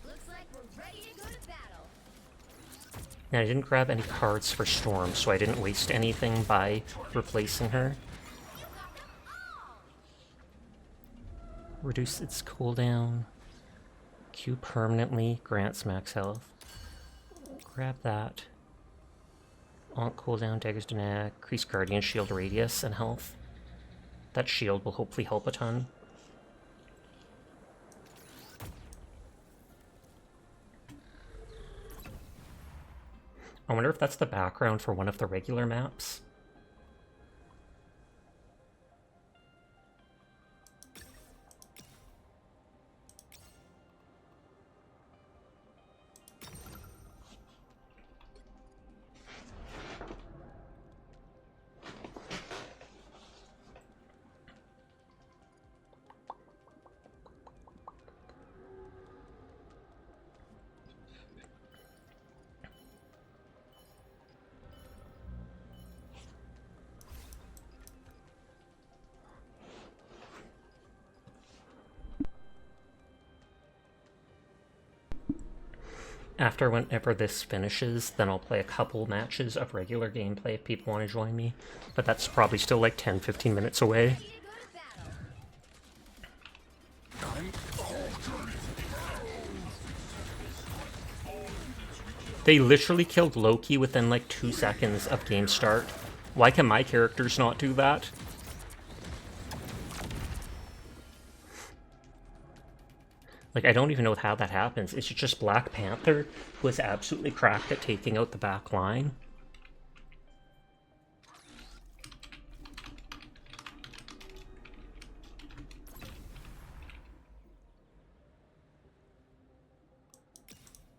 Looks like we're ready to go to battle. Now I didn't grab any cards for Storm, so I didn't waste anything by replacing her. Reduce its cooldown. Q permanently grants max health. Grab that. Onk cooldown, daggers deny, increase guardian shield radius and health. That shield will hopefully help a ton. I wonder if that's the background for one of the regular maps. After whenever this finishes, then I'll play a couple matches of regular gameplay if people want to join me. But that's probably still like 10-15 minutes away. Ready to go to battle. They literally killed Loki within like 2 seconds of game start. Why can my characters not do that? Like, I don't even know how that happens. Is it just Black Panther, who is absolutely cracked at taking out the back line?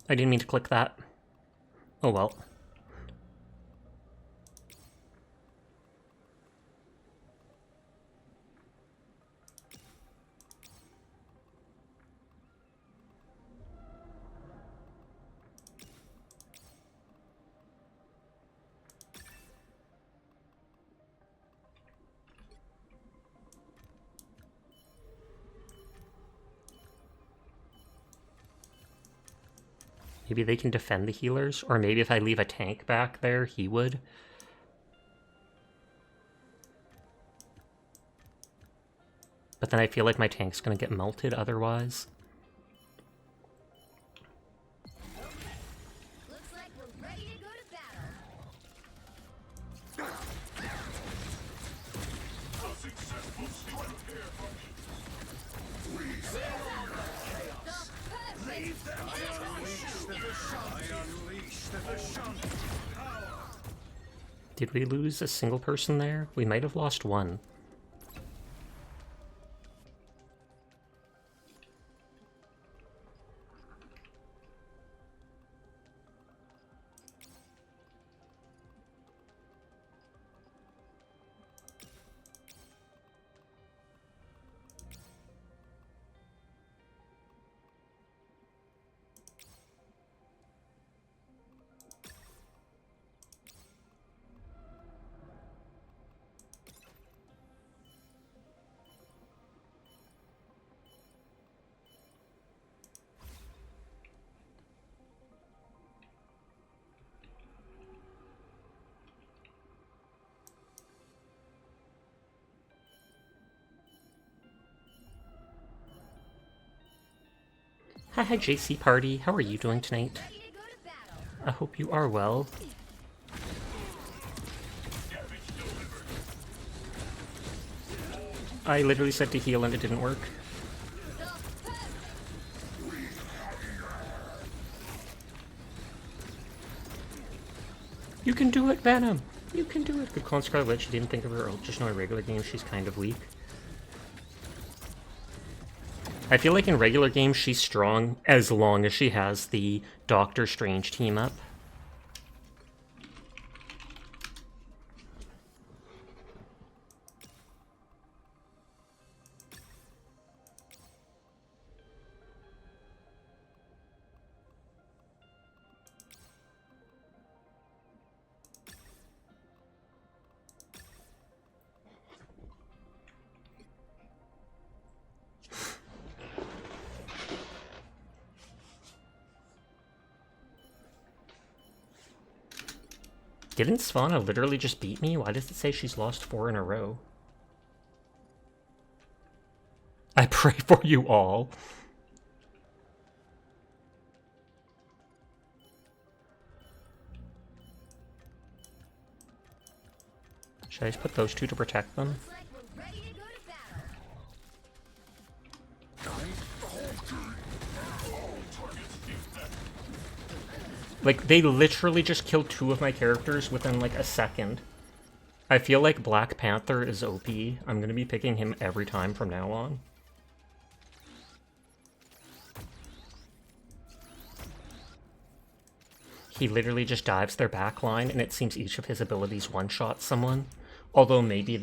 I didn't mean to click that. Oh well. Maybe they can defend the healers, or maybe if I leave a tank back there, he would. But then I feel like my tank's gonna get melted otherwise. Looks like we're ready to go to battle. A successful storm repair function. Did we lose a single person there? We might have lost one. Hi JC Party, how are you doing tonight? Ready to go to battle. I hope you are well. I literally said to heal and it didn't work. You can do it, Venom! You can do it! Good call on Scarlet Witch. She didn't think of her ult. Just know in regular game she's kind of weak. I feel like in regular games she's strong as long as she has the Doctor Strange team up. Didn't Svanna literally just beat me? Why does it say she's lost 4 in a row? I pray for you all. Should I just put those two to protect them? Looks like we're ready to go to battle. Like, they literally just killed 2 of my characters within, like, a second. I feel like Black Panther is OP. I'm gonna be picking him every time from now on. He literally just dives their backline, and it seems each of his abilities one-shot someone. Although maybe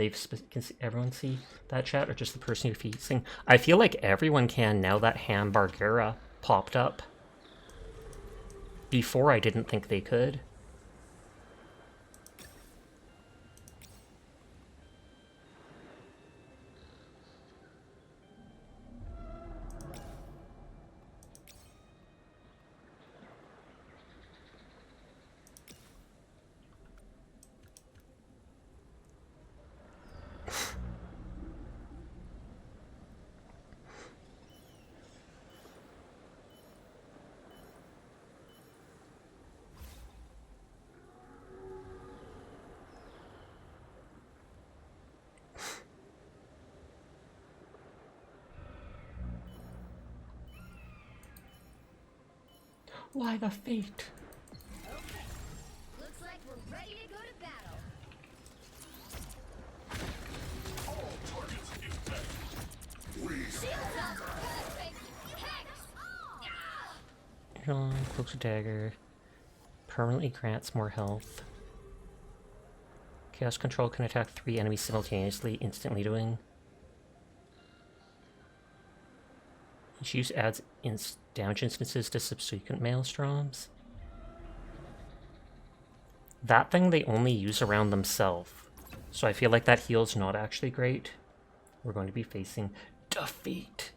can everyone see that chat, or just the person you're facing? I feel like everyone can now that Ham Bargera popped up. Before, I didn't think they could. Why the fate? Okay. Looks like we're ready to go to battle. Shields up! Perfect! Hex! John, Cloaks of Dagger. Permanently grants more health. Chaos Control can attack 3 enemies simultaneously, instantly doing. Each use adds damage instances to subsequent Maelstroms. That thing they only use around themselves. So I feel like that heal's not actually great. We're going to be facing defeat.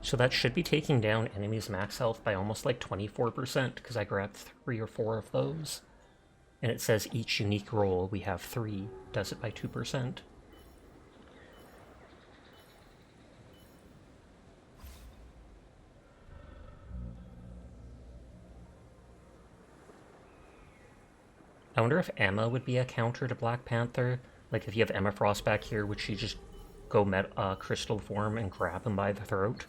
So that should be taking down enemies' max health by almost like 24%, because I grabbed 3 or 4 of those. And it says each unique roll, we have 3, does it by 2%. I wonder if Emma would be a counter to Black Panther. Like if you have Emma Frost back here, would she just go crystal form and grab him by the throat?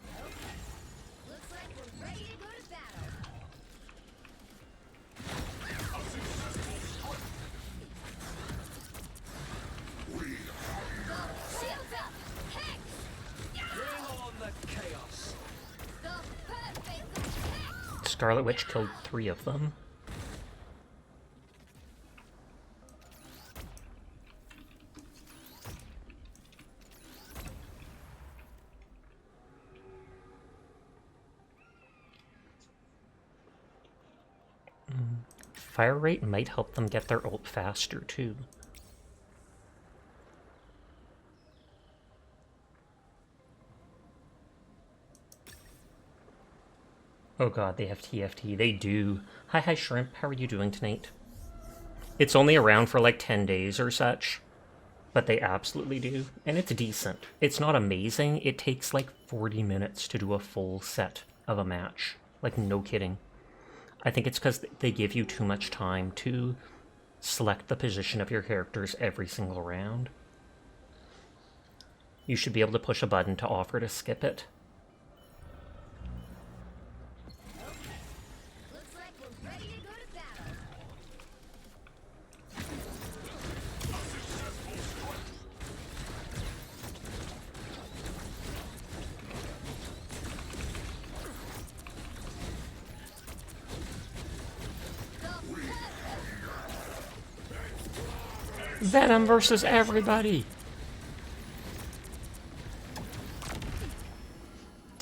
Looks like we're ready to go to battle. Shields up! Hex! Bring on the chaos! The perfect hex! Scarlet Witch killed 3 of them. Fire rate might help them get their ult faster, too. Oh god, they have TFT. They do. Hi, Shrimp. How are you doing tonight? It's only around for like 10 days or such, but they absolutely do. And it's decent. It's not amazing. It takes like 40 minutes to do a full set of a match. Like, no kidding. I think it's because they give you too much time to select the position of your characters every single round. You should be able to push a button to offer to skip it. Venom versus everybody!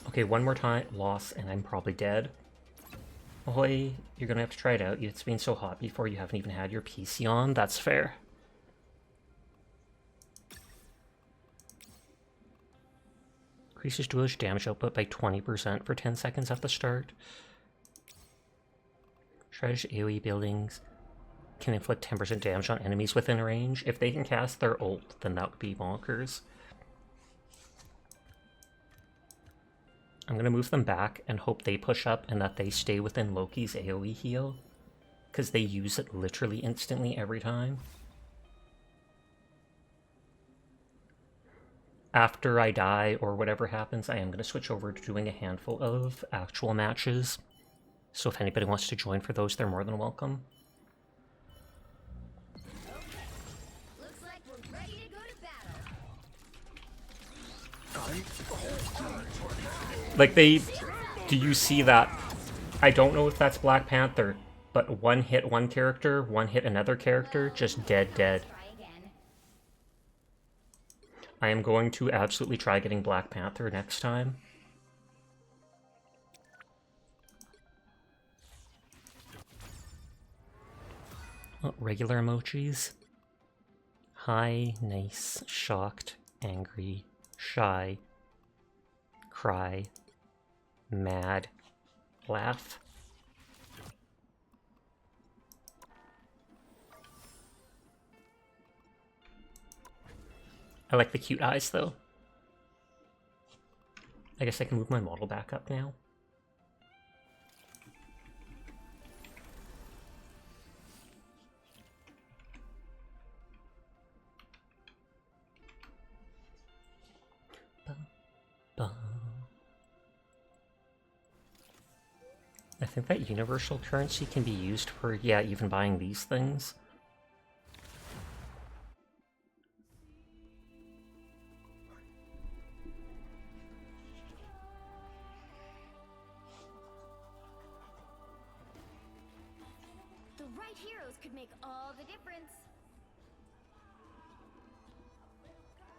Okay, one more time, loss, and I'm probably dead. Ahoy, you're gonna have to try it out. It's been so hot before, you haven't even had your PC on. That's fair. Increases duelist damage output by 20% for 10 seconds at the start. Strategy AoE buildings can inflict 10% damage on enemies within range. If they can cast their ult, then that would be bonkers. I'm gonna move them back and hope they push up and that they stay within Loki's AoE heal, because they use it literally instantly every time. After I die or whatever happens, I am gonna switch over to doing a handful of actual matches. So if anybody wants to join for those, they're more than welcome. Looks like we're ready to go to battle. Like do you see that? I don't know if that's Black Panther, but one hit one character, one hit another character, just dead. Try again. I am going to absolutely try getting Black Panther next time. Oh, regular emojis. Hi, nice, shocked, angry, shy, cry, mad, laugh. I like the cute eyes, though. I guess I can move my model back up now. I think that universal currency can be used for, yeah, even buying these things. The right heroes could make all the difference.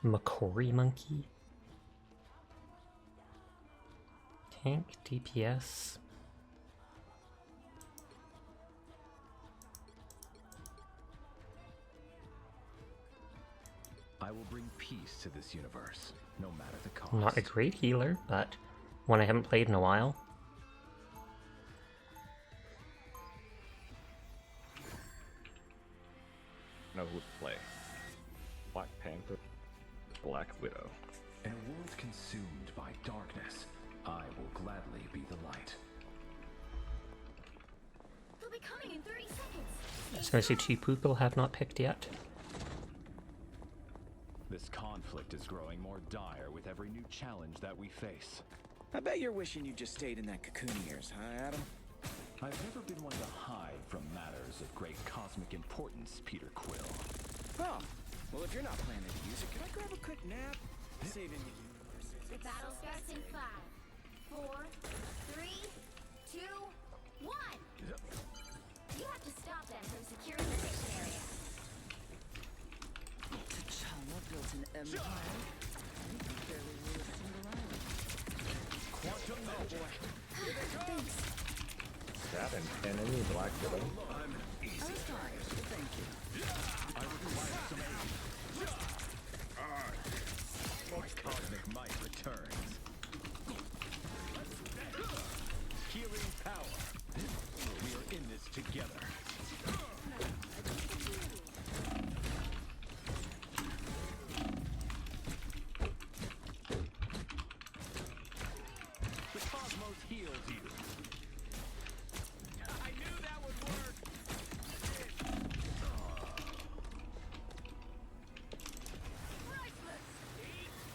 Makori monkey. Tank, DPS. I will bring peace to this universe, no matter the cost. Not a great healer, but one I haven't played in a while. Know who to play. Black Panther, Black Widow. In a world consumed by darkness, I will gladly be the light. They'll be coming in 30 seconds. I was going to say two people have not picked yet. This conflict is growing more dire with every new challenge that we face. I bet you're wishing you just stayed in that cocoon of yours, huh, Adam? I've never been one to hide from matters of great cosmic importance, Peter Quill. Oh, well, if you're not planning to use it, can I grab a quick nap? Saving the universe. The battle starts in 5, 4, 3, 2, 1. You have to stop them from securing the station area. T'Challa built an empire. You can barely rule a single island. Quantum magic. Thanks. That and enemy Black Widow. I was tired, but thank you. My cosmic might returns. Healing power. We are in this together. The cosmos heals you. I knew that would work.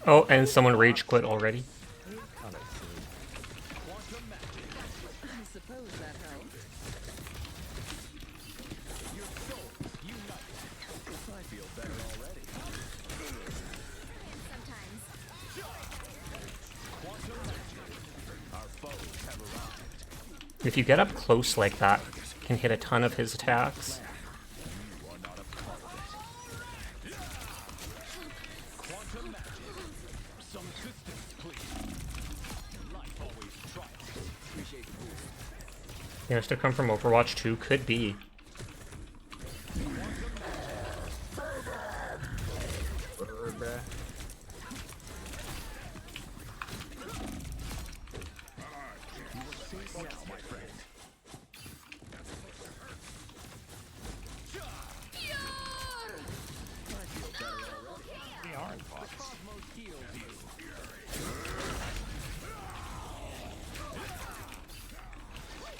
Oh, and someone rage quit already. Quantum magic. I suppose that helps. Your souls unite. I feel better already. Sometimes. Quantum magic. Our foes have arrived. If you get up close like that, can hit a ton of his attacks. You are not a part of it. Quantum magic. Some assistance, please. Life always triumphs. Appreciate the boost. Yes, to come from Overwatch 2 could be.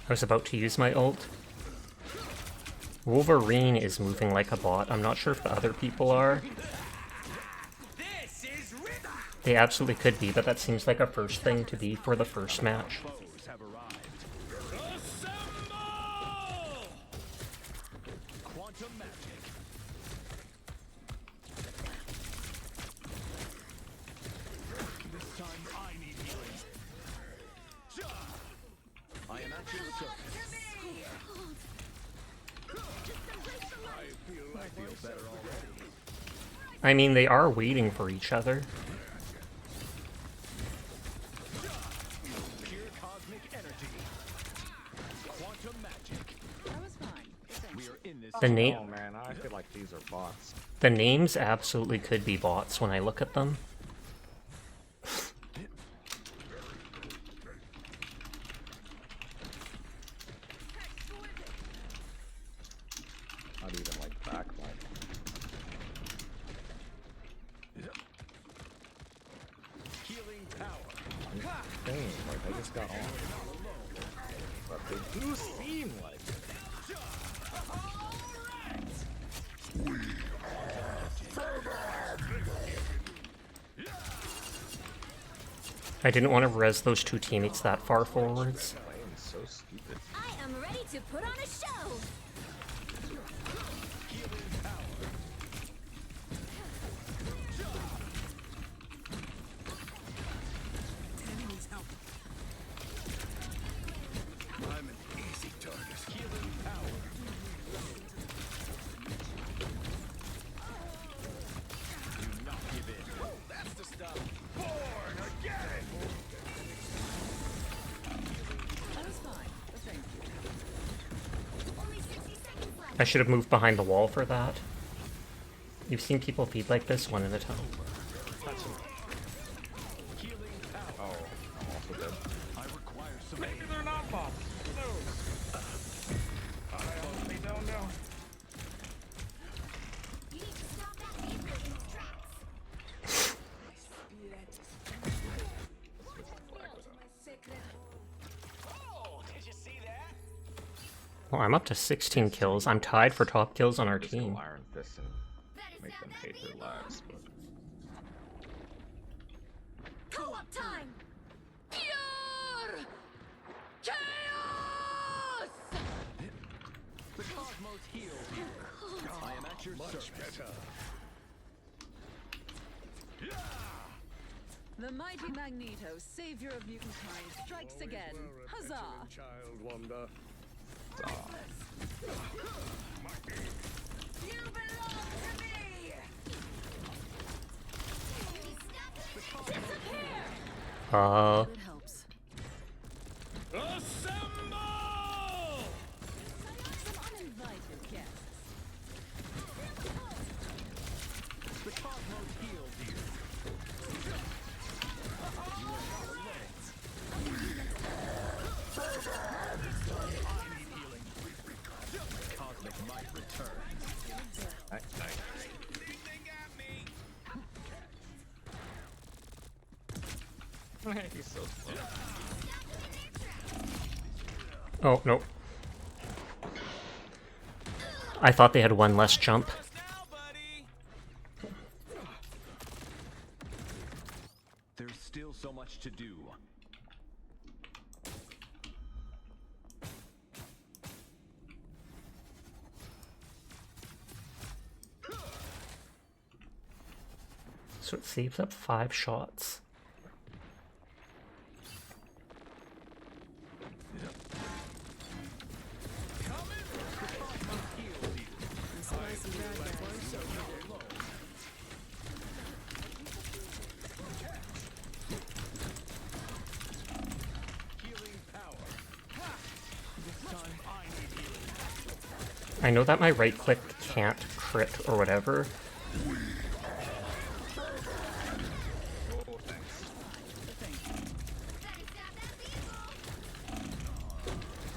I was about to use my ult. Wolverine is moving like a bot. I'm not sure if the other people are. They absolutely could be, but that seems like a first thing to be for the first match. Foes have arrived. Quantum magic. This time I need healing. I am at your service. I feel better already. I mean, they are waiting for each other. Pure cosmic energy. Quantum magic. That was fine. Thanks. We are in this. The name, Oh man, I feel like these are bots. the names absolutely could be bots when I look at them. Not even like backlight. Healing power. Dang, like I just got on. But they do seem like it. I didn't want to res those two teammates that far forwards. Playing so stupid. I am ready to put on a show. I'm an easy target. Healing power. Do not give in. That's the stuff. That was fine. Thank you. Only 60 seconds left. I should have moved behind the wall for that. You've seen people feed like this one at a time. Healing power. Oh, I'm also dead. I require some Maybe aid. they're not bots. No. I honestly don't know. You need to stop that vehicle in its tracks. Oh, did you see that? Well, I'm up to 16 kills. I'm tied for top kills on our Just go team. Iron Fist and Better make stop them that hate their vehicle. lives. But Co-op time. Pure chaos. The cosmos heals you. I am at your service. The mighty Magneto, savior of mutant kind, strikes again. Huzzah! Child wonder. You belong to me. Disappear. It helps. Assemble! Some uninvited guests. The cosmos heals you. I need healing. Cosmic might return. he's so slow. Oh, no. I thought they had one less jump. Now, buddy. There's still so much to do. So it saves up 5 shots. I know that my right click can't crit or whatever.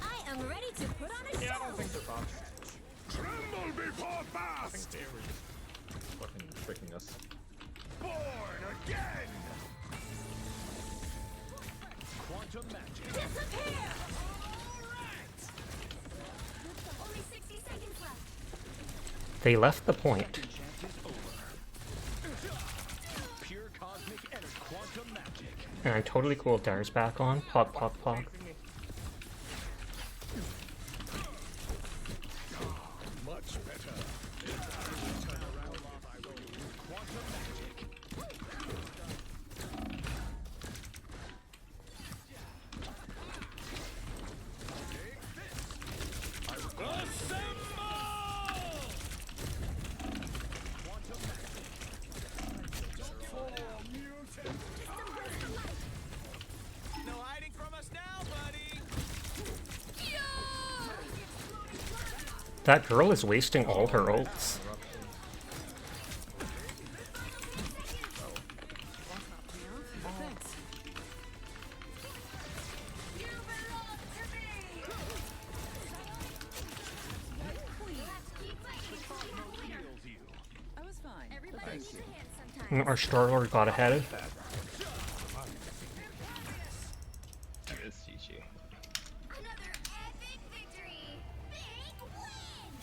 I am ready to put on a show. I don't think they're bombs. Tremble before I think fast! they were just fucking tricking us. Born again! Quantum magic. Disappear! Only 60 seconds left. They left the point. Chance is over. Pure cosmic energy. Quantum magic. And I'm totally cool with Dar's back on. Pog, pog, pog. Much better. Quantum magic. No hiding from us now, buddy! That girl is wasting all her ults. Thanks. You belong to me! Let's keep fighting until we have a winner. Heals you. I was fine. Everybody Thank needs you. a hand sometimes. And our Star-Lord got ahead. It's GG. Another epic victory! Big win!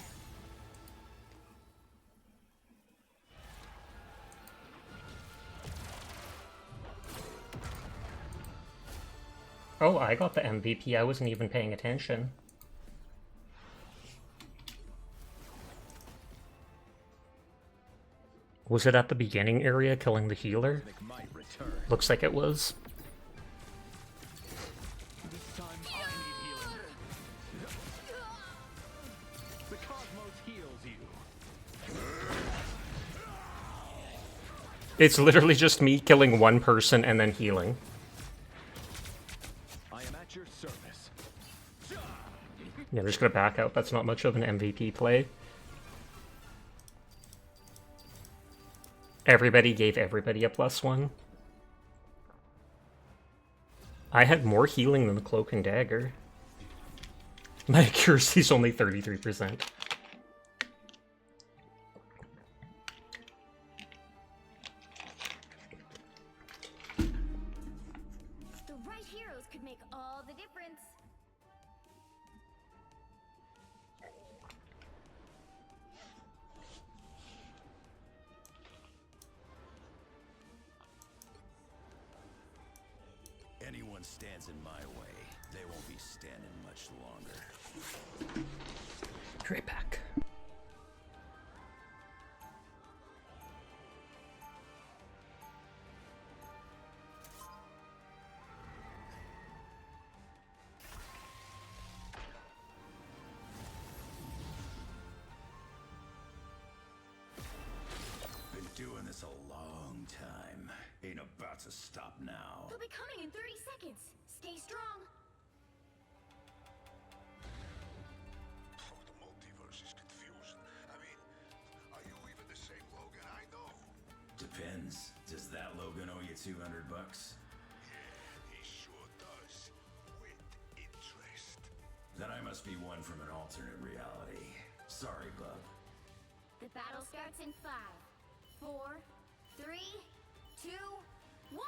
Oh, I got the MVP. I wasn't even paying attention. Was it at the beginning area killing the healer? Cosmic might return. Looks like it was. This time I need healing. The cosmos heals you. It's literally just me killing one person and then healing. I am at your service. Yeah, I'm just gonna back out. That's not much of an MVP play. Everybody gave everybody a +1. I had more healing than the Cloak and Dagger. My accuracy's only 33%. The right heroes could make all the difference. Anyone stands in my way, they won't be standing much longer. Right back. Been doing this a long time. Ain't about to stop now. They'll be coming in 30 seconds. Stay strong. Oh, the multiverse is confusing. I mean, are you even the same Logan I know? Depends. Does that Logan owe you $200? He sure does. With interest. Then I must be one from an alternate reality. Sorry, bub. The battle starts in 5, 4, 3, 2, 1.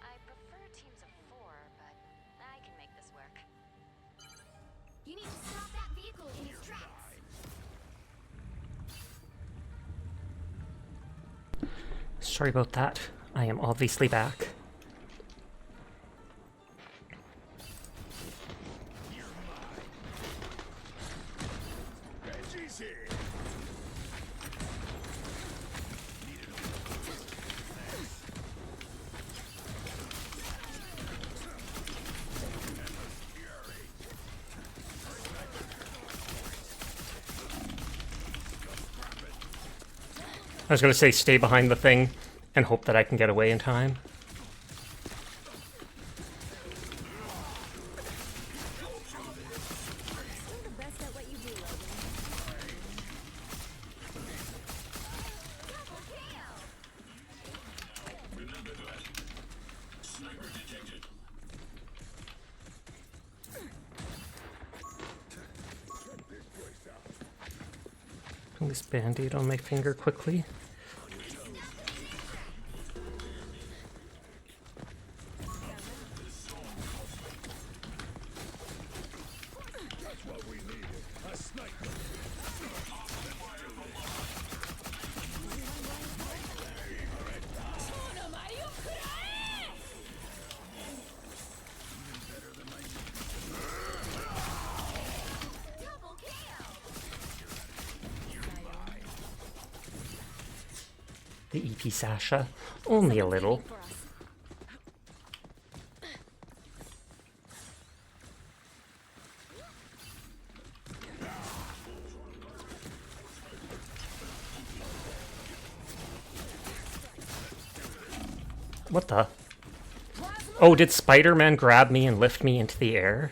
I prefer teams of 4, but I can make this work. You need to stop that vehicle in its tracks. Sorry about that. I am obviously back. Reggie's here. I was gonna say stay behind the thing and hope that I can get away in time. Put this band-aid on my finger quickly. The EP Sasha. Only a little. What the? Oh, did Spider-Man grab me and lift me into the air?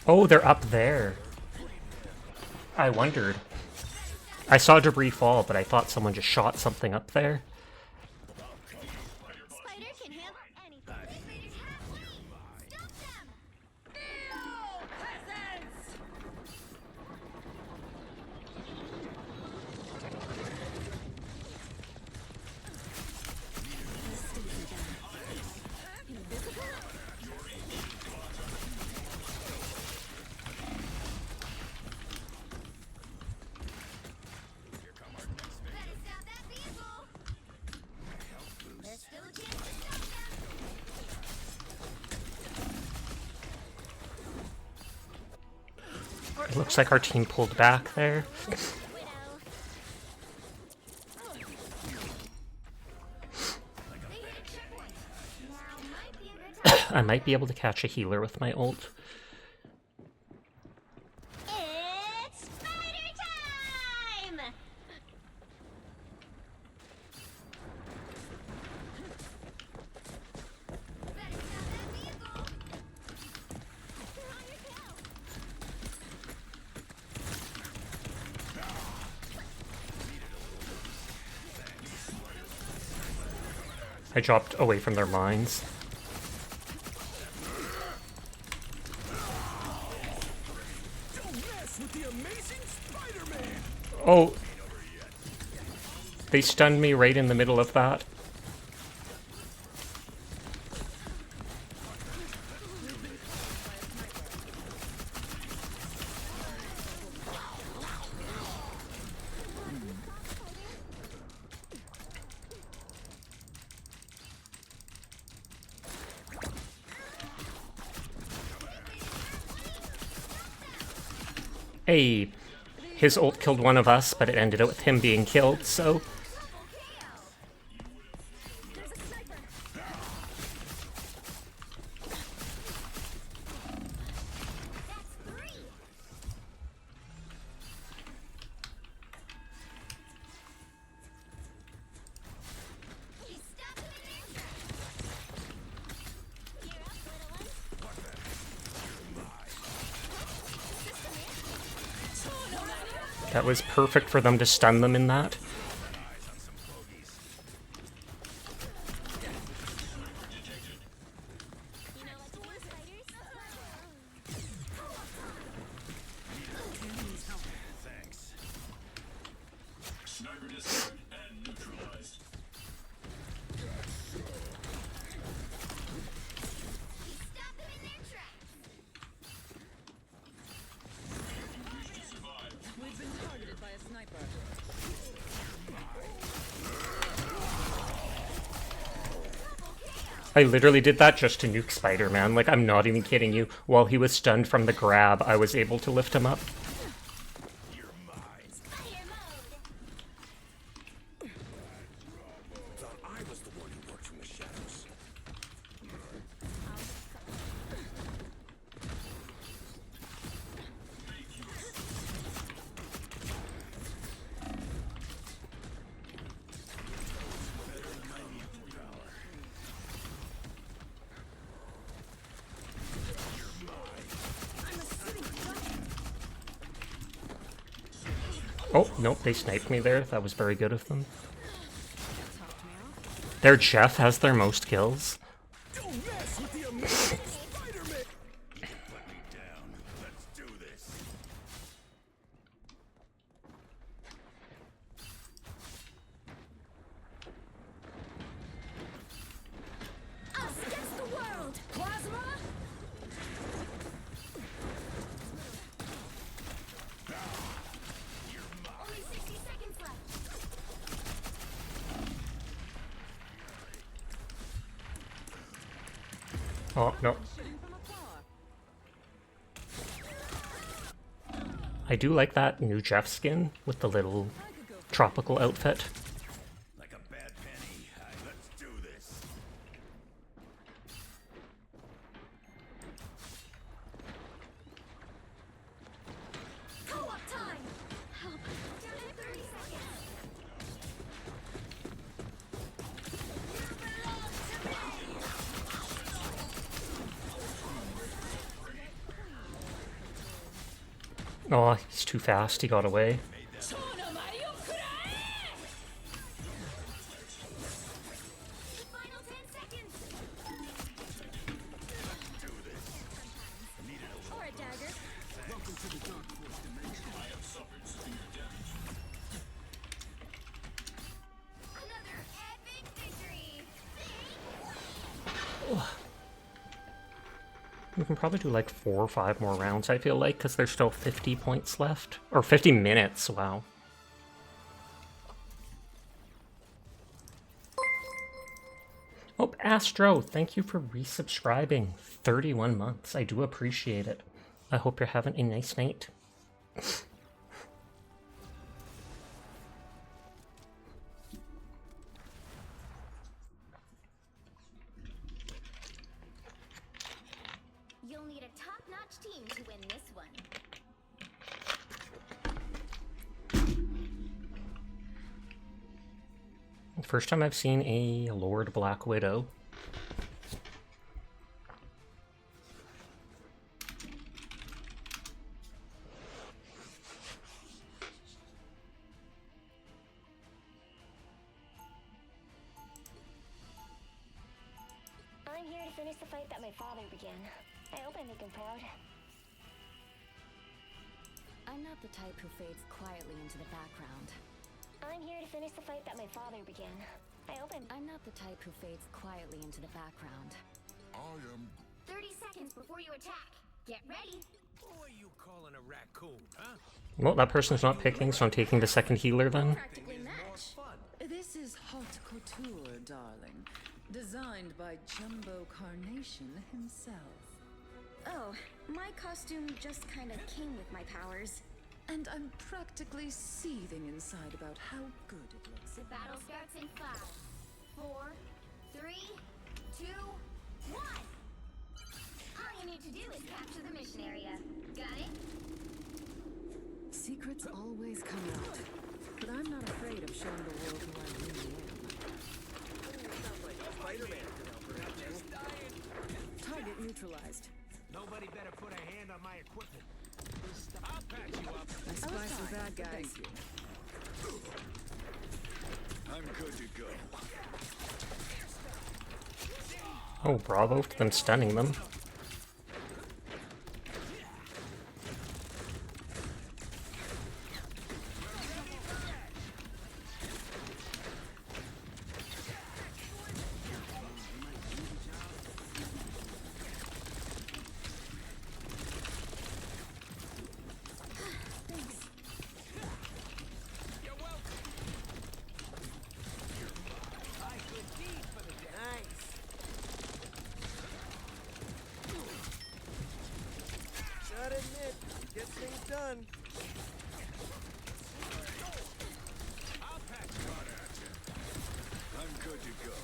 Oh, they're up there. I wondered. I saw debris fall, but I thought someone just shot something up there. Spider can handle anything. Stop them! No, peasants! Better stop that vehicle! There's still a chance to stop them! It looks like our team pulled back there. I might be able to catch a healer with my ult. It's spider time! Better stop that vehicle! They're on your tail! I dropped away from their mines. Oh, they stunned me right in the middle of that. Hey. His ult killed one of us, but it ended up with him being killed, so... That was perfect for them to stun them in that. Sniper discovered and neutralized. Stop them in their tracks! We've been targeted by a sniper. I literally did that just to nuke Spider-Man. Like, I'm not even kidding you. While he was stunned from the grab, I was able to lift him up. Spider mode! Thought I was the one who worked from the shadows. Oh, nope, they sniped me there. That was very good of them. Their Jeff has their most kills. Don't mess with the amazing Spider-Man! Put me down. Let's do this. Us against the world! Plasma! Only 60 seconds left. Oh, no. I do like that new Jeff skin with the little tropical outfit. Like a bad penny. Let's do this. Co-op time! Help. Down to 30 seconds. You belong to me! Oh, he's too fast. He got away. Final 10 seconds. Or a dagger. Another epic victory. We can probably do like 4 or 5 more rounds, I feel like, because there's still 50 points left. Or 50 minutes, wow. Oh, Astro, thank you for resubscribing. 31 months, I do appreciate it. I hope you're having a nice night. You'll need a top-notch team to win this one. First time I've seen a Lord Black Widow. I'm here to finish the fight that my father began. I hope I make him proud. I'm not the type who fades quietly into the background. I'm here to finish the fight that my father began. I hope I'm not the type who fades quietly into the background. I am 30 seconds before you attack. Get ready. Who are you calling a raccoon, huh? Well, that person's not picking, so I'm taking the second healer then. Practically match. This is haute couture, darling. Designed by Jumbo Carnation himself. Oh, my costume just kind of came with my powers. And I'm practically seething inside about how good it looks. The battle starts in 5, 4, 3, 2, 1. All you need to do is capture the mission area. Got it? Secrets always come out. But I'm not afraid of showing the world who I really Spider-Man. am. Target neutralized. Nobody better put a hand on my equipment. I'll patch you up. I spy some bad guys. I'm good to go. Oh, bravo for them stunning them. Gotta admit, you get things done. I'll patch you up. I'm good to go.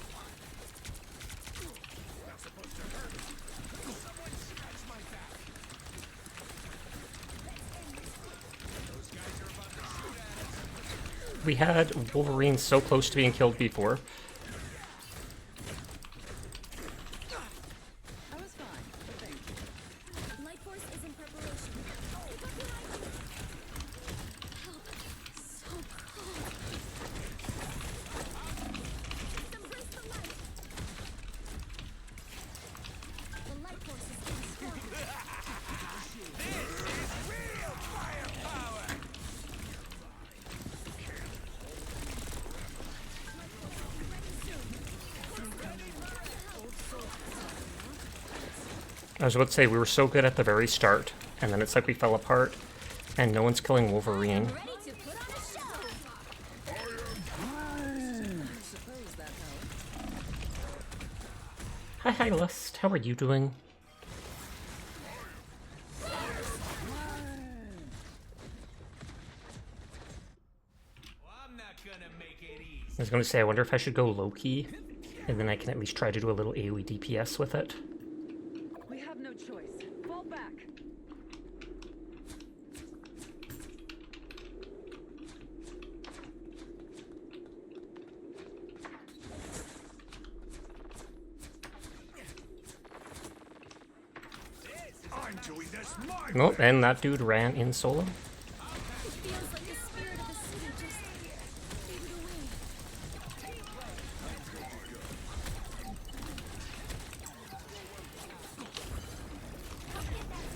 Not supposed to hurt. Someone scratch my back. Those guys are about to shoot at us. We had Wolverine so close to being killed before. I was fine, but thank you. Light Force is in preparation. I was about to say, we were so good at the very start, and then it's like we fell apart, and no one's killing Wolverine. Ready to put on a show. Suppose that helped. Hi, Lust. How are you doing? I was going to say, I wonder if I should go low-key, and then I can at least try to do a little AoE DPS with it. We have no choice. Fall back. I'm doing this my Nope, and that dude ran in solo. It feels like the spirit of the city just faded away. Help get that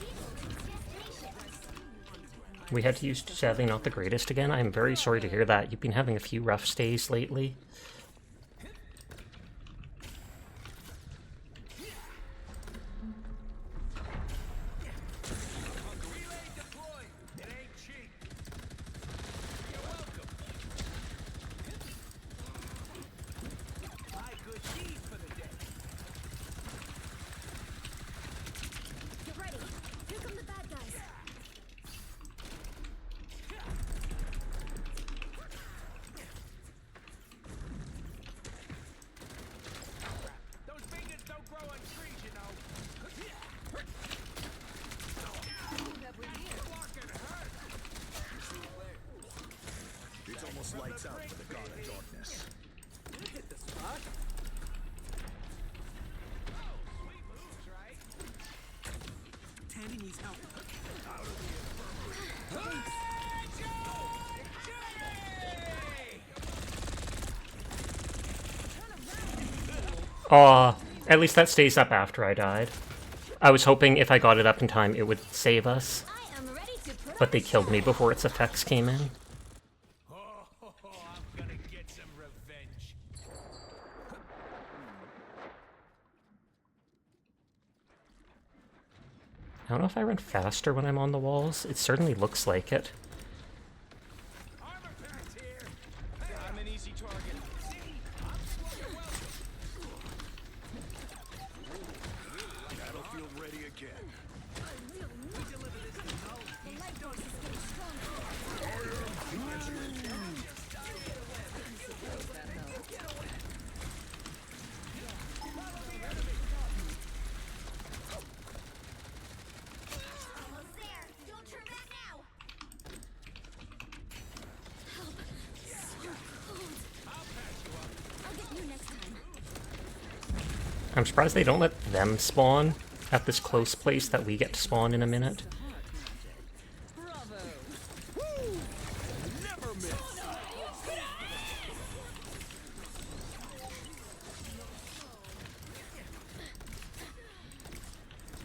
vehicle to its destination. We had to use, sadly, not the greatest again. I'm very sorry to hear that. You've been having a few rough stays lately. Get ready. Here come the bad guys. Those fingers don't grow on trees, you know. It's almost lights out for the god of darkness. Hit the spot. Sweet moves, right? Tandy needs help. Aw, at least that stays up after I died. I was hoping if I got it up in time, it would save us, I am ready to put but on they a killed show. me before its effects came in. Oh, I'm gonna get some revenge. I don't know if I run faster when I'm on the walls. It certainly looks like it. Armor packs here. Hey, I'm an easy target. See, I'm slow and welcome. Battlefield ready again. The light force is getting stronger. Almost there. Don't turn back now. Help. So cold. I'll get you next time. I'm surprised they don't let them spawn at this close place that we get to spawn in a minute. Bravo. Never miss.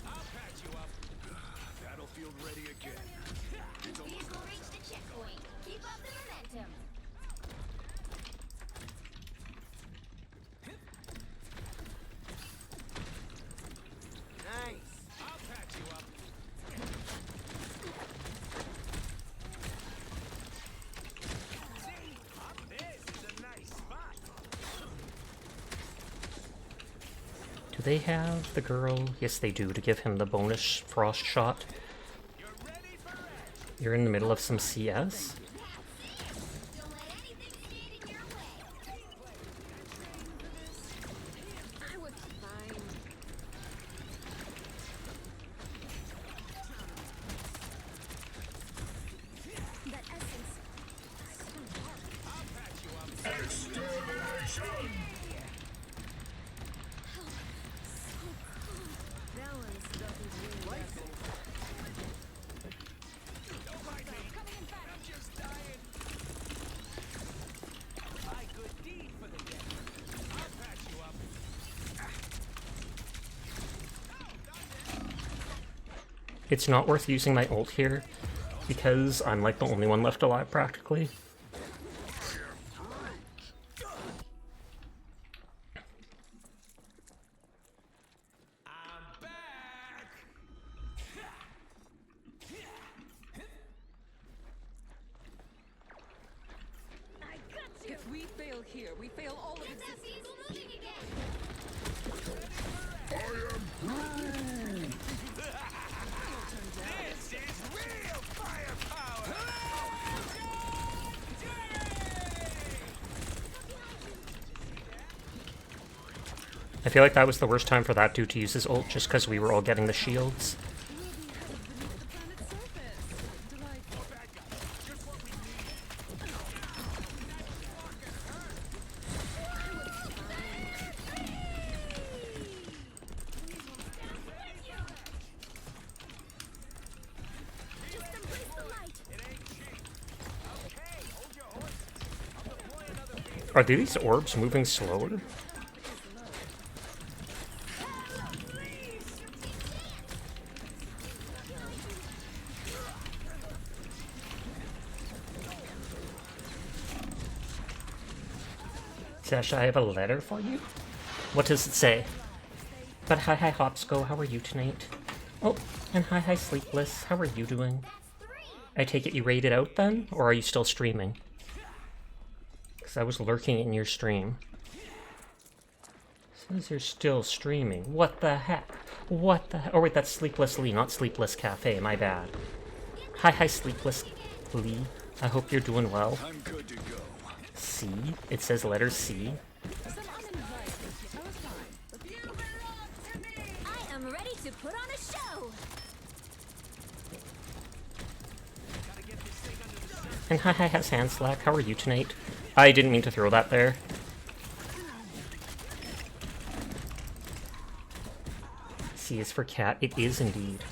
I'll patch you up. Battlefield ready again. Vehicle reached the checkpoint. Keep up the momentum. Nice. I'll patch you up. See, this is a nice spot. Do they have the girl? Yes, they do, to give him the bonus frost shot. You're ready for action. You're in the middle of some CS? Don't let anything stand in your way. I was fine. That essence. So hard. I'll patch you up. Balance doesn't mean nothing. Don't mind me. I'm just dying. My good deed for the day. I'll patch you up. It's not worth using my ult here, because I'm like the only one left alive practically. I'm back. here, we fail all of Get that existence. vehicle moving again! This is real firepower! I feel like that was the worst time for that dude to use his ult, just because we were all getting the shields. Just embrace the light! Are these orbs moving slower? Sasha, I have a letter for you. What does it say? But hi Hopsco, how are you tonight? Oh, and hi Sleepless, how are you doing? I take it you raided out then? Or are you still streaming? Because I was lurking in your stream. Says you're still streaming. What the heck? What the heck? Oh wait, that's Sleepless Lee, not Sleepless Cafe, my bad. Hi Sleepless Lee, I hope you're doing well. I'm good to go. C? It says letter C. I am ready to put on a show! And hi has hand slack, how are you tonight? I didn't mean to throw that there. C is for cat, it is indeed.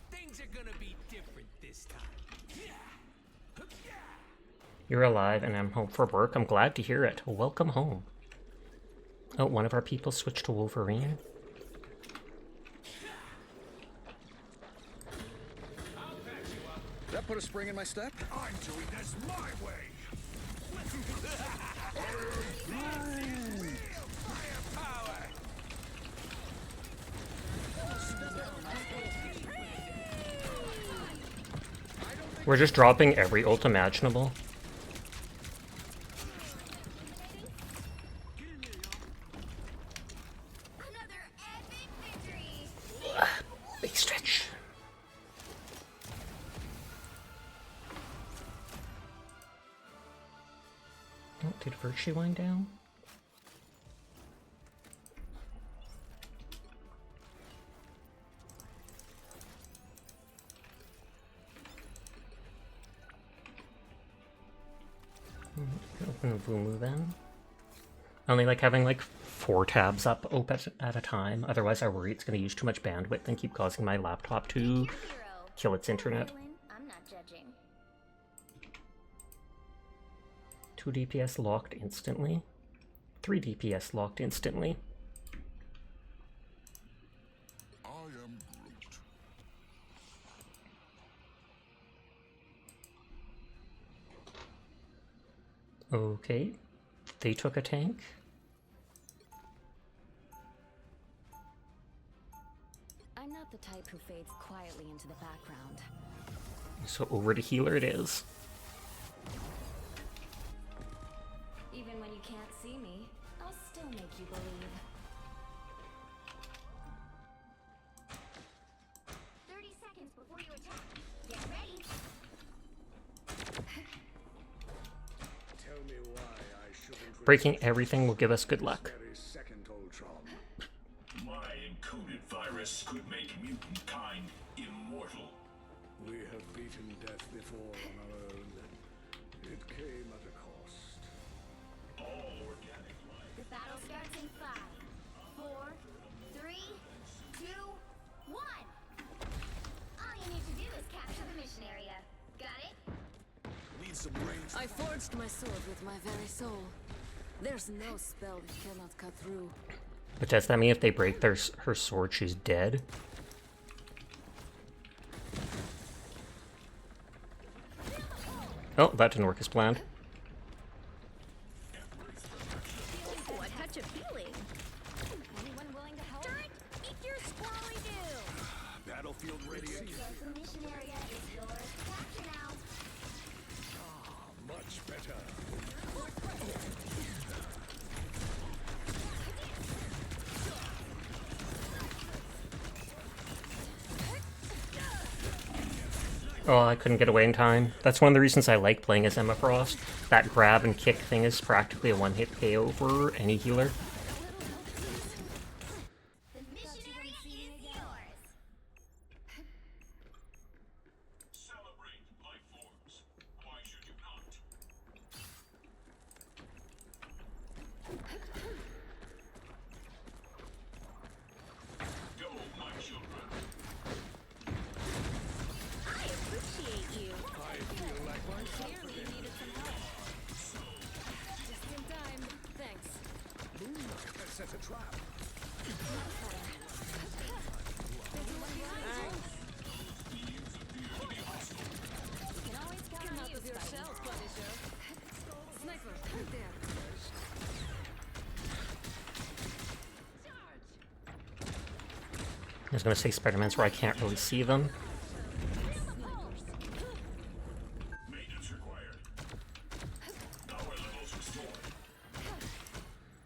Things are gonna be different this time. You're alive and I'm home for work. I'm glad to hear it. Welcome home. Oh, one of our people switched to Wolverine. That put a spring in my step? I'm doing this my way. We're just dropping every ult imaginable. Another epic victory! Big stretch. Oh, did Virtue wind down? Open Vumu then. I only like having like 4 tabs up open at a time, otherwise I worry it's going to use too much bandwidth and keep causing my laptop to Hero. kill its internet. I'm not judging. 2 DPS locked instantly. 3 DPS locked instantly. I am Groot. Okay, they took a tank. I'm not the type who fades quietly into the background. So over to healer it is. Even when you can't see me, I'll still make you believe. 30 seconds before you attack. Get ready. Tell me why I shouldn't Breaking everything will give us good luck. very second Ultron. My encoded virus could make mutant kind immortal. We have beaten death before on our own. It came at a cost. All organic life. The battle starts in 5, 4, 3, 2, 1. All you need to do is capture the mission area. Got it? Need some range. I forged my sword with my very soul. There's no spell that cannot cut through. But does that mean if they break her sword, she's dead? Oh, that didn't work as planned. Ooh, a touch of healing. Anyone willing to help? Eat your squally do. Battlefield ready. The mission area Oh, I couldn't get away in time. That's one of the reasons I like playing as Emma Frost. That grab and kick thing is practically a one-hit KO for any healer. The missionary is yours. Celebrate life forms. Why should you not? Go, my children. I appreciate you. I feel like myself Clearly again. needed some help. Just in time. Thanks. Moonlight has set a trap. You can always count on you, yourself, Punisher. Sniper, right there. I was gonna say Spider-Man's where I can't really see them. Maintenance required. Power levels restored.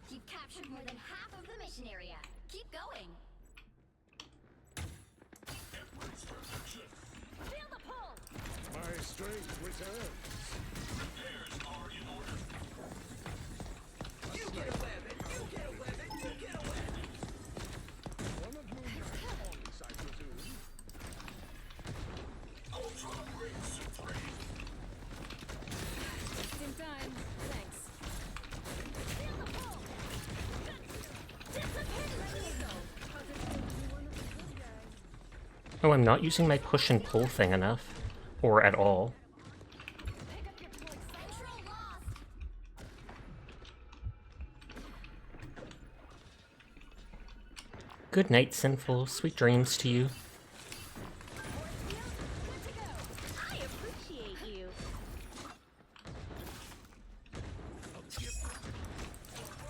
You've captured more than half of the mission area. Keep going. Embrace perfection. Feel the pull. My strength returns. Repairs are in order. One of Moonlight's pawns, I presume. Ultra Ring Supreme. Just in time. Thanks. Feel the pull. Oh, I'm not using my push and pull thing enough. Or at all. Pick up your pull. Central lost. Good night, Sinful. Sweet dreams to you. Good to go. I appreciate you.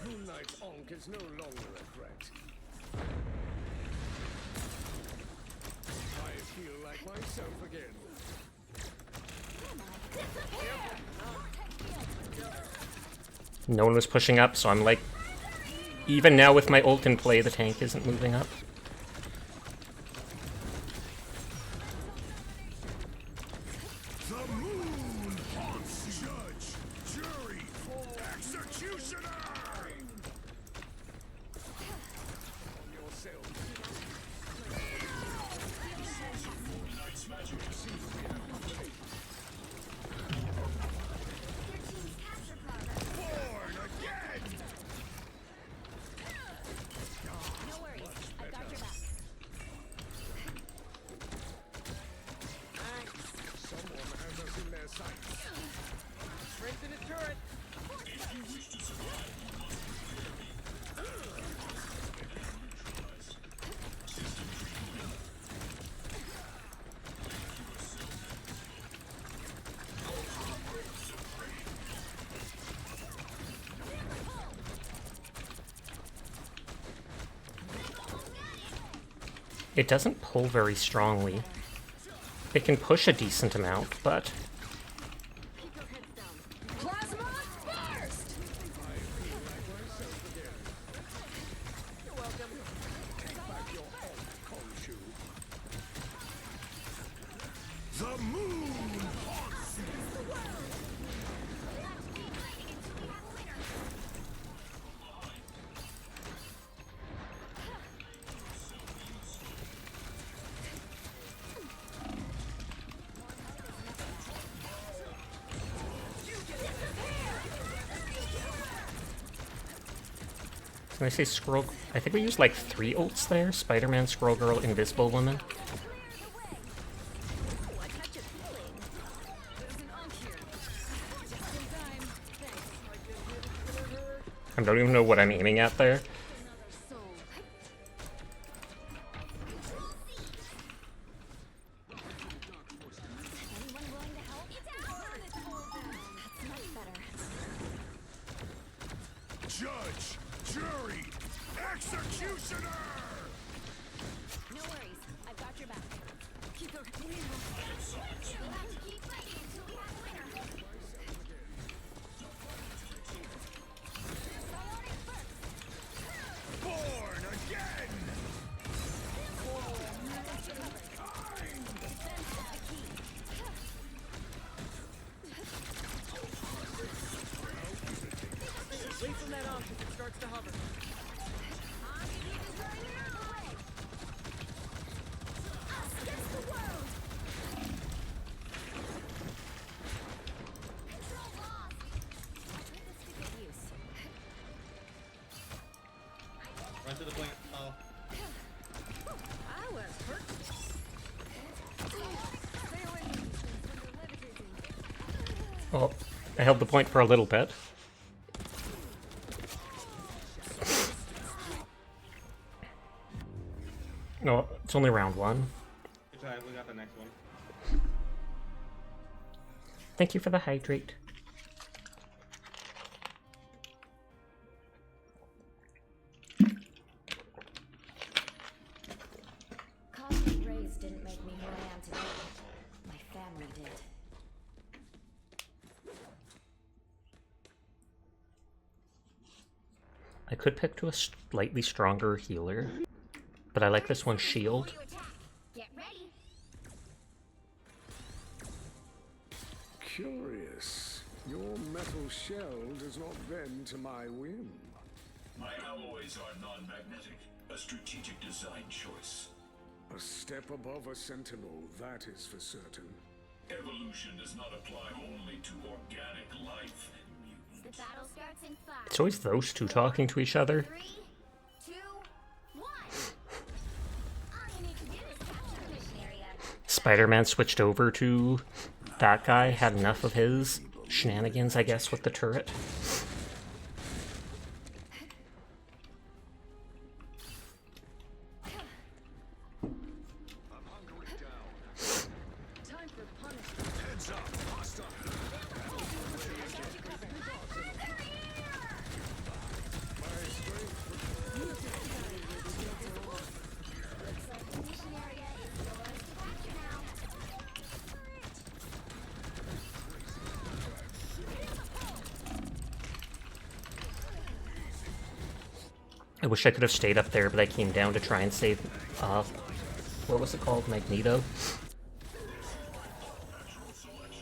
Moonlight's onk is no longer a threat. I feel like myself again. No one was pushing up, so I'm like... Even now with my ult in play, the tank isn't moving up. The moon haunts judge, jury, executioner! On yourself. Your team's capture progress. Born again! No worries. I've got your back. Someone has us in their sights. Strengthen the turret. If you wish to survive, you must prepare me. Neutralize. System treatment. Ultra Ring Supreme. It doesn't pull very strongly. It can push a decent amount, but... Keep your heads down. Plasma burst! You're welcome. Back your onk, Khonshu. The moon haunts Let's keep fighting until we have a winner. Can I say Squirrel... I think we used like 3 ults there. Spider-Man, Squirrel Girl, Invisible Woman. Clear the way. Ooh, I touch a feeling. There's an onk here. Just in time. Thanks. I don't even know what I'm aiming at there. Another soul. Anyone willing to help? It's out! That's much better. judge, jury, executioner! No worries. I've got your back. Keep going. We'll have to keep fighting until we have a winner. Priority first. Born again! Defense is the key. Run to the point. Oh. I was hurt. Stay away from these things when they're levitating. Oh, I held the point for a little bit. No, it's only round one. Good try, we got the next one. Thank you for the hydrate. Cosmic rays didn't make me who I am today. My family did. I could pick to a slightly stronger healer, but I like this one's shield. Get ready. Curious. Your metal shell does not bend to my whim. My alloys are non-magnetic, a strategic design choice. A step above a sentinel, that is for certain. Evolution does not apply only to organic life. The battle starts in 5. It's always those two talking to each other. 3, 2, 1. All you need to do is capture the mission area. Spider-Man switched over to that guy, had enough of his shenanigans, I guess, with the turret. Time for punishment. Heads up, hostile. The mission area is yours to capture now. I wish I could have stayed up there, but I came down to try and save, what was it called? Magneto?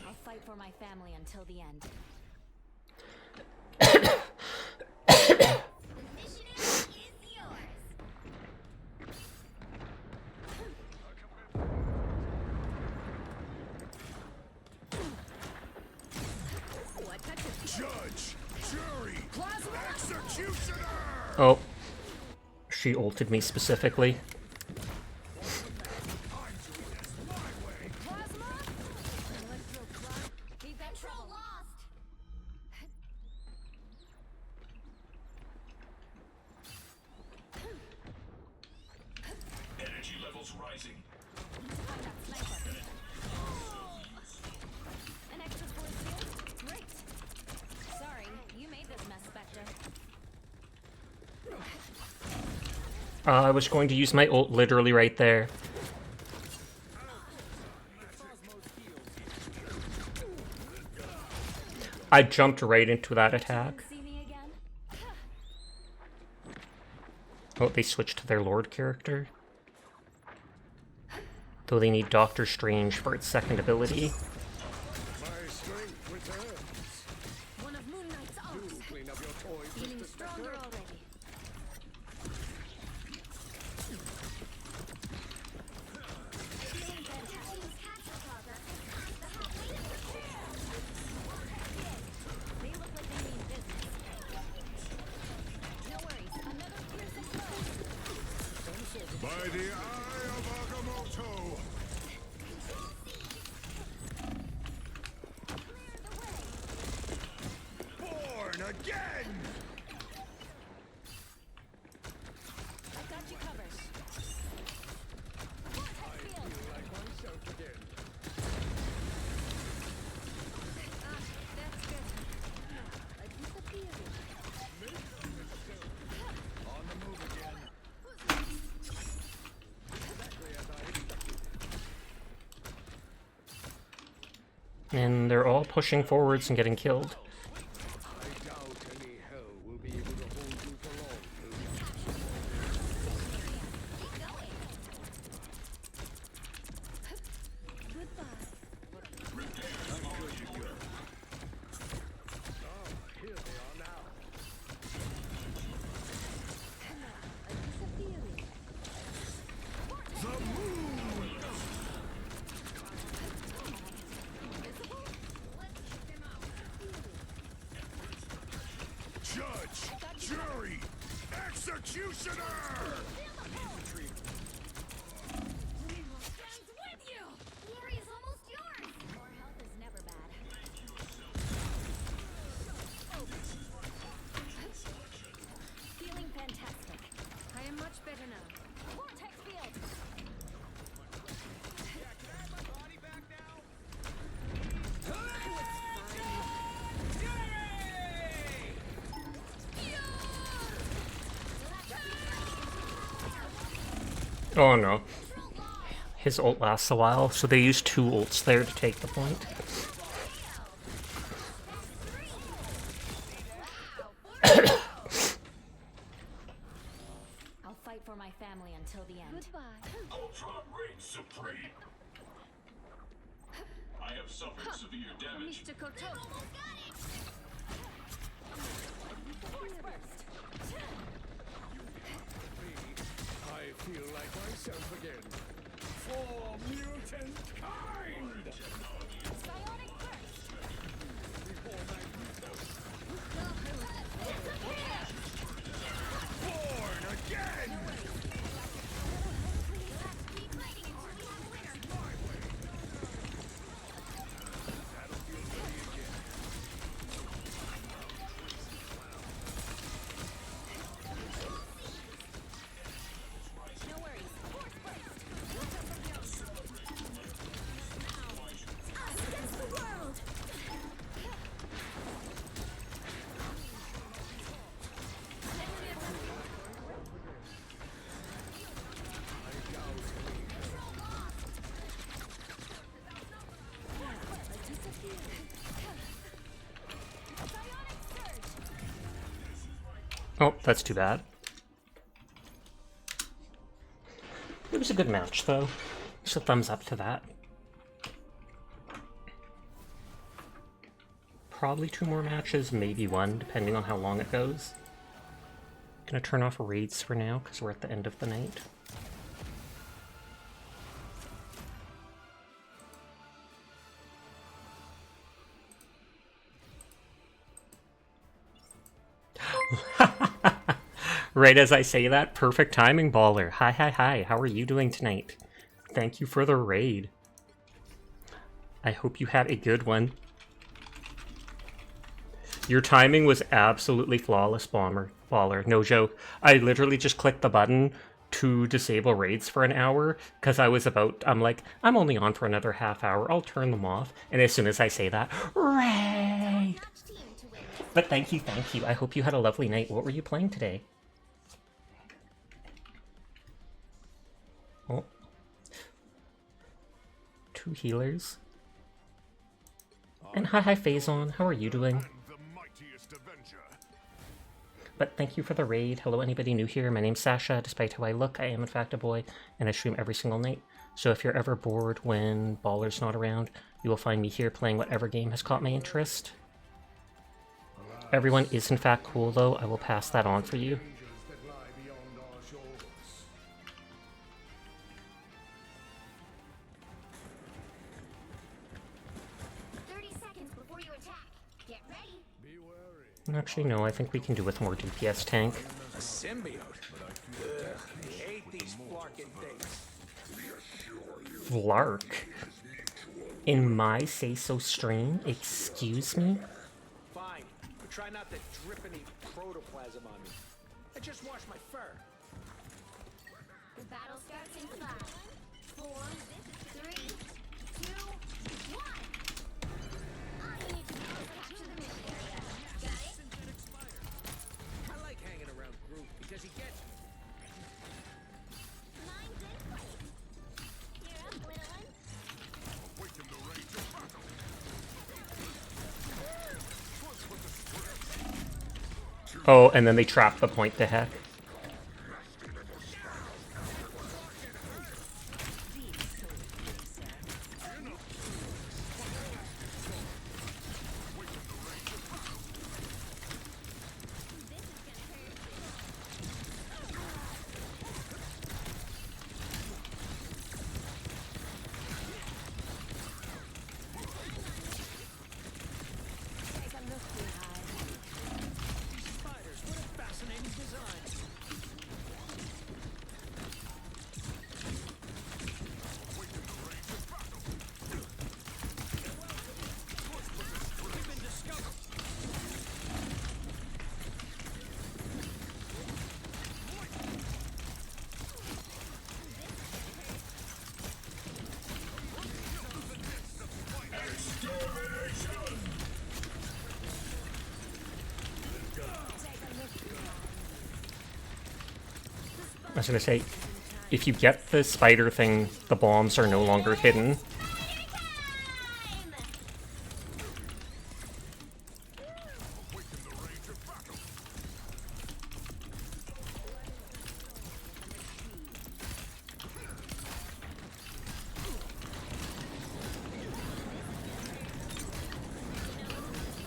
I'll fight for my family until the end. The mission area is yours. What touches Judge, jury, executioner! Oh. She ulted me specifically. Control lost. Energy levels rising. An extra force field? Great. Sorry, you made this mess, Spectre. I was going to use my ult literally right there. I jumped right into that attack. See me again? Oh, they switched to their Lord character. Though they need Doctor Strange for its second ability. My strength returns. one of Moon Knight's arms. Do clean up your toys, Feeling Mr. stronger Spectre. already. Feeling better. They look like they mean business. No worries, another piercing blow. By the eye of Agamotto! Born again! I've got you covered. Like myself again. That's good. I disappeared. On the move again. Exactly as I expected. And they're all pushing forwards and getting killed. I doubt any hell will be able to hold you for long. Keep going. Here they are now. The moon! Executioner! Guys, with you! Glory is almost yours! More health is never bad. Feeling fantastic. I am much better now. Vortex field! Yeah, can I have my body back now? Oh no. His ult lasts a while, so they use 2 ults there to take the point. I'll fight for my family until the end. Goodbye. Ultron reigns supreme. I have suffered severe damage. Mr. Koto. Force burst! I feel like myself again. For mutant kind! Psionic burst! Born again! Keep fighting until we have a winner! No worries. Force burst! Us against the world! Oh, that's too bad. It was a good match, though. Just a thumbs up to that. Probably 2 more matches, maybe 1, depending on how long it goes. Gonna turn off raids for now, because we're at the end of the night. Right as I say that, perfect timing, Baller. Hi, hi, hi. How are you doing tonight? Thank you for the raid. I hope you had a good one. Your timing was absolutely flawless, Baller. No joke. I literally just clicked the button to disable raids for an hour because I'm like, I'm only on for another half hour. I'll turn them off. And as soon as I say that, raid! But thank you. I hope you had a lovely night. What were you playing today? Oh. 2 healers. And hi Phazon, how are you doing? But thank you for the raid. Hello anybody new here, my name's Sasha. Despite how I look, I am in fact a boy, and I stream every single night. So if you're ever bored when Baller's not around, you will find me here playing whatever game has caught my interest. Everyone is in fact cool though, I will pass that on for you. 30 seconds before you attack. Get ready. Actually no, I think we can do with more DPS tank. A symbiote? Ugh, I hate these flarkin' things. Flark? In my say-so stream? Excuse me? Fine, but try not to drip any protoplasm on me. I just washed my fur. The battle starts in 5, 4, 3, 2, 1. I need to capture the mid area. Got it? I like hanging around Groot because he gets me. Mine's in place. You're up, little one. Oh, and then they trap the point to heck. Spiders, what a fascinating design. I was gonna say, if you get the spider thing, the bombs are no longer hidden.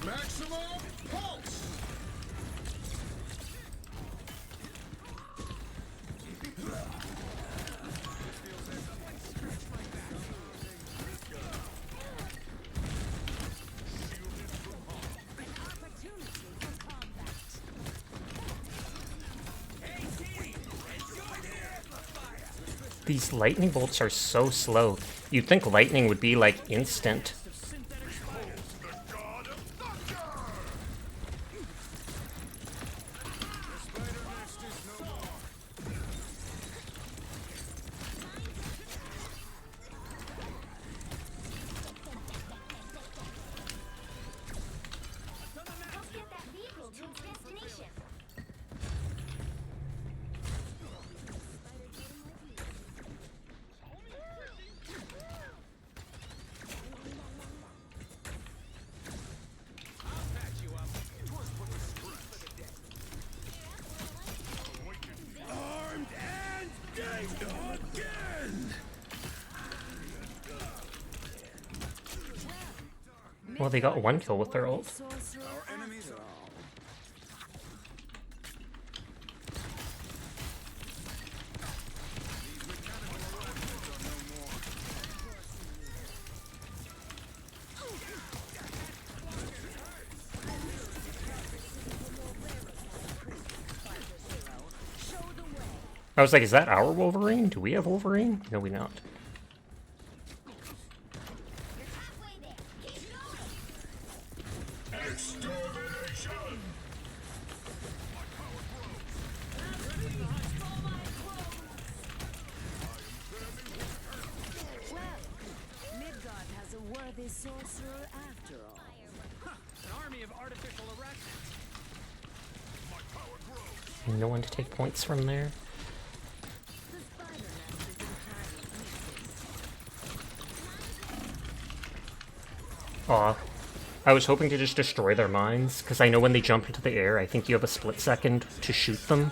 Maximum pulse. These lightning bolts are so slow. You'd think lightning would be like instant. Help get that vehicle to its destination. Armed and gained again. Well, they got one kill with their ult. Our enemies are I was like, is that our Wolverine? Do we have Wolverine? No, we not. Midgard has a worthy sorcerer after all. an army of artificial erections. No one to take points from there. The spider nest is entirely useless. Aw. I was hoping to just destroy their mines, because I know when they jump into the air, I think you have a split second to shoot them.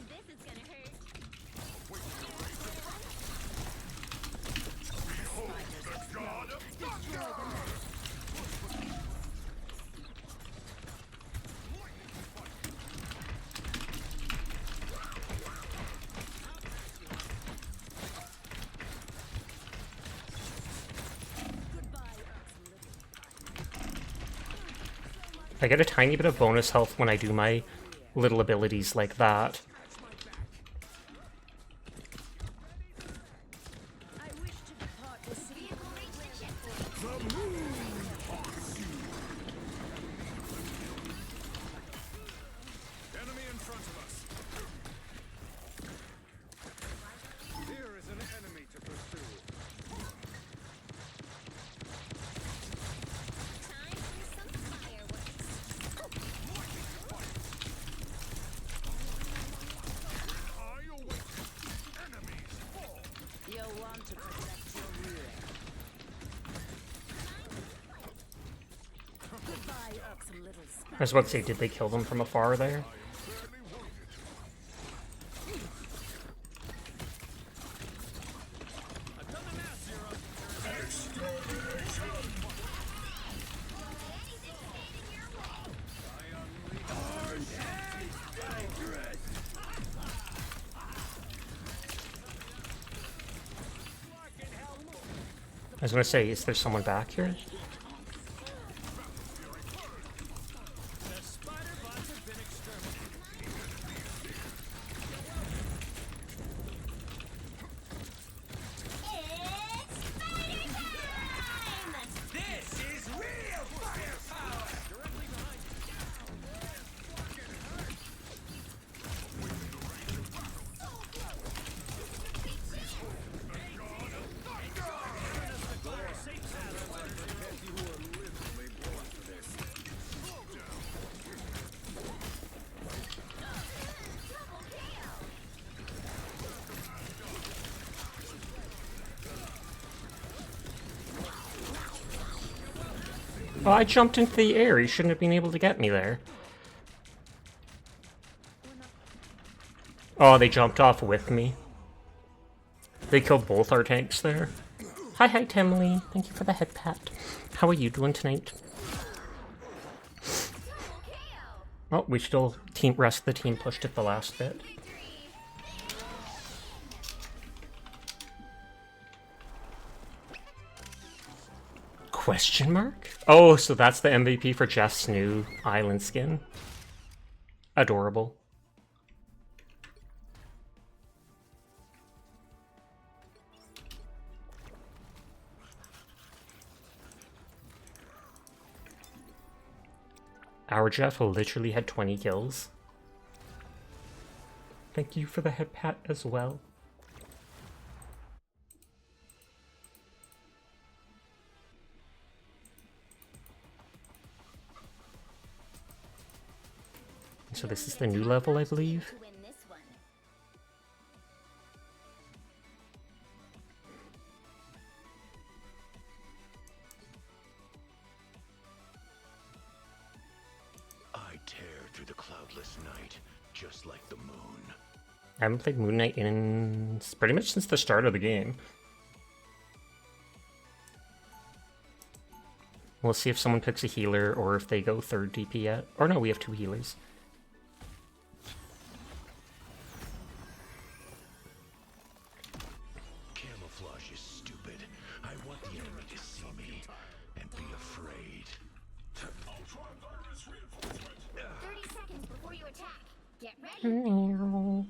This is gonna hurt. I get a tiny bit of bonus health when I do my little abilities like that. I wish to depart the city. Vehicle reached the checkpoint. Enemy in front of us. Here is an enemy to pursue. Time for some fireworks. I await. Enemies fall. You'll want to protect your rear. Goodbye, irksome little I was about to say, did they kill them from afar there? I've done the math, Zero. Armed and dangerous. I was gonna say, is there someone back here? The spider bots have been exterminated. It's fighting time! This is real firepower. Directly behind you. Oh, I jumped into the air. He shouldn't have been able to get me there. Oh, they jumped off with me. They killed both our tanks there. Hi, Temily. Thank you for the head pat. How are you doing tonight? Oh, we still rest of the team pushed it the last bit. Question mark? Oh, so that's the MVP for Jeff's new island skin. Adorable. Our Jeff literally had 20 kills. Thank you for the head pat as well. So this is the new level, I believe. I tear through the cloudless night, just like the moon. I haven't played Moon Knight in pretty much since the start of the game. We'll see if someone picks a healer or if they go third DP yet. Or no, we have 2 healers. Camouflage is stupid. I want the enemy to see me and be afraid. 30 seconds before you attack. Get ready.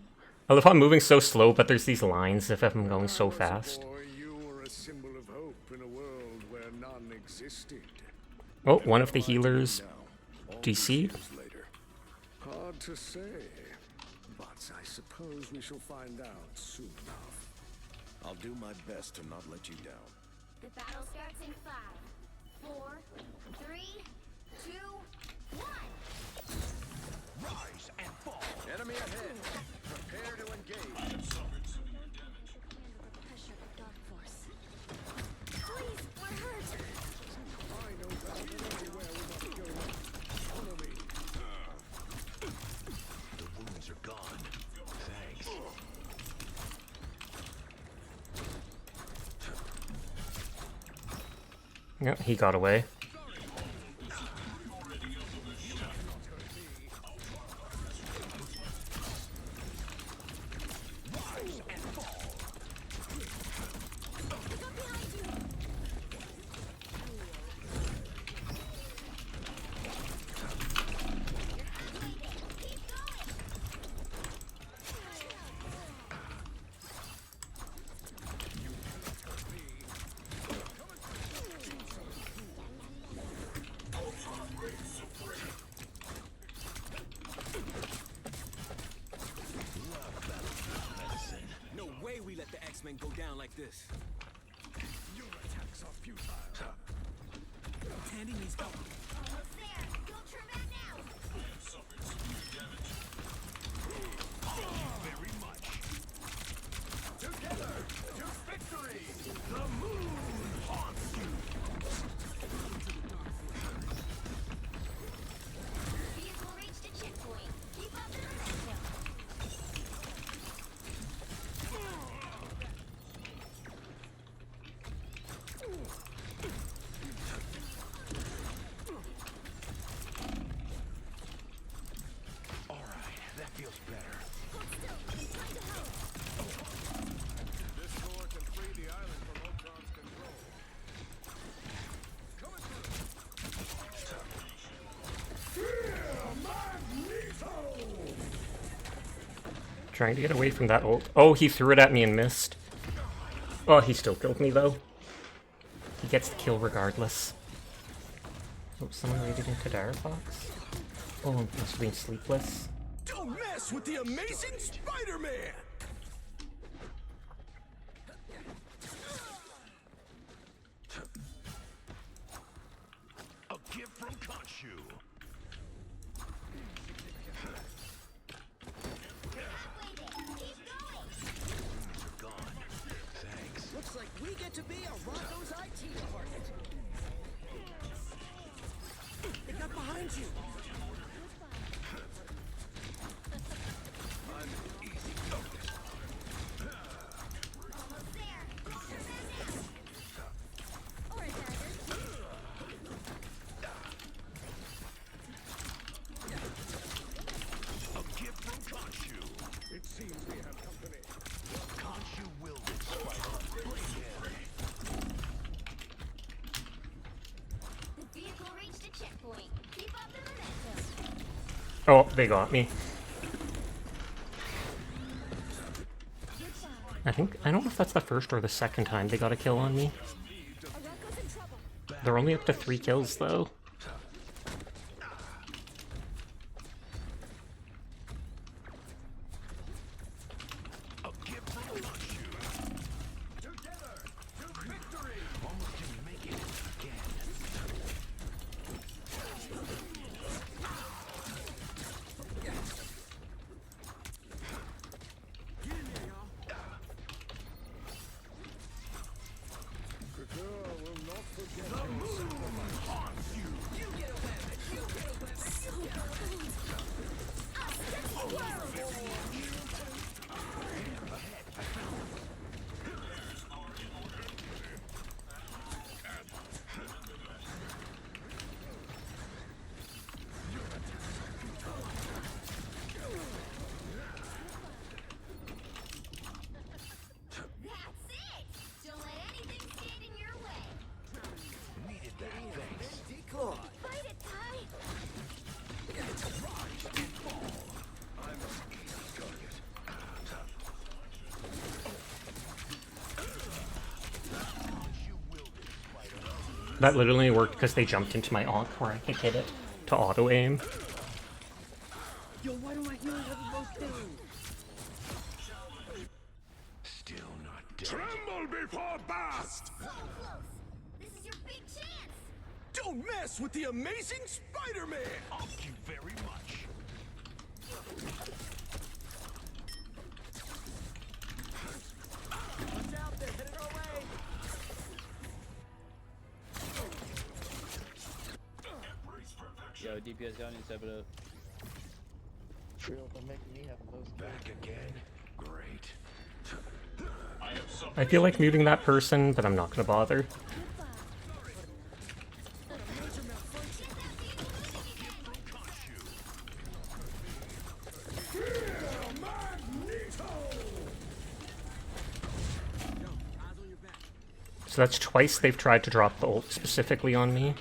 I love how I'm moving so slow, but there's these lines if I'm going so fast. You were a symbol of hope in a world where none existed. Oh, one of the healers DC'd. Hard to say, but I suppose we shall find out soon enough. I'll do my best to not let you down. The battle starts in 5, 4, 3, 2, 1. Rise and fall. Enemy ahead. Prepare to engage. Please, we're hurt. I know better than anywhere we must go. Follow me. The wounds are gone. Thanks. Yep, he got away. No way we let the X-Men go down like this. Your attacks are futile. Tandy needs help. Almost there. Don't turn back now. Very much. Together to victory. The moon haunts you. Vehicle reached a checkpoint. Keep up the momentum. All right, that feels better. This door can free the island from Ultron's control. Coming through. Trying to get away from that ult. Oh, he threw it at me and missed. Oh, he still killed me though. He gets the kill regardless. Oh, someone raided into Darafox? Oh, must have been Sleepless. Don't mess with the amazing Spider-Man! A gift from Khonshu. Gone. Thanks. Looks like we get to be a Rocco's IT department. Oh, they got me. I don't know if that's the first or the second time they got a kill on me. They're only up to 3 kills though. That literally worked because they jumped into my Ankh where I could hit it to auto aim. Yo, why don't I hear what I'm supposed to do? Still not dead. Tremble before Bast! So close! This is your big chance! Don't mess with the amazing Spider-Man! Thank you very much. Watch out, they're headed our way! Yo, DPS down and step it up. Back again. Great. I feel like muting that person, but I'm not gonna bother. So that's twice they've tried to drop the ult specifically on me.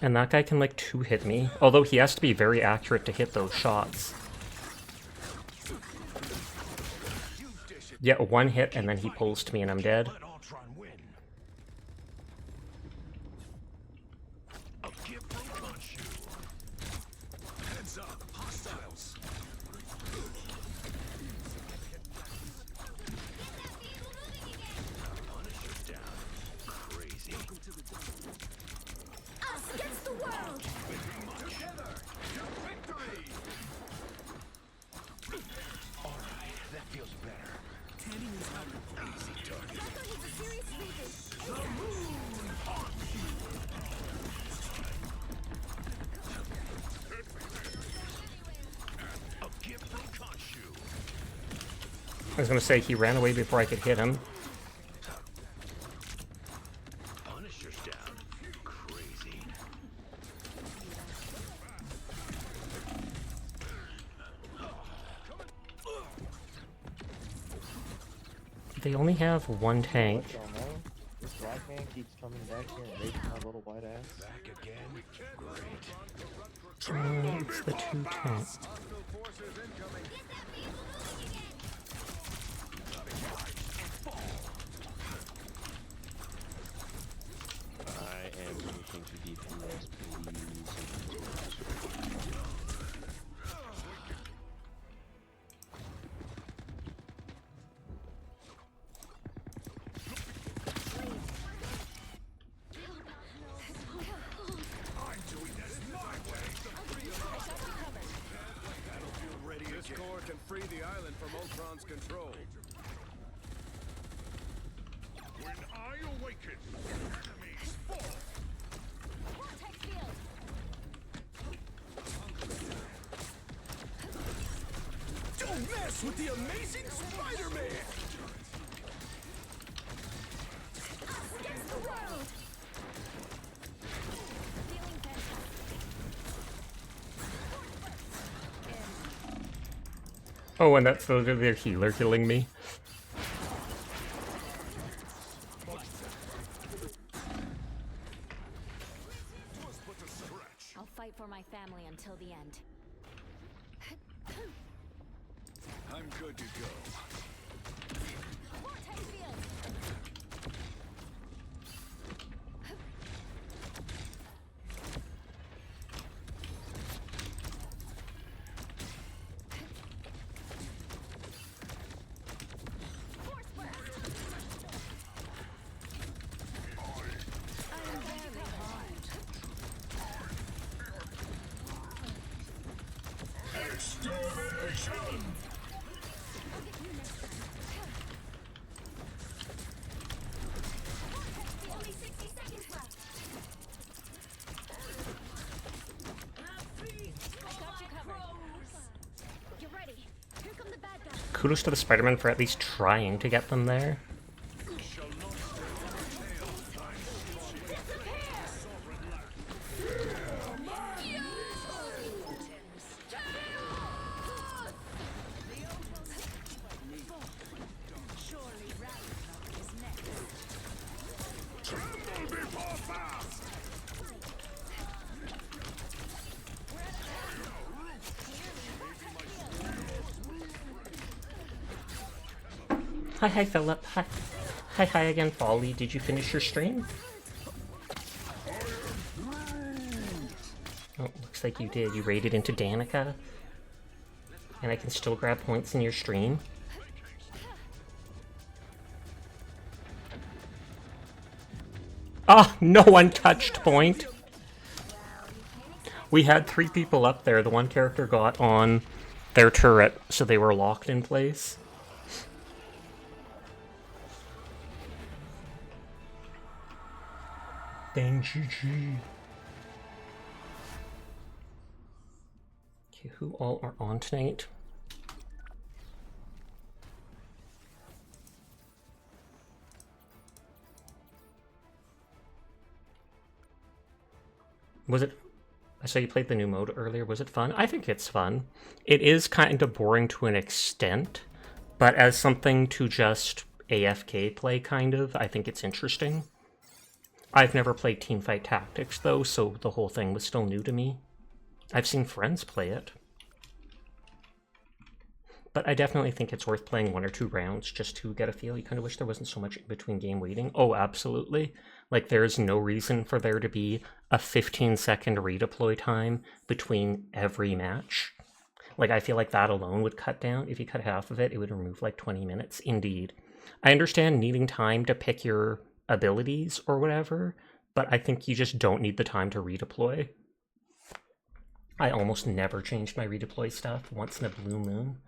And that guy can like 2-hit me, although he has to be very accurate to hit those shots. Yeah, 1 hit and then he pulls to me and I'm dead. Heads up, hostiles! Us against the world! Together to victory! Alright, that feels better. Tanning is not an easy target. Draco needs a serious reason. The moon haunts you! A gift from Khonshu. I was gonna say he ran away before I could hit him. Punisher's down. Crazy. They only have 1 tank. This black man keeps coming back here and raping my little white ass. Back again. Great. It's the 2 tank. I am looking to DPS, please. I'm doing this my way! Battlefield ready again. This core can free the island from Ultron's control. When I awaken, enemies fall! Vortex field! Don't mess with the amazing Spider-Man! Us against the world! Feeling fantastic. Oh, and that's their healer killing me. fight for my family until the end. I'm good to go. Vortex field! Force burst! I am very hard. Extermination! Only 60 seconds left. I got you covered. Get ready. Here come the bad guys. Kudos to the Spider-Man for at least trying to get them there. Tremble before fast! Hi, Philip. Hi again, Folly. Did you finish your stream? Oh, looks like you did. You raided into Danica. And I can still grab points in your stream. Ah, no one touched point. We had 3 people up there. The one character got on their turret, so they were locked in place. Dang GG. Okay, who all are on tonight? Was it... I saw you played the new mode earlier. Was it fun? I think it's fun. It is kind of boring to an extent, but as something to just AFK play, kind of, I think it's interesting. I've never played Teamfight Tactics, though, so the whole thing was still new to me. I've seen friends play it. But I definitely think it's worth playing 1 or 2 rounds just to get a feel. You kind of wish there wasn't so much in between game waiting. Oh, absolutely. Like, there's no reason for there to be a 15-second redeploy time between every match. Like, I feel like that alone would cut down. If you cut half of it, it would remove like 20 minutes. Indeed. I understand needing time to pick your abilities or whatever, but I think you just don't need the time to redeploy. I almost never changed my redeploy stuff, once in a blue moon.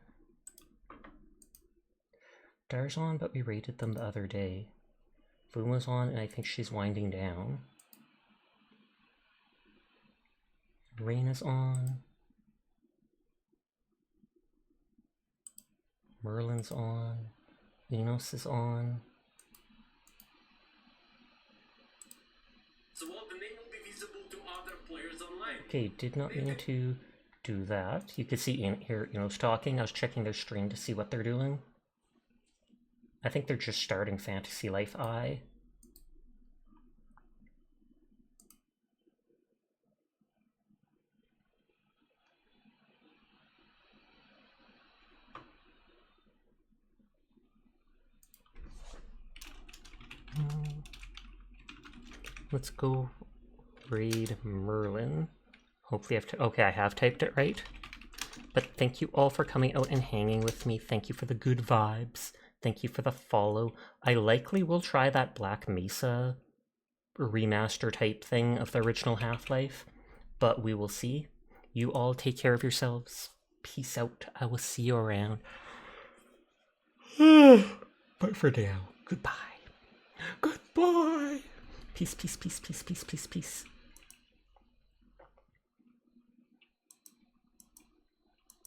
Dar's on, but we raided them the other day. Luma's on, and I think she's winding down. Reyna's on. Merlin's on. Enos is on. So all the name will be visible to other players online. Okay, did not mean to do that. You can see in here, Enos talking. I was checking their stream to see what they're doing. I think they're just starting Fantasy Life I. Let's go raid Merlin. Hopefully okay, I have typed it right. But thank you all for coming out and hanging with me. Thank you for the good vibes. Thank you for the follow. I likely will try that Black Mesa remaster type thing of the original Half-Life, but we will see. You all take care of yourselves. Peace out. I will see you around. But for now, goodbye. Goodbye. Peace, peace, peace, peace, peace, peace, peace.